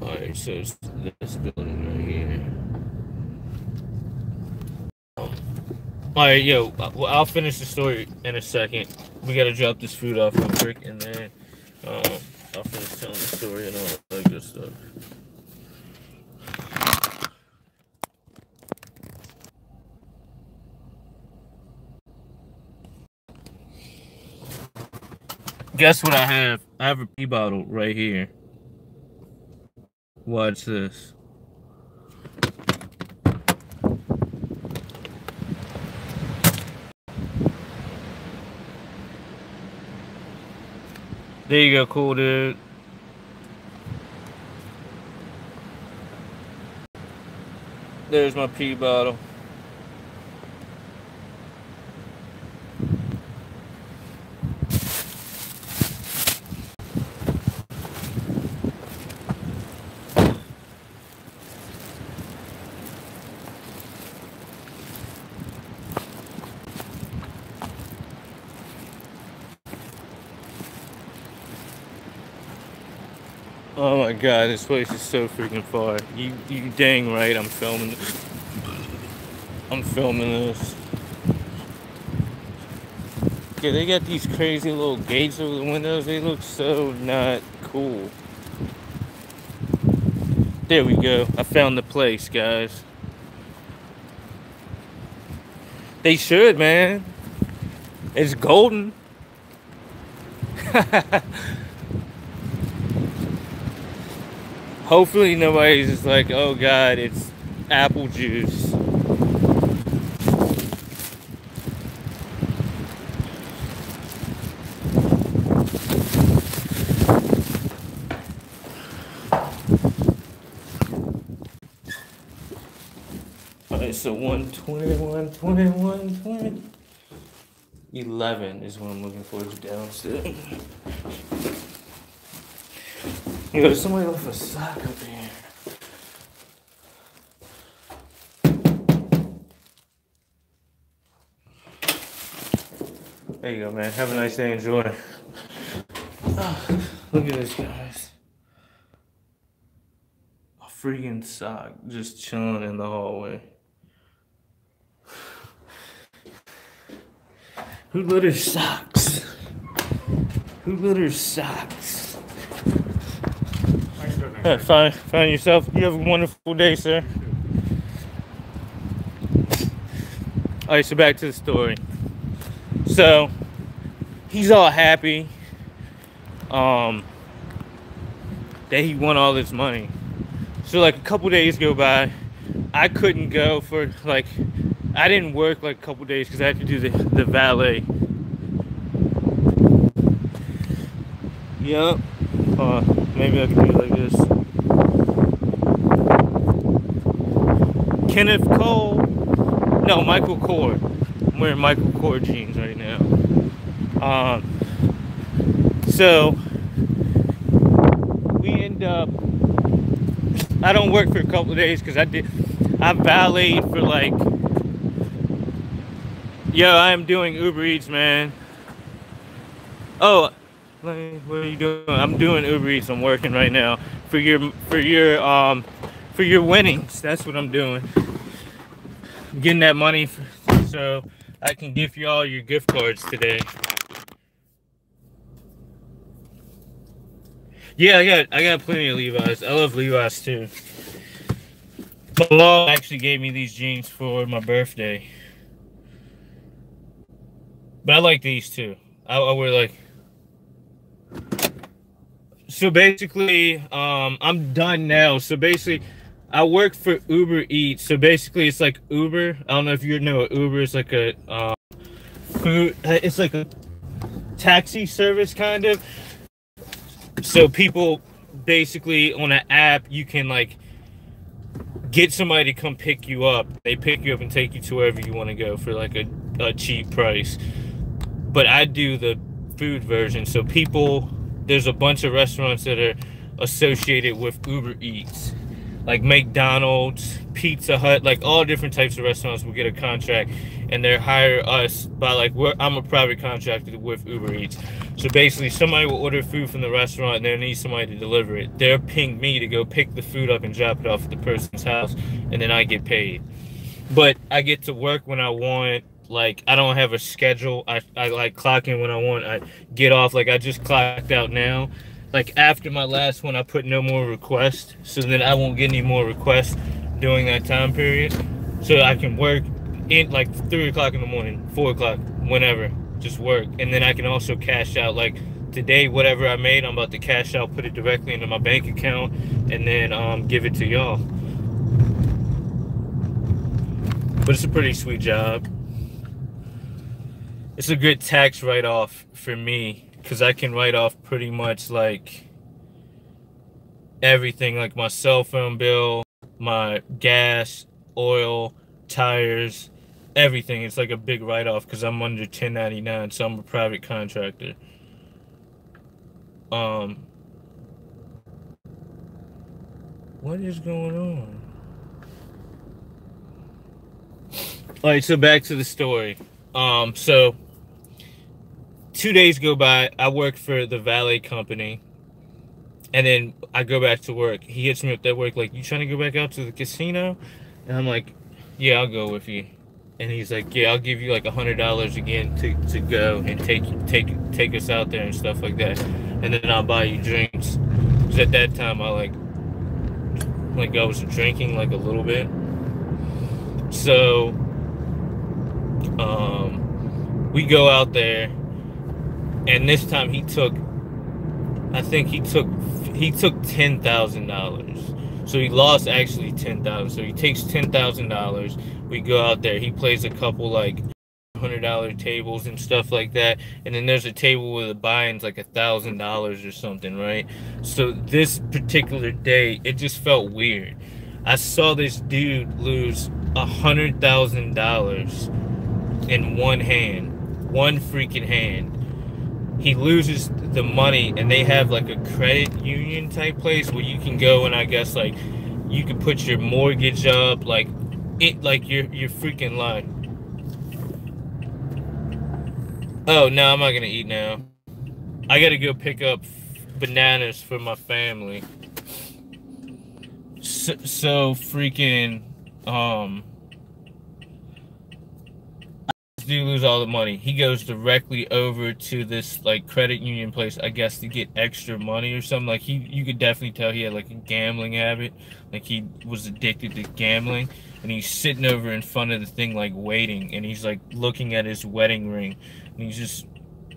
Alright, so it's this building right here. Alright, yo, I'll finish the story in a second. We gotta drop this food off real quick, and then I'll finish telling the story and all that good stuff. Guess what I have? I have a pee bottle right here. Watch this. There you go, cool dude. There's my pee bottle. Oh my god, this place is so freaking far. You dang right I'm filming this. I'm filming this. Yeah, they got these crazy little gates over the windows. They look so not cool. There we go. I found the place, guys. They should, man. It's golden. Hopefully nobody's just like, oh god, it's apple juice. Alright, so 121, 21, 20. 11 is what I'm looking for, is downstairs. Yo, there's somebody left a sock up here. There you go, man. Have a nice day. Enjoy. Oh, look at this, guys. freaking sock just chilling in the hallway. Who litters socks? Who litters socks? Find yourself. You have a wonderful day, sir. All right, so back to the story. So he's all happy that he won all this money. So like a couple days go by. I couldn't go for like, I didn't work like a couple days because I had to do the valet. Yup. Maybe I can do it like this. Kenneth Cole. No, Michael Kors. I'm wearing Michael Kors jeans right now. So we end up, I don't work for a couple of days because I valeted for like, yo, I am doing Uber Eats, man. Oh, what are you doing? I'm doing Uber Eats. I'm working right now for your winnings. That's what I'm doing. I'm getting that money so I can give you all your gift cards today. Yeah, I got plenty of Levi's. I love Levi's too. My mom actually gave me these jeans for my birthday. But I like these too. I wear like. So basically, I'm done now. So basically, I work for Uber Eats. So basically, it's like Uber. I don't know if you know what Uber is, like a food. It's like a taxi service kind of. So people basically on an app, you can like get somebody to come pick you up. They pick you up and take you to wherever you want to go for like a cheap price. But I do the food version. So people, there's a bunch of restaurants that are associated with Uber Eats, like McDonald's, Pizza Hut, like all different types of restaurants will get a contract and they hire us by like, I'm a private contractor with Uber Eats. So basically somebody will order food from the restaurant and they need somebody to deliver it. They'll ping me to go pick the food up and drop it off at the person's house, and then I get paid. But I get to work when I want. Like, I don't have a schedule. I like clock in when I want. I get off. Like, I just clocked out now. Like, after my last one, I put no more requests. So then I won't get any more requests during that time period. So I can work in, like, 3 o'clock in the morning, 4 o'clock, whenever. Just work. And then I can also cash out. Like, today, whatever I made, I'm about to cash out, put it directly into my bank account, and then give it to y'all. But it's a pretty sweet job. It's a good tax write-off for me because I can write off pretty much like everything, like my cell phone bill, my gas, oil, tires, everything. It's like a big write-off because I'm under 1099, so I'm a private contractor. What is going on? All right, so back to the story. So 2 days go by, I work for the valet company, and then I go back to work. He hits me up at work, like, you trying to go back out to the casino? And I'm like, yeah, I'll go with you. And he's like, yeah, I'll give you like $100 again to go and take us out there and stuff like that. And then I'll buy you drinks. Because at that time, I I was drinking like a little bit. So, we go out there, and this time he took $10,000. So he lost actually $10,000. So he takes $10,000. We go out there. He plays a couple like $100 tables and stuff like that, and then there's a table where the buy-in's like $1,000 or something, right? So this particular day, it just felt weird. I saw this dude lose $100,000 in one freaking hand. He loses the money, and they have like a credit union type place where you can go, and I guess like you can put your mortgage up, like your freaking line. Oh no, I'm not gonna eat now. I gotta go pick up bananas for my family. So freaking do lose all the money. He goes directly over to this like credit union place, I guess, to get extra money or something. Like you could definitely tell he had like a gambling habit, like he was addicted to gambling. And he's sitting over in front of the thing like waiting, and he's like looking at his wedding ring, and he's just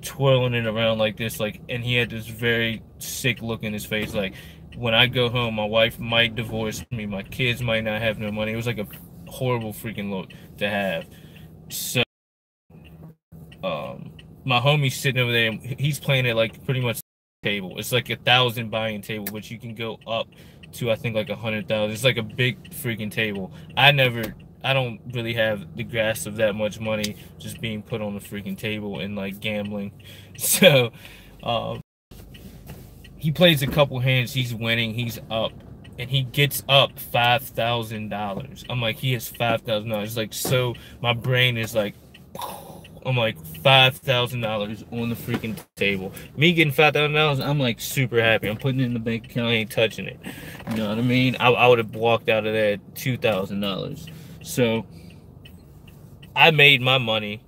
twirling it around like this, like, and he had this very sick look in his face, like, when I go home, my wife might divorce me, my kids might not have no money. It was like a horrible freaking look to have. So my homie's sitting over there, and he's playing it like pretty much table. It's like 1,000 buy-in table, which you can go up to, I think, like 100,000. It's like a big freaking table. I don't really have the grasp of that much money just being put on the freaking table and like gambling. So he plays a couple hands, he's winning, he's up, and he gets up $5,000. I'm like, he has $5,000. Like, so my brain is like, I'm like, $5,000 on the freaking table. Me getting $5,000, I'm like super happy. I'm putting it in the bank account, I ain't touching it. You know what I mean? I would have walked out of there $2,000. So I made my money.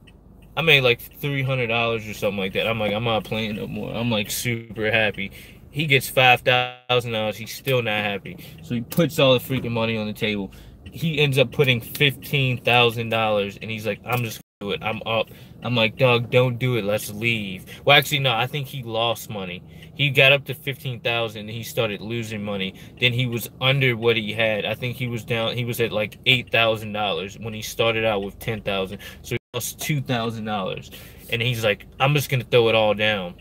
I made like $300 or something like that. I'm like, I'm not playing no more. I'm like super happy. He gets $5,000. He's still not happy. So he puts all the freaking money on the table. He ends up putting $15,000, and he's like, I'm just gonna do it. I'm up. I'm like, dog, don't do it. Let's leave. Well, actually, no. I think he lost money. He got up to 15,000, and he started losing money. Then he was under what he had. I think he was down. He was at like $8,000 when he started out with 10,000. So he lost $2,000, and he's like, I'm just gonna throw it all down.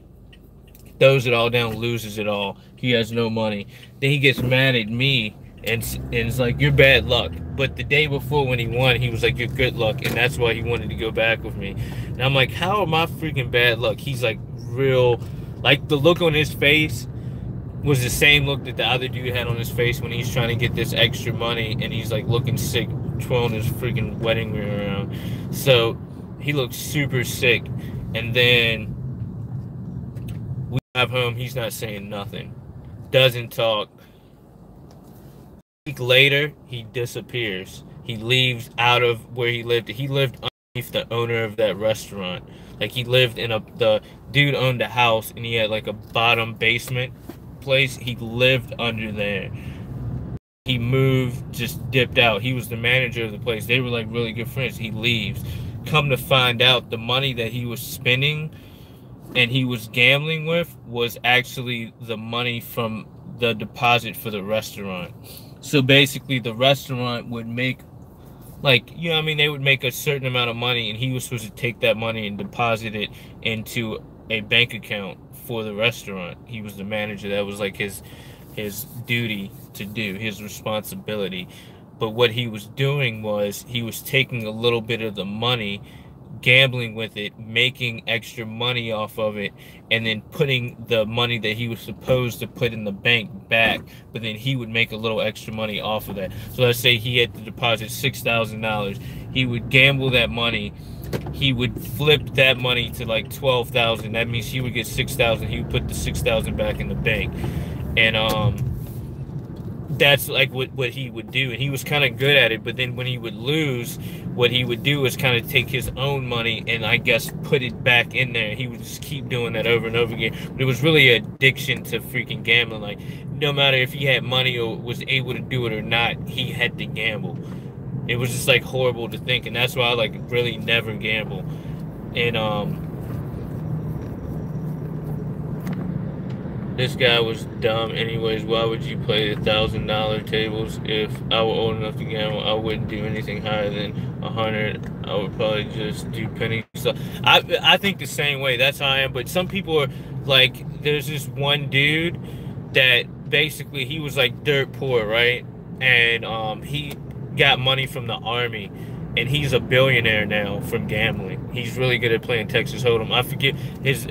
Throws it all down, loses it all. He has no money. Then he gets mad at me and it's like, you're bad luck. But the day before when he won, he was like, you're good luck, and that's why he wanted to go back with me. And I'm like, how am I freaking bad luck? He's like real, like the look on his face was the same look that the other dude had on his face when he's trying to get this extra money, and he's like looking sick, twirling his freaking wedding ring around. So he looks super sick. And then we drive home, he's not saying nothing, doesn't talk. A week later, he disappears. He leaves out of where he lived. He lived underneath the owner of that restaurant. Like, he lived in the dude owned a house, and he had like a bottom basement place. He lived under there. He moved, just dipped out. He was the manager of the place. They were like really good friends. He leaves. Come to find out, the money that he was spending and he was gambling with was actually the money from the deposit for the restaurant. So basically the restaurant would make, like, you know what I mean, they would make a certain amount of money, and he was supposed to take that money and deposit it into a bank account for the restaurant. He was the manager. That was like his duty to do, his responsibility. But what he was doing was he was taking a little bit of the money, gambling with it, making extra money off of it, and then putting the money that he was supposed to put in the bank back, but then he would make a little extra money off of that. So let's say he had to deposit $6,000. He would gamble that money. He would flip that money to like 12,000. That means he would get 6,000. He would put the 6,000 back in the bank. And that's like what he would do, and he was kind of good at it. But then when he would lose, what he would do is kind of take his own money and I guess put it back in there. He would just keep doing that over and over again. But it was really an addiction to freaking gambling. Like, no matter if he had money or was able to do it or not, he had to gamble. It was just like horrible to think, and that's why I like really never gamble. And this guy was dumb anyways. Why would you play $1,000 tables? If I were old enough to gamble, I wouldn't do anything higher than 100. I would probably just do penny stuff. I think the same way. That's how I am. But some people are like, there's this one dude that basically he was like dirt poor, right? And he got money from the army, and he's a billionaire now from gambling. He's really good at playing Texas Hold'em. I forget his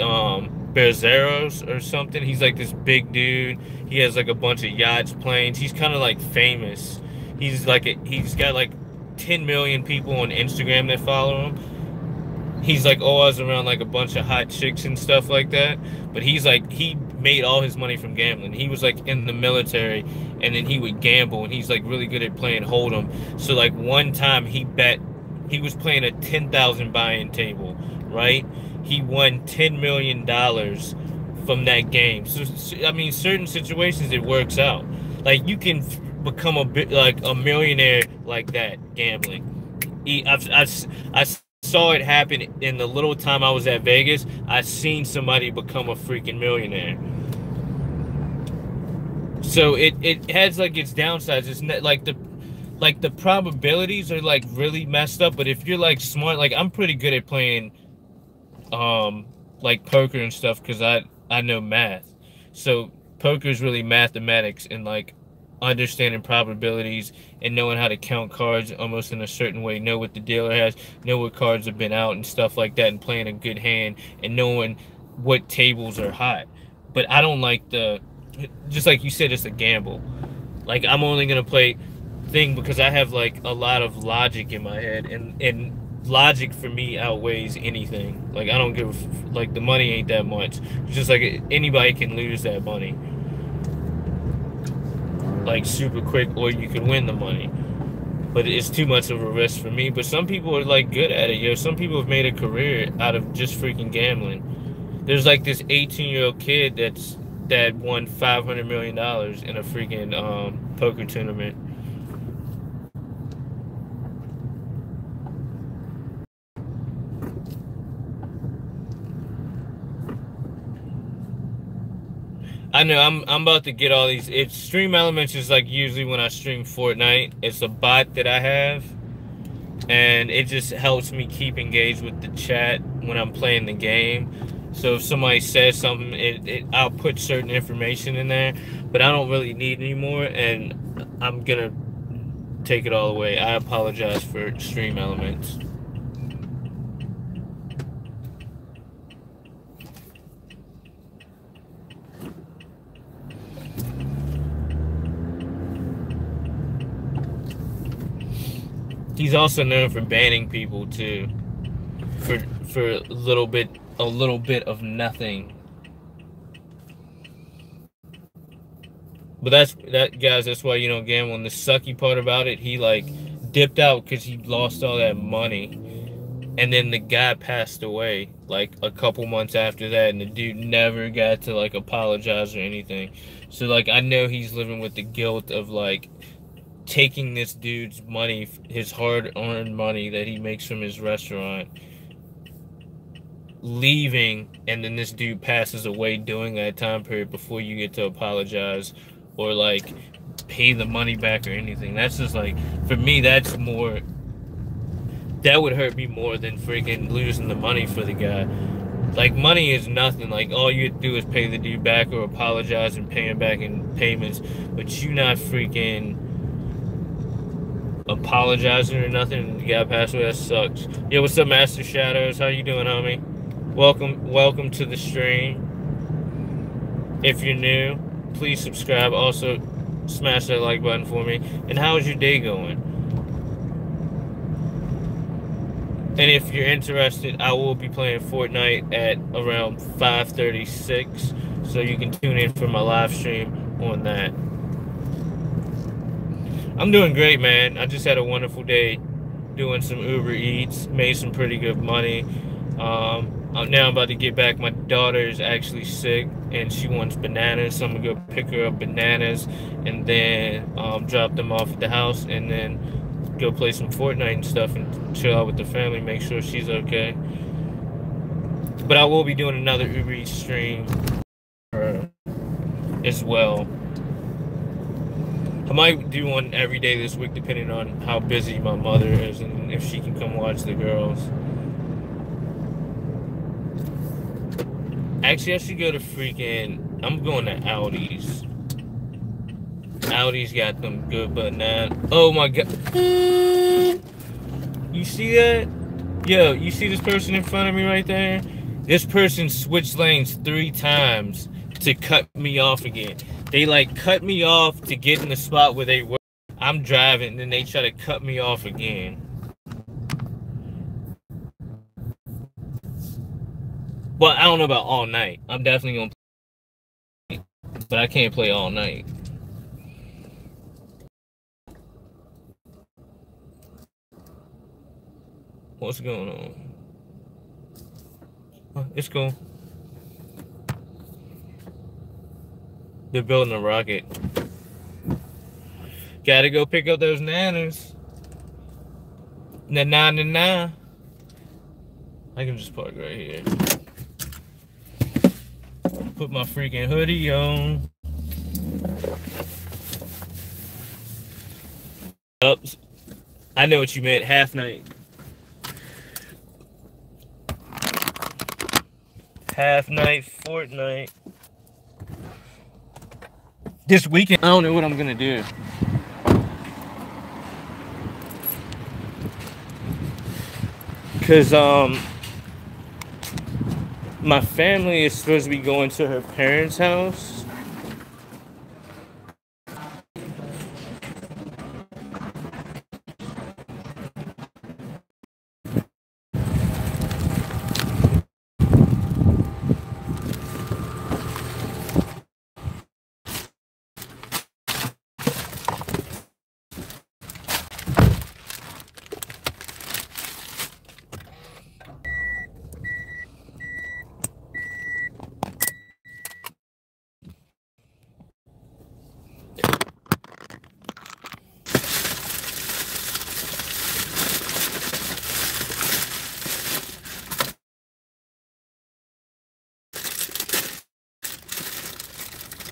Berzeros or something. He's like this big dude. He has like a bunch of yachts, planes. He's kind of like famous. He's got like 10 million people on Instagram that follow him. he's like always around like a bunch of hot chicks and stuff like that. But he's like, he made all his money from gambling. He was like in the military, and then he would gamble, and he's like really good at playing hold'em. So like one time he was playing a 10,000 buy-in table, right? He won $10 million from that game. So I mean, certain situations it works out. Like you can become a bit like a millionaire like that gambling. I saw it happen in the little time I was at Vegas. I seen somebody become a freaking millionaire. So it has like its downsides. It's not like the probabilities are like really messed up. But if you're like smart, like I'm pretty good at playing like poker and stuff because I know math. So poker is really mathematics and like understanding probabilities and knowing how to count cards almost in a certain way, know what the dealer has, know what cards have been out and stuff like that, and playing a good hand and knowing what tables are hot. But I don't like just like you said, it's a gamble. Like I'm only gonna play thing because I have like a lot of logic in my head, and logic for me outweighs anything. Like I don't give like the money ain't that much. It's just like anybody can lose that money like super quick, or you can win the money, but it's too much of a risk for me. But some people are like good at it. Some people have made a career out of just freaking gambling. There's like this 18-year-old kid that won $500 million in a freaking poker tournament. I know I'm about to get all these. It's Stream Elements is like usually when I stream Fortnite. It's a bot that I have, and it just helps me keep engaged with the chat when I'm playing the game. So if somebody says something, I'll put certain information in there, but I don't really need anymore, and I'm gonna take it all away. I apologize for Stream Elements. He's also known for banning people too, for a little bit of nothing. But guys, that's why you don't gamble. And the sucky part about it, he like dipped out because he lost all that money, and then the guy passed away like a couple months after that, and the dude never got to like apologize or anything. So like I know he's living with the guilt of like taking this dude's money, his hard-earned money that he makes from his restaurant, leaving, and then this dude passes away during that time period before you get to apologize or like pay the money back or anything. That's just like, for me, that would hurt me more than freaking losing the money for the guy. Like, money is nothing. Like, all you do is pay the dude back or apologize and pay him back in payments, but you not freaking apologizing or nothing. The guy passed away. That sucks. Yo, what's up, Master Shadows? How you doing, homie? Welcome to the stream. If you're new, please subscribe. Also, smash that like button for me. And how's your day going? And if you're interested, I will be playing Fortnite at around 5:36, so you can tune in for my live stream on that. I'm doing great, man. I just had a wonderful day doing some Uber Eats, made some pretty good money. Now I'm about to get back. My daughter is actually sick, and she wants bananas, so I'm gonna go pick her up bananas, and then drop them off at the house, and then go play some Fortnite and stuff, and chill out with the family, make sure she's okay. But I will be doing another Uber Eats stream as well. I might do one every day this week, depending on how busy my mother is and if she can come watch the girls. Actually, I should go to I'm going to Aldi's. Aldi's got them good bananas. Oh my god. You see that? Yo, you see this person in front of me right there? This person switched lanes 3 times to cut me off again. They like cut me off to get in the spot where they were. I'm driving, and then they try to cut me off again. Well, I don't know about all night. I'm definitely gonna play, but I can't play all night. What's going on? It's cool. They're building a rocket. Gotta go pick up those nanas. Na. I can just park right here. Put my freaking hoodie on. Oops. I know what you meant. Half night. Half night, Fortnite. This weekend, I don't know what I'm gonna do. Cause my family is supposed to be going to her parents' house.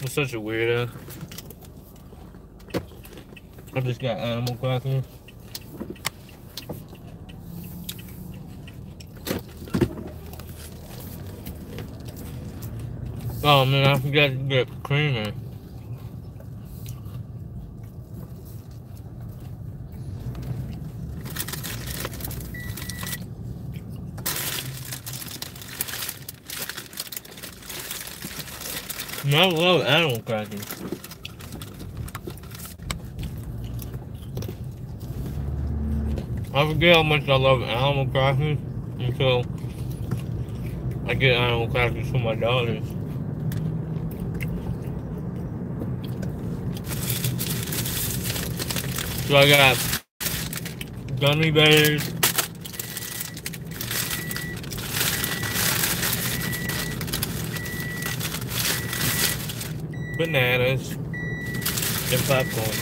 I'm such a weirdo. I just got Animal Crossing. Oh man, I forgot to get creamer. I love Animal Crossing. I forget how much I love Animal Crossing until I get Animal Crossing for my daughters. So I got gummy bears, bananas, and popcorn.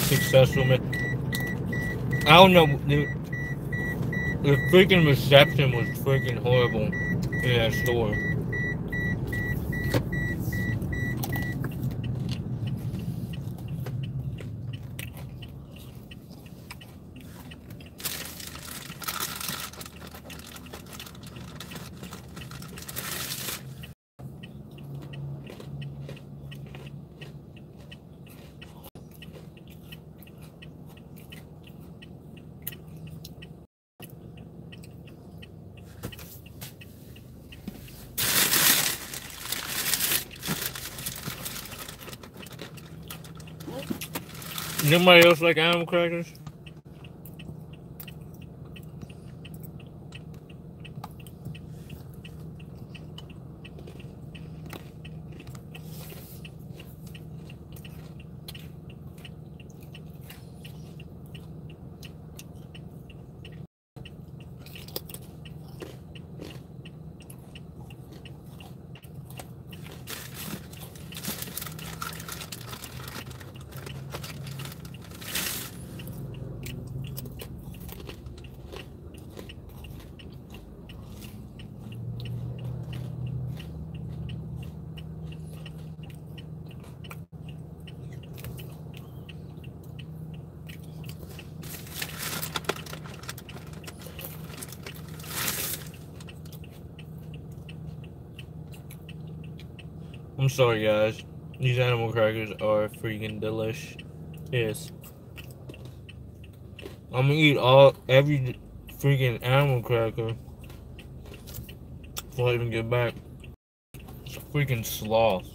Successful man. I don't know, dude. The freaking reception was freaking horrible in that store. Nobody else like animal crackers? I'm sorry, guys. These animal crackers are freaking delish. Yes. I'm gonna eat every freaking animal cracker before I even get back. It's a freaking sloth.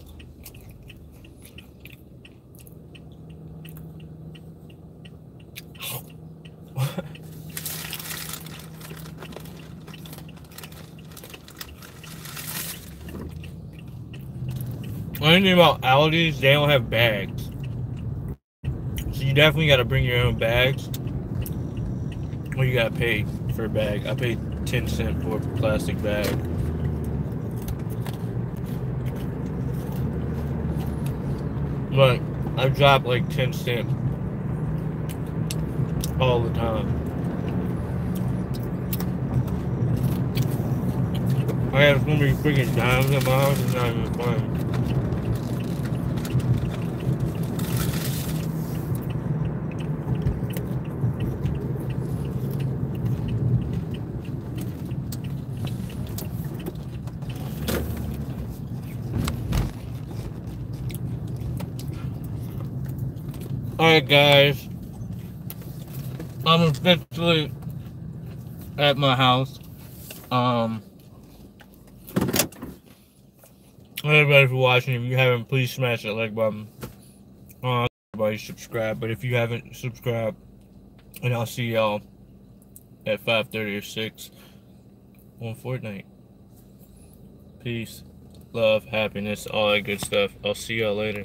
Only thing about Aldi's, they don't have bags. So you definitely got to bring your own bags. Or you got to pay for a bag. I paid 10 cents for a plastic bag. But I drop like 10 cents all the time. I have so many freaking dimes in my house, it's not even funny. Alright guys, I'm officially at my house. Everybody for watching. If you haven't, please smash that like button. Everybody subscribe, but if you haven't subscribed, and I'll see y'all at 5:30 or 6 on Fortnite. Peace, love, happiness, all that good stuff. I'll see y'all later.